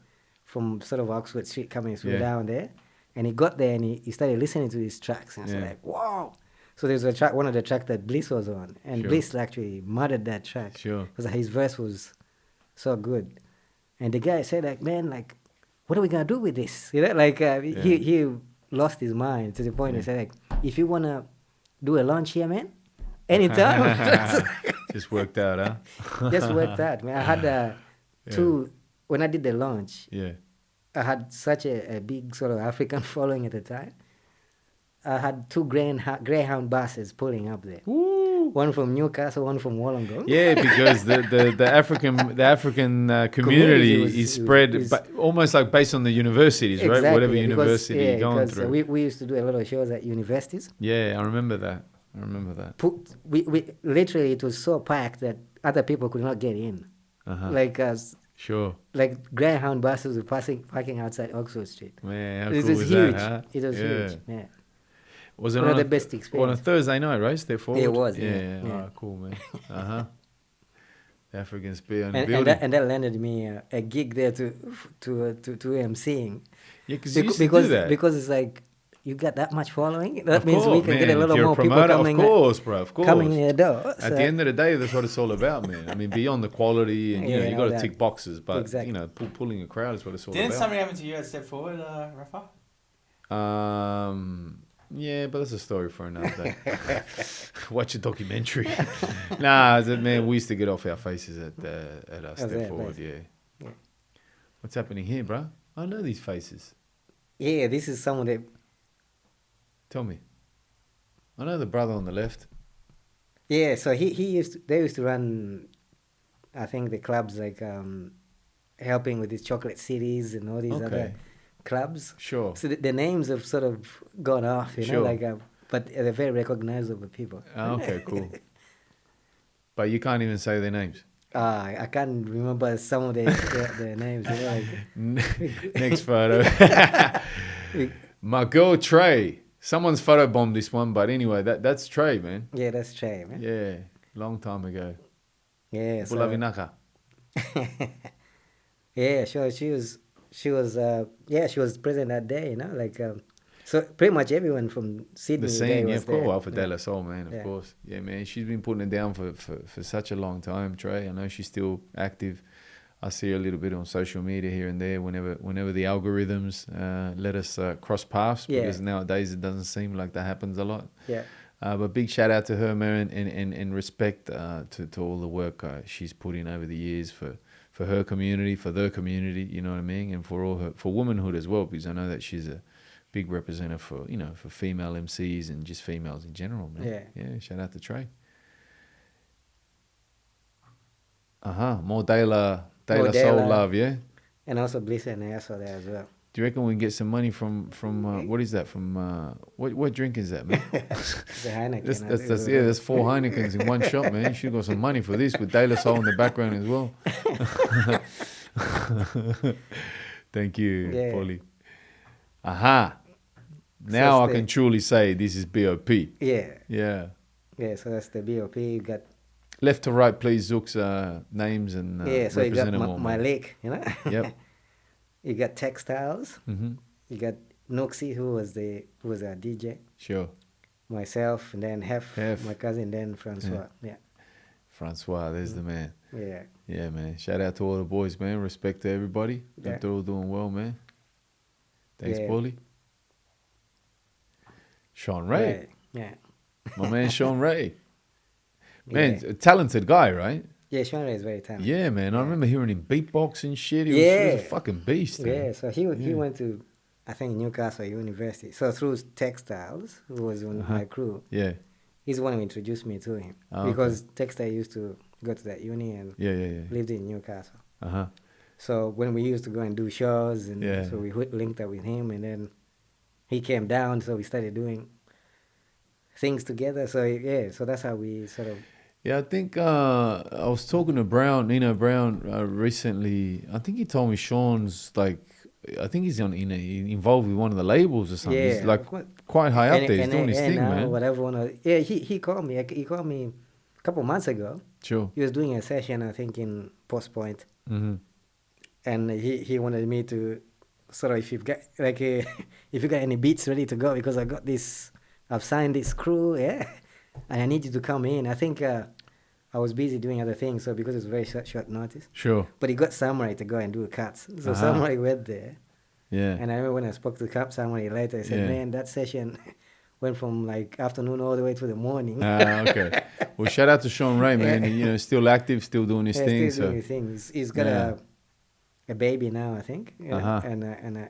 Speaker 3: from sort of Oxford Street, coming through down there, and he got there and he started listening to these tracks, and I was like, wow. So there's a track, one of the tracks that Bliss was on, and Bliss actually murdered that track.
Speaker 2: Sure.
Speaker 3: Because his verse was so good, and the guy said, like, man, like, what are we gonna do with this? You know, like he lost his mind to the point he said, like, if you wanna do a launch here, man, anytime.
Speaker 2: Just worked out, huh?
Speaker 3: Just worked out, man. I had two when I did the launch.
Speaker 2: Yeah.
Speaker 3: I had such a big sort of African following at the time. I had two Greyhound buses pulling up there.
Speaker 2: Ooh.
Speaker 3: one from Newcastle, one from Wollongong.
Speaker 2: Yeah, because the African community
Speaker 3: was-
Speaker 2: is spread
Speaker 3: is-
Speaker 2: almost like based on the universities, right?
Speaker 3: Exactly,
Speaker 2: Whatever
Speaker 3: because,
Speaker 2: university
Speaker 3: yeah,
Speaker 2: you're going
Speaker 3: because
Speaker 2: through.
Speaker 3: we used to do a lot of shows at universities.
Speaker 2: Yeah, I remember that.
Speaker 3: We literally, it was so packed that other people could not get in.
Speaker 2: Uh-huh.
Speaker 3: Like
Speaker 2: Sure.
Speaker 3: like Greyhound buses were parking outside Oxford Street.
Speaker 2: Man, how
Speaker 3: It
Speaker 2: cool
Speaker 3: was
Speaker 2: was
Speaker 3: huge.
Speaker 2: that, huh?
Speaker 3: It was
Speaker 2: Yeah.
Speaker 3: huge. Yeah.
Speaker 2: Was it
Speaker 3: One
Speaker 2: on
Speaker 3: of
Speaker 2: a,
Speaker 3: the best
Speaker 2: on a
Speaker 3: experience.
Speaker 2: Thursday night, right? Step forward.
Speaker 3: It was,
Speaker 2: Yeah.
Speaker 3: yeah.
Speaker 2: Oh, cool, man. Uh-huh. The African spear in the
Speaker 3: And
Speaker 2: building.
Speaker 3: that landed me a gig there to emceeing.
Speaker 2: Yeah, because you used to
Speaker 3: because
Speaker 2: do that.
Speaker 3: because it's like you got that much following. That
Speaker 2: Of
Speaker 3: means we
Speaker 2: course,
Speaker 3: can
Speaker 2: man.
Speaker 3: get a
Speaker 2: If
Speaker 3: lot
Speaker 2: you're
Speaker 3: more people
Speaker 2: promoter,
Speaker 3: coming.
Speaker 2: Of course, bro. Of course.
Speaker 3: Coming in the door.
Speaker 2: At
Speaker 3: So-
Speaker 2: the end of the day, that's what it's all about, man. I mean, beyond the quality, and you
Speaker 3: Yeah,
Speaker 2: know, you
Speaker 3: all
Speaker 2: got to
Speaker 3: that.
Speaker 2: tick boxes, but
Speaker 3: Exactly.
Speaker 2: you know, pulling a crowd is what it's all
Speaker 1: Didn't
Speaker 2: about.
Speaker 1: something happen to you at Step Forward, Rafa?
Speaker 2: Yeah, but that's a story for another day. Watch a documentary. Nah, man, we used to get off our faces at our Step
Speaker 3: that
Speaker 2: Forward.
Speaker 3: place?
Speaker 2: Yeah.
Speaker 3: Yeah.
Speaker 2: What's happening here, bro? I know these faces.
Speaker 3: Yeah, this is some of the.
Speaker 2: Tell me. I know the brother on the left.
Speaker 3: Yeah, so they used to run, I think the clubs like helping with these chocolate cities and all these
Speaker 2: Okay.
Speaker 3: other clubs.
Speaker 2: Sure.
Speaker 3: So the names have sort of gone off, you know,
Speaker 2: Sure.
Speaker 3: like but they're very recognizable people.
Speaker 2: Oh, okay, cool. But you can't even say their names.
Speaker 3: I can't remember some of the names. You know, like,
Speaker 2: Next photo. My girl Trey. Someone's photobombed this one, but anyway, that's Trey, man.
Speaker 3: yeah, that's Trey, man.
Speaker 2: Yeah, long time ago.
Speaker 3: Yeah, so,
Speaker 2: Bulavinaka.
Speaker 3: yeah, sure. She was present that day, you know, like so pretty much everyone from Sydney.
Speaker 2: The
Speaker 3: today
Speaker 2: scene, yeah,
Speaker 3: was
Speaker 2: of course.
Speaker 3: there.
Speaker 2: Alpha De La Soul, man, of
Speaker 3: Yeah.
Speaker 2: course. Yeah, man, she's been putting it down for such a long time, Trey. I know she's still active. I see her a little bit on social media here and there whenever the algorithms let us cross paths,
Speaker 3: Yeah.
Speaker 2: because nowadays it doesn't seem like that happens a lot.
Speaker 3: Yeah.
Speaker 2: But big shout out to her, man, and respect to all the work she's put in over the years for her community, for their community, you know what I mean, and for womanhood as well, because I know that she's a big representative for female MCs and just females in general, man. Yeah, shout out to Trey. More De La Soul love, yeah.
Speaker 3: And also Bliss and Aso there as well.
Speaker 2: Do you reckon we can get some money from what is that from what drink is that, man?
Speaker 3: The Heineken.
Speaker 2: That's 4 Heinekens in one shot, man. You should have got some money for this with De La Soul in the background as well. Thank you,
Speaker 3: Yeah.
Speaker 2: Polly. Now
Speaker 3: So
Speaker 2: I
Speaker 3: it's
Speaker 2: can truly say this is BOP.
Speaker 3: Yeah.
Speaker 2: Yeah.
Speaker 3: Yeah, so that's the BOP. You got
Speaker 2: Left to right, please, Zook's names and
Speaker 3: so you got
Speaker 2: represent them all.
Speaker 3: my
Speaker 2: man.
Speaker 3: lake, you know.
Speaker 2: Yep.
Speaker 3: You got Textiles.
Speaker 2: Mm-hmm.
Speaker 3: You got Noxie, who was our DJ.
Speaker 2: Sure.
Speaker 3: Myself, and then Hef,
Speaker 2: Hef.
Speaker 3: my cousin, then Francois. Yeah.
Speaker 2: Francois, there's the man.
Speaker 3: Yeah.
Speaker 2: Yeah, man. Shout out to all the boys, man. Respect to everybody.
Speaker 3: Yeah.
Speaker 2: Hope they're all doing well, man. Thanks,
Speaker 3: Yeah.
Speaker 2: Paulie. Sean Ray.
Speaker 3: Yeah.
Speaker 2: My man, Sean Ray. Man,
Speaker 3: Yeah.
Speaker 2: a talented guy, right?
Speaker 3: Yeah, Sean Ray is very talented.
Speaker 2: Yeah, man. I remember hearing him beatbox and shit. He was a fucking beast.
Speaker 3: Yeah,
Speaker 2: Man.
Speaker 3: so he went to, I think, Newcastle University. So through Textiles, who was on my crew,
Speaker 2: Yeah.
Speaker 3: he's the one who introduced me to him.
Speaker 2: Oh,
Speaker 3: because Textile used to go to that uni and
Speaker 2: Yeah.
Speaker 3: lived in Newcastle.
Speaker 2: Uh-huh.
Speaker 3: So when we used to go and do shows, and
Speaker 2: Yeah.
Speaker 3: so we linked up with him, and then he came down, so we started doing things together. So yeah, so that's how we sort of.
Speaker 2: Yeah, I think I was talking to Nino Brown, recently. I think he told me Sean's like, I think he's involved with one of the labels or something.
Speaker 3: Yeah,
Speaker 2: He's like quite high up there. He's doing his thing, man.
Speaker 3: Whatever. Yeah, he called me. He called me a couple months ago.
Speaker 2: Sure.
Speaker 3: He was doing a session, I think, in Post Point,
Speaker 2: Mm-hmm.
Speaker 3: and he wanted me to sort of, if you've got like if you got any beats ready to go, because I've signed this crew, yeah, and I need you to come in. I think I was busy doing other things, so because it's very short notice.
Speaker 2: Sure.
Speaker 3: But he got Samurai to go and do cuts, so Samurai went there.
Speaker 2: Yeah.
Speaker 3: And I remember when I spoke to Samurai later, I said,
Speaker 2: Yeah.
Speaker 3: "Man, that session went from like afternoon all the way to the morning."
Speaker 2: Okay. Well, shout out to Sean Ray, man.
Speaker 3: Yeah.
Speaker 2: Still active, still doing his
Speaker 3: Yeah,
Speaker 2: thing.
Speaker 3: still doing
Speaker 2: So
Speaker 3: his thing. He's got
Speaker 2: Yeah.
Speaker 3: a baby now, I think, and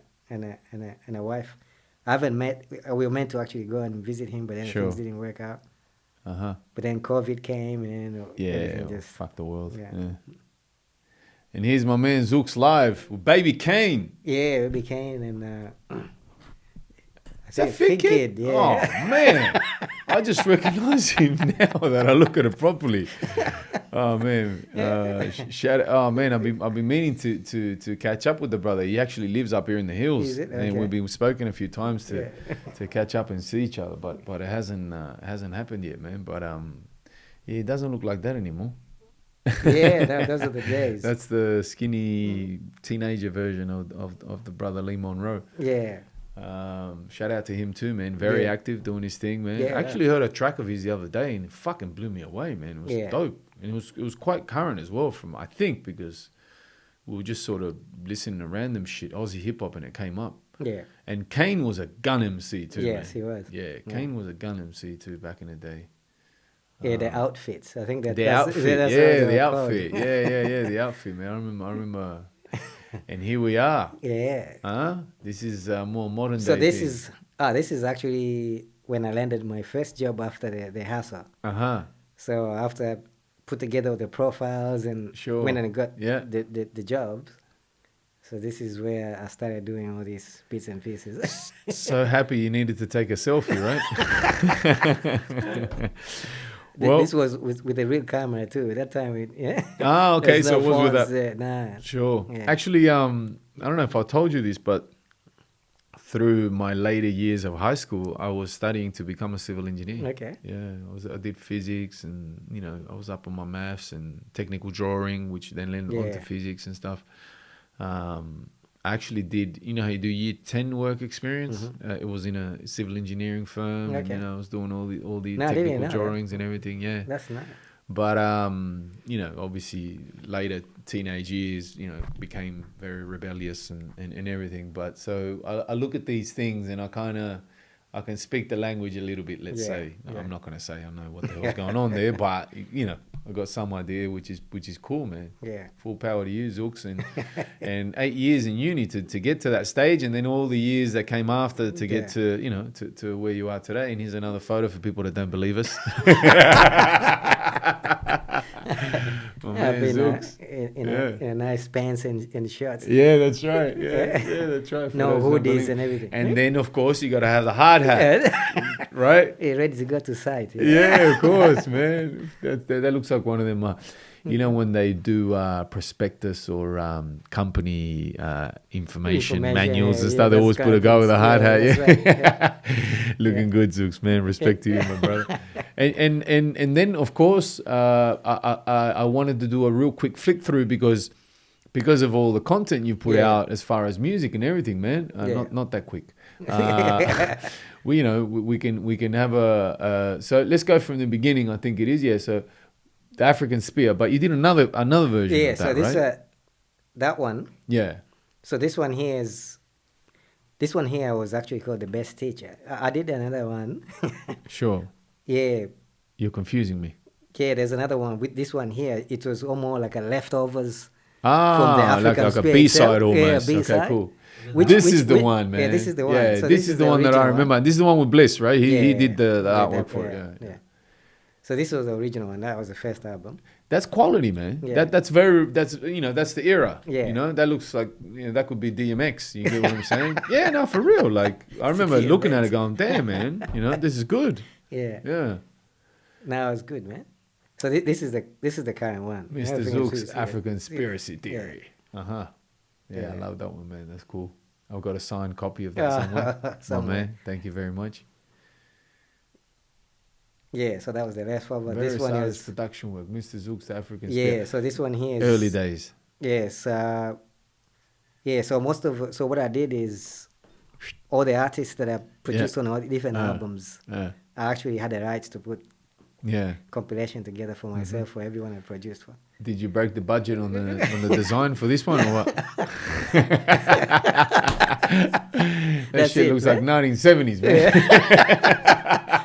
Speaker 3: a wife. I haven't met. We were meant to actually go and visit him, but then
Speaker 2: Sure.
Speaker 3: things didn't work out.
Speaker 2: Uh-huh.
Speaker 3: But then COVID came and
Speaker 2: Yeah,
Speaker 3: everything just
Speaker 2: fuck the world.
Speaker 3: yeah.
Speaker 2: Yeah. And here's my man Zook's live with Baby Kane.
Speaker 3: Yeah, we became and I
Speaker 2: Is that
Speaker 3: said,
Speaker 2: Fit Kid?
Speaker 3: Yeah.
Speaker 2: Oh man, I just recognize him now that I look at it properly. Oh man, shout! Oh man, I've been meaning to catch up with the brother. He actually lives up here in the hills,
Speaker 3: Is it?
Speaker 2: and
Speaker 3: Okay.
Speaker 2: we've been spoken a few times
Speaker 3: Yeah.
Speaker 2: to catch up and see each other. But it hasn't happened yet, man. But yeah, it doesn't look like that anymore.
Speaker 3: Yeah, those are the days.
Speaker 2: That's the skinny teenager version of the brother Lee Monroe.
Speaker 3: Yeah.
Speaker 2: Shout out to him too, man. Very
Speaker 3: Yeah.
Speaker 2: active, doing his thing, man.
Speaker 3: Yeah.
Speaker 2: I actually heard a track of his the other day, and it fucking blew me away, man. It was
Speaker 3: Yeah.
Speaker 2: dope, and it was quite current as well. From I think because we were just sort of listening to random shit, Aussie hip hop, and it came up.
Speaker 3: Yeah.
Speaker 2: And Kane was a gun MC too.
Speaker 3: Yes,
Speaker 2: man.
Speaker 3: he was.
Speaker 2: Yeah, Kane was a gun MC too back in the day.
Speaker 3: Yeah, the outfits. I think that
Speaker 2: The
Speaker 3: that's,
Speaker 2: outfit,
Speaker 3: that's
Speaker 2: yeah,
Speaker 3: what
Speaker 2: the
Speaker 3: they were called.
Speaker 2: outfit, yeah, the outfit, man. I remember. And here we are.
Speaker 3: Yeah.
Speaker 2: Huh? This is more modern day.
Speaker 3: So this is actually when I landed my first job after the hustle. So after I put together the profiles and
Speaker 2: Sure.
Speaker 3: when I got
Speaker 2: Yeah.
Speaker 3: the jobs, so this is where I started doing all these bits and pieces.
Speaker 2: So happy you needed to take a selfie, right? Well,
Speaker 3: this was with a real camera too. At that time, yeah.
Speaker 2: Ah, okay,
Speaker 3: There's
Speaker 2: so
Speaker 3: no
Speaker 2: it was with
Speaker 3: phones
Speaker 2: that.
Speaker 3: there, nah.
Speaker 2: Sure.
Speaker 3: Yeah.
Speaker 2: Actually, I don't know if I told you this, but through my later years of high school, I was studying to become a civil engineer.
Speaker 3: Okay.
Speaker 2: Yeah, I did physics, and I was up on my maths and technical drawing, which then led on to
Speaker 3: Yeah.
Speaker 2: physics and stuff. I actually did, how you do year 10 work experience? It was in a civil engineering firm.
Speaker 3: Okay.
Speaker 2: And, I was doing all the
Speaker 3: No, I didn't
Speaker 2: technical
Speaker 3: know that.
Speaker 2: drawings and everything. Yeah.
Speaker 3: That's nice.
Speaker 2: But obviously later teenage years, became very rebellious and everything. But so I look at these things and I can speak the language a little bit. Let's
Speaker 3: Yeah,
Speaker 2: say
Speaker 3: yeah.
Speaker 2: I'm not going to say I know what the hell's going on there, but I got some idea, which is cool, man.
Speaker 3: Yeah.
Speaker 2: Full power to you, Zooks, and 8 years in uni to get to that stage, and then all the years that came after to get to where you are today. And here's another photo for people that don't believe us. My
Speaker 3: I've
Speaker 2: man
Speaker 3: been
Speaker 2: Zooks.
Speaker 3: in a nice pants and shorts.
Speaker 2: Yeah, that's right. Yeah, that's right. For
Speaker 3: No
Speaker 2: those that
Speaker 3: hoodies
Speaker 2: believe.
Speaker 3: and everything.
Speaker 2: And then, of course, you got to have the hard hat, right?
Speaker 3: Yeah, ready to go to site.
Speaker 2: Yeah, of course, man. That looks like one of them. When they do prospectus or company information manuals and stuff, they always put a guy with a hard hat. Yeah,
Speaker 3: that's right,
Speaker 2: looking good, Zooks, man. Respect to you, my brother. And then, of course, I wanted to do a real quick flick through because of all the content you put out as far as music and everything, man. Not that quick. We can have so let's go from the beginning. I think it is, yeah. So the African Spear, but you did another version.
Speaker 3: Yeah,
Speaker 2: of that,
Speaker 3: so this
Speaker 2: right?
Speaker 3: that one.
Speaker 2: Yeah.
Speaker 3: So this one here was actually called The Best Teacher. I did another one.
Speaker 2: Sure.
Speaker 3: Yeah.
Speaker 2: You're confusing me.
Speaker 3: Yeah, there's another one. With this one here, it was almost like a leftovers
Speaker 2: Ah,
Speaker 3: from the African
Speaker 2: like a
Speaker 3: Spear
Speaker 2: B-side
Speaker 3: itself.
Speaker 2: almost.
Speaker 3: Yeah,
Speaker 2: Okay,
Speaker 3: B-side.
Speaker 2: cool.
Speaker 3: Which-
Speaker 2: this
Speaker 3: which-
Speaker 2: is the
Speaker 3: which-
Speaker 2: one, man.
Speaker 3: yeah, this is the one.
Speaker 2: Yeah,
Speaker 3: So
Speaker 2: this is the one that I
Speaker 3: original
Speaker 2: remember.
Speaker 3: one.
Speaker 2: This is the one with Bliss, right? He
Speaker 3: Yeah,
Speaker 2: did the
Speaker 3: yeah,
Speaker 2: artwork for it.
Speaker 3: yeah.
Speaker 2: Yeah.
Speaker 3: So this was the original one. That was the first album.
Speaker 2: That's quality, man.
Speaker 3: Yeah.
Speaker 2: That's the era.
Speaker 3: Yeah.
Speaker 2: That looks like that could be DMX. You get what I'm saying? Yeah, no, for real. Like I remember
Speaker 3: DMX.
Speaker 2: looking at it, going, "Damn, man, this is good."
Speaker 3: Yeah.
Speaker 2: Yeah,
Speaker 3: Now it's good, man. So this is the current one.
Speaker 2: Mr.
Speaker 3: Everything
Speaker 2: Zook's
Speaker 3: is-
Speaker 2: African
Speaker 3: yeah.
Speaker 2: Conspiracy Theory. Yeah,
Speaker 3: Yeah.
Speaker 2: I love that one, man. That's cool. I've got a signed copy of that somewhere. My
Speaker 3: Somewhere.
Speaker 2: man, thank you very much.
Speaker 3: Yeah, so that was the last one. But
Speaker 2: Very
Speaker 3: this one
Speaker 2: serious
Speaker 3: is
Speaker 2: production work. Mr. Zook's African
Speaker 3: yeah.
Speaker 2: Conspiracy.
Speaker 3: So this one here is
Speaker 2: Early days.
Speaker 3: Yes. Yeah. So what I did is all the artists that I produced on all the different albums,
Speaker 2: Yeah.
Speaker 3: I actually had the rights to put
Speaker 2: Yeah.
Speaker 3: compilation together for myself for everyone I produced for.
Speaker 2: Did you break the budget on the design for this one or what? That
Speaker 3: That's
Speaker 2: shit
Speaker 3: it,
Speaker 2: looks
Speaker 3: man.
Speaker 2: like 1970s, man.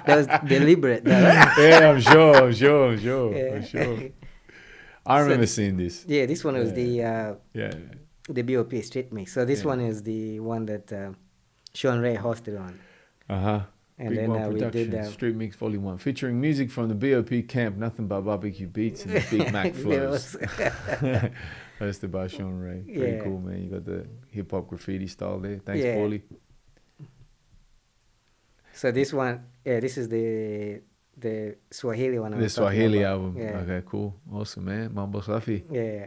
Speaker 3: That was deliberate. No?
Speaker 2: Yeah, I'm sure.
Speaker 3: Yeah.
Speaker 2: I remember seeing this.
Speaker 3: Yeah, this one was
Speaker 2: Yeah.
Speaker 3: the BOP Street Mix. So this
Speaker 2: Yeah.
Speaker 3: one is the one that Sean Ray hosted on.
Speaker 2: Uh-huh.
Speaker 3: And
Speaker 2: Big
Speaker 3: then
Speaker 2: One
Speaker 3: we did
Speaker 2: Productions, Street Mix Volume 1, featuring music from the BOP camp, nothing but barbecue beats and Big Mac flows. Hosted by Sean Ray. Pretty
Speaker 3: Yeah.
Speaker 2: cool, man. You got the hip hop graffiti style there. Thanks,
Speaker 3: Yeah.
Speaker 2: Paulie.
Speaker 3: So this one, this is the Swahili one. I
Speaker 2: The
Speaker 3: was talking
Speaker 2: Swahili
Speaker 3: about.
Speaker 2: album.
Speaker 3: Yeah.
Speaker 2: Okay, cool. Awesome, man. Mambo Safi.
Speaker 3: Yeah.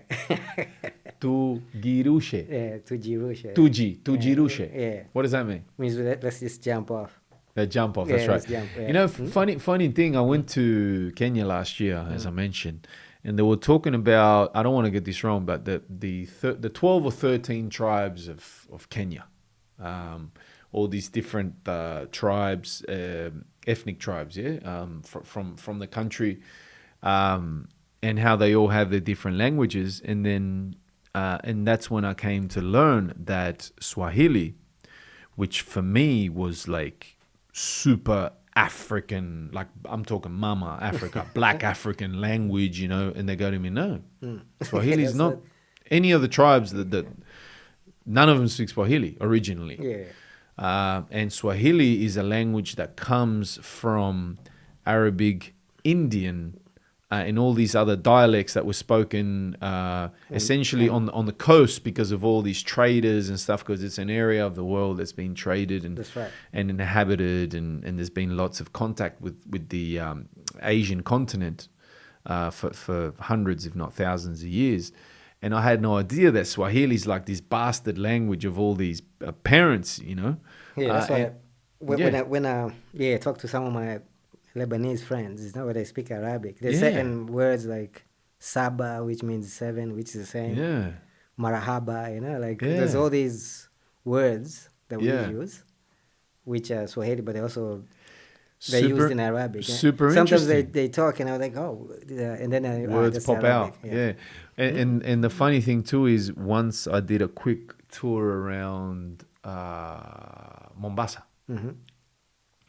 Speaker 2: Tugirushe.
Speaker 3: Yeah. Tujirusha.
Speaker 2: Tugirushe.
Speaker 3: Yeah.
Speaker 2: What does that mean?
Speaker 3: Means let's just jump off.
Speaker 2: That jump off,
Speaker 3: Yeah,
Speaker 2: that's right.
Speaker 3: let's jump, yeah.
Speaker 2: You know, funny thing, I went to Kenya last year, as I mentioned, and they were talking about, I don't want to get this wrong, but the 12 or 13 tribes of Kenya. All these different tribes, ethnic tribes, from the country, and how they all have their different languages. And then, and that's when I came to learn that Swahili, which for me was like super African, like I'm talking Mama Africa, Black African language, you know, and they go to me, no, Swahili is not any of the tribes that none of them speak Swahili originally.
Speaker 3: Yeah.
Speaker 2: And Swahili is a language that comes from Arabic, Indian, and all these other dialects that were spoken essentially on the coast because of all these traders and stuff, because it's an area of the world that's been traded and
Speaker 3: That's right.
Speaker 2: and inhabited, and there's been lots of contact with the Asian continent for hundreds, if not thousands of years. And I had no idea that Swahili is like this bastard language of all these parents, you know.
Speaker 3: Yeah, that's why when I talk to some of my Lebanese friends, it's not what they speak Arabic. There's certain words like Saba, which means 7, which is the same.
Speaker 2: Yeah.
Speaker 3: Marahaba, you know, like there's all these words that we
Speaker 2: Yeah.
Speaker 3: use, which are Swahili, but they're
Speaker 2: Super-
Speaker 3: used in Arabic.
Speaker 2: super
Speaker 3: Sometimes
Speaker 2: interesting.
Speaker 3: they talk and I'm like, and then
Speaker 2: Words
Speaker 3: that's
Speaker 2: pop
Speaker 3: Arabic.
Speaker 2: out. Yeah. And the funny thing too is once I did a quick tour around Mombasa.
Speaker 3: Mm-hmm.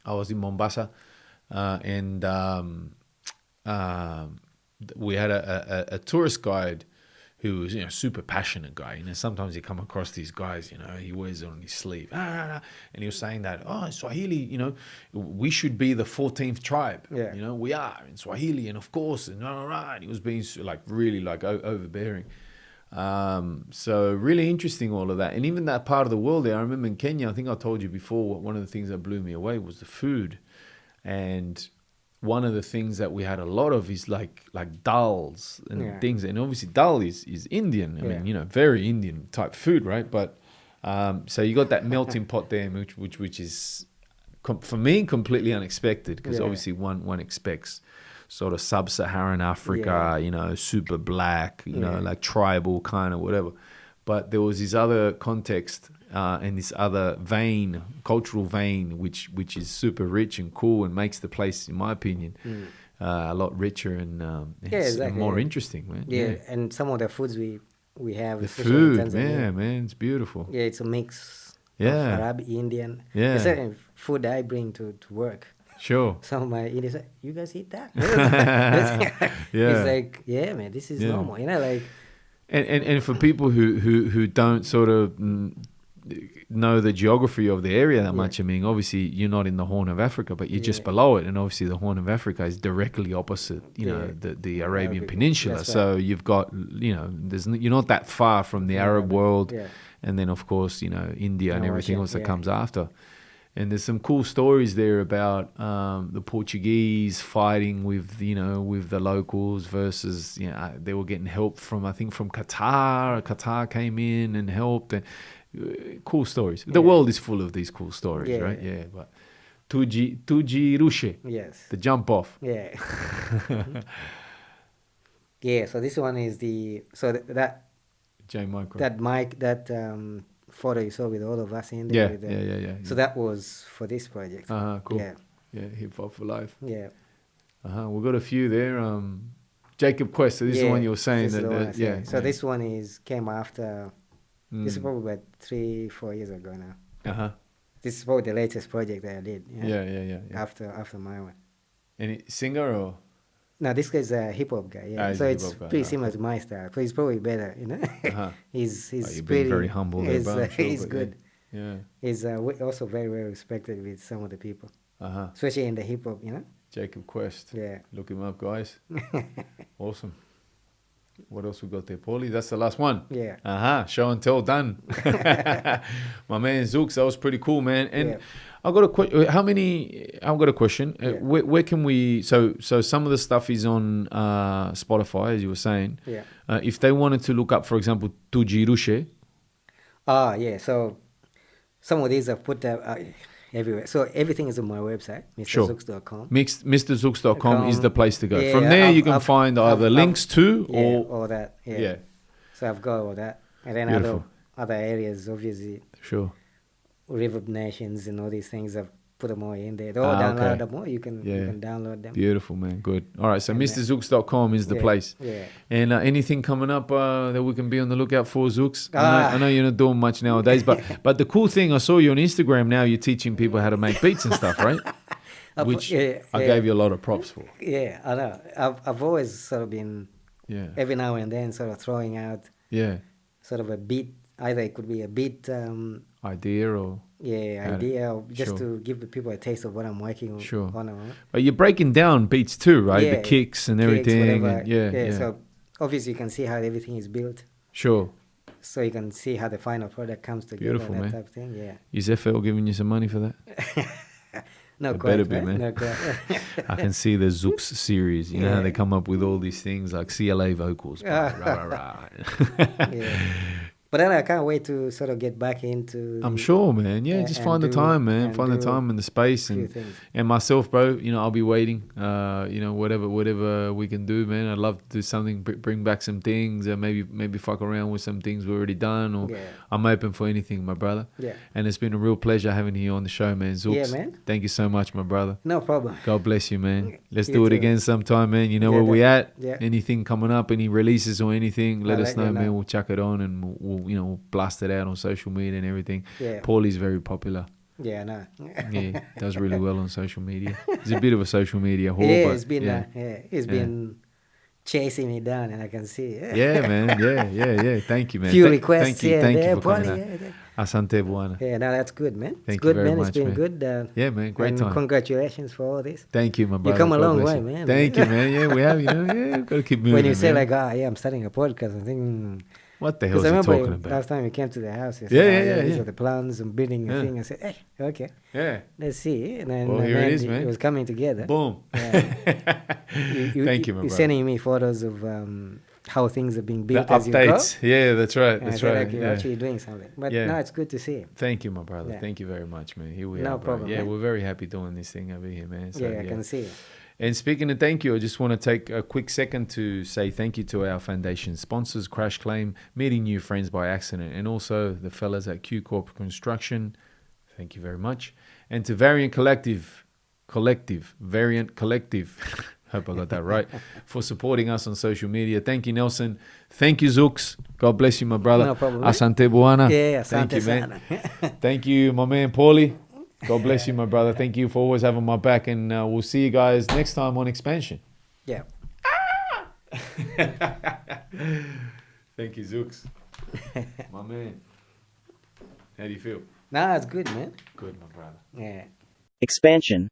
Speaker 2: I was in Mombasa, and we had a tourist guide who was, you know, super passionate guy. You know, sometimes you come across these guys, you know, he wears it on his sleeve, and he was saying that, Swahili, you know, we should be the 14th tribe.
Speaker 3: Yeah.
Speaker 2: You know, we are in Swahili, and of course, and all right. He was being like really like overbearing. So really interesting, all of that. And even that part of the world there, I remember in Kenya, I think I told you before, one of the things that blew me away was the food. And one of the things that we had a lot of is like dals and things. And obviously dal is Indian. I mean, you know, very Indian type food, right? But so you got that melting pot there, which is, for me, completely unexpected, because obviously one expects sort of sub-Saharan Africa, you know, super black, you know, like tribal kind of whatever. But there was this other context and this other vein, cultural vein, which is super rich and cool and makes the place, in my opinion, a lot richer and
Speaker 3: exactly,
Speaker 2: more interesting, man.
Speaker 3: Yeah, and some of the foods we have,
Speaker 2: The
Speaker 3: especially in
Speaker 2: food,
Speaker 3: Tanzania.
Speaker 2: man, it's beautiful.
Speaker 3: Yeah, it's a mix
Speaker 2: Yeah.
Speaker 3: of Arabic, Indian.
Speaker 2: Yeah.
Speaker 3: There's certain food I bring to work.
Speaker 2: Sure.
Speaker 3: Some of my Indians say, you guys eat that?
Speaker 2: Yeah.
Speaker 3: It's like, yeah, man, this is normal. You know, like...
Speaker 2: And for people who don't sort of know the geography of the area that much, I mean, obviously you're not in the Horn of Africa, but you're just below it, and obviously the Horn of Africa is directly opposite, you know, the Arabian Peninsula.
Speaker 3: That's
Speaker 2: so you've got, you know, you're not that far from the Arab world, and then of course, you know, India and everything else that comes after. And there's some cool stories there about the Portuguese fighting with, you know, with the locals versus, you know, they were getting help from, I think, from Qatar. Qatar came in and helped. And cool stories. The world is full of these cool stories, right? Yeah. But Tuji Rushe.
Speaker 3: Yes.
Speaker 2: The jump off.
Speaker 3: Yeah. Yeah. So this one is that
Speaker 2: J Micro.
Speaker 3: that mic that photo you saw with all of us in there.
Speaker 2: Yeah.
Speaker 3: So that was for this project.
Speaker 2: Cool.
Speaker 3: Yeah.
Speaker 2: Yeah, hip hop for life.
Speaker 3: Yeah.
Speaker 2: We've got a few there. Jacob Quest. So this is the one you were saying
Speaker 3: this is the one I said. So
Speaker 2: yeah.
Speaker 3: this one came after. This is probably about 3-4 years ago now. This is probably the latest project that I did.
Speaker 2: Yeah.
Speaker 3: After my one.
Speaker 2: Any singer or?
Speaker 3: No, this guy's a hip hop guy. Yeah,
Speaker 2: he's
Speaker 3: so
Speaker 2: a
Speaker 3: it's
Speaker 2: hip-hop guy,
Speaker 3: pretty similar to my style, but he's probably better. You know, he's
Speaker 2: You've
Speaker 3: pretty.
Speaker 2: been very humble there,
Speaker 3: He's,
Speaker 2: bro, I'm sure,
Speaker 3: he's
Speaker 2: but
Speaker 3: good.
Speaker 2: Yeah.
Speaker 3: He's also very well respected with some of the people. especially in the hip hop, you know.
Speaker 2: Jacob Quest.
Speaker 3: Yeah.
Speaker 2: Look him up, guys. Awesome. What else we got there, Paulie? That's the last one.
Speaker 3: Yeah.
Speaker 2: Show and tell done. My man Zooks, that was pretty cool, man. And
Speaker 3: Yeah.
Speaker 2: I've got a question. I've got a question.
Speaker 3: Yeah.
Speaker 2: Where can we? So some of the stuff is on Spotify, as you were saying.
Speaker 3: Yeah.
Speaker 2: If they wanted to look up, for example, Tujirushe.
Speaker 3: Yeah. So some of these I've put everywhere. So everything is on my website,
Speaker 2: Sure.
Speaker 3: mrzooks.com.
Speaker 2: MrZooks.com is the place to go.
Speaker 3: Yeah,
Speaker 2: From there, you can
Speaker 3: I've-
Speaker 2: find either
Speaker 3: I've-
Speaker 2: links to
Speaker 3: Yeah,
Speaker 2: or
Speaker 3: all that. Yeah.
Speaker 2: yeah,
Speaker 3: So I've got all that. And then
Speaker 2: Beautiful.
Speaker 3: other areas, obviously,
Speaker 2: sure.
Speaker 3: River Nations and all these things, I've put them all in there. They're all
Speaker 2: Okay.
Speaker 3: downloadable. You can
Speaker 2: Yeah.
Speaker 3: download them.
Speaker 2: Beautiful, man. Good. All right. So
Speaker 3: And
Speaker 2: MrZooks.com is the
Speaker 3: Yeah,
Speaker 2: place.
Speaker 3: Yeah.
Speaker 2: And anything coming up that we can be on the lookout for, Zooks?
Speaker 3: Ah.
Speaker 2: I know you're not doing much nowadays, but the cool thing, I saw you on Instagram now, you're teaching people how to make beats and stuff, right? Which I gave you a lot of props for.
Speaker 3: Yeah, I know. I've always sort of been,
Speaker 2: Yeah.
Speaker 3: every now and then, sort of throwing out
Speaker 2: Yeah.
Speaker 3: sort of a beat. Either it could be a beat,
Speaker 2: Idea or...
Speaker 3: idea, or just
Speaker 2: Sure.
Speaker 3: to give the people a taste of what I'm working
Speaker 2: Sure.
Speaker 3: on.
Speaker 2: But you're breaking down beats too, right?
Speaker 3: Yeah,
Speaker 2: The kicks and
Speaker 3: Kicks,
Speaker 2: everything.
Speaker 3: whatever.
Speaker 2: And yeah.
Speaker 3: So obviously you can see how everything is built.
Speaker 2: Sure.
Speaker 3: So you can see how the final product comes together.
Speaker 2: Beautiful,
Speaker 3: and that
Speaker 2: man.
Speaker 3: type of thing. Yeah.
Speaker 2: Is FL giving you some money for that?
Speaker 3: No,
Speaker 2: It
Speaker 3: quite,
Speaker 2: better be, man.
Speaker 3: No, quite.
Speaker 2: I can see the Zooks series. You know how
Speaker 3: Yeah.
Speaker 2: they come up with all these things like CLA vocals. Rah, rah, rah.
Speaker 3: Yeah. But then I can't wait to sort of get back into.
Speaker 2: I'm sure, man. Yeah, just
Speaker 3: and
Speaker 2: find the
Speaker 3: do-
Speaker 2: time, man.
Speaker 3: and
Speaker 2: Find the
Speaker 3: do
Speaker 2: time and the space,
Speaker 3: few
Speaker 2: and
Speaker 3: things.
Speaker 2: myself, bro. I'll be waiting. Whatever we can do, man. I'd love to do something, bring back some things, maybe fuck around with some things we've already done. Or
Speaker 3: Yeah.
Speaker 2: I'm open for anything, my brother.
Speaker 3: Yeah.
Speaker 2: And it's been a real pleasure having you on the show, man. Zooks,
Speaker 3: Yeah, man.
Speaker 2: Thank you so much, my brother.
Speaker 3: No problem.
Speaker 2: God bless you, man. Let's
Speaker 3: You
Speaker 2: do it
Speaker 3: too.
Speaker 2: again sometime, man. You know
Speaker 3: Yeah,
Speaker 2: where we at.
Speaker 3: yeah.
Speaker 2: Anything coming up, any releases or anything, let
Speaker 3: I'll
Speaker 2: us
Speaker 3: let you
Speaker 2: know, man.
Speaker 3: know.
Speaker 2: We'll chuck it on and we'll blast it out on social media and everything.
Speaker 3: Yeah.
Speaker 2: Paulie's very popular.
Speaker 3: Yeah, no.
Speaker 2: Yeah, does really well on social media. He's a bit of a social media whore.
Speaker 3: Yeah,
Speaker 2: but
Speaker 3: it's been
Speaker 2: yeah.
Speaker 3: been chasing me down, and I can see.
Speaker 2: Yeah, man. Yeah. Thank you, man.
Speaker 3: Few requests
Speaker 2: thank you,
Speaker 3: here
Speaker 2: thank
Speaker 3: and there,
Speaker 2: you for coming
Speaker 3: Polly,
Speaker 2: out.
Speaker 3: yeah.
Speaker 2: Asante buana.
Speaker 3: Yeah, no, that's good, man.
Speaker 2: Thank
Speaker 3: it's
Speaker 2: you
Speaker 3: good,
Speaker 2: very
Speaker 3: man.
Speaker 2: much,
Speaker 3: It's been
Speaker 2: man.
Speaker 3: good.
Speaker 2: Yeah, man. Great
Speaker 3: and
Speaker 2: time.
Speaker 3: Congratulations for all this.
Speaker 2: Thank you, my brother.
Speaker 3: come a
Speaker 2: God
Speaker 3: long
Speaker 2: bless
Speaker 3: way,
Speaker 2: you.
Speaker 3: man.
Speaker 2: Thank you, man. Yeah, we have. Yeah, got to keep moving.
Speaker 3: When you say
Speaker 2: man.
Speaker 3: like, yeah, I'm starting a podcast, I'm thinking.
Speaker 2: What the hell is
Speaker 3: Because I
Speaker 2: he
Speaker 3: remember
Speaker 2: talking about?
Speaker 3: last time you came to the house, you
Speaker 2: Yeah,
Speaker 3: said,
Speaker 2: yeah,
Speaker 3: these
Speaker 2: yeah.
Speaker 3: are the plans and building a
Speaker 2: Yeah.
Speaker 3: thing. I said, hey, okay,
Speaker 2: Yeah.
Speaker 3: let's see. And then,
Speaker 2: Well,
Speaker 3: and
Speaker 2: here it
Speaker 3: then
Speaker 2: is, man.
Speaker 3: It was coming together.
Speaker 2: Boom.
Speaker 3: Yeah.
Speaker 2: Thank you, my
Speaker 3: You're
Speaker 2: brother.
Speaker 3: sending me photos of how things are being
Speaker 2: The
Speaker 3: built as you go.
Speaker 2: updates. Yeah, that's right.
Speaker 3: And I
Speaker 2: That's
Speaker 3: said,
Speaker 2: right.
Speaker 3: like, you're
Speaker 2: Yeah.
Speaker 3: actually doing something. But
Speaker 2: Yeah.
Speaker 3: no, it's good to see.
Speaker 2: Thank you, my brother.
Speaker 3: Yeah.
Speaker 2: Thank you very much, man. Here we
Speaker 3: No
Speaker 2: are. Bro.
Speaker 3: problem,
Speaker 2: Yeah,
Speaker 3: man.
Speaker 2: we're very happy doing this thing over here, man. So,
Speaker 3: Yeah, I can see it.
Speaker 2: And speaking of thank you, I just want to take a quick second to say thank you to our foundation sponsors, Crash Claim, Meeting New Friends by Accident, and also the fellas at Q Corp Construction. Thank you very much. And to Variant Collective, hope I got that right, for supporting us on social media. Thank you, Nelson. Thank you, Zooks. God bless you, my brother.
Speaker 3: No problem, man.
Speaker 2: Asante buana.
Speaker 3: Yeah,
Speaker 2: Thank
Speaker 3: asante
Speaker 2: you, man.
Speaker 3: sana.
Speaker 2: Thank you, my man, Paulie. God bless you, my brother. Thank you for always having my back. And we'll see you guys next time on Expansion.
Speaker 3: Yeah.
Speaker 2: Thank you, Zooks. My man. How do you feel?
Speaker 3: Nah, it's good, man.
Speaker 2: Good, my brother.
Speaker 3: Yeah.
Speaker 4: Expansion.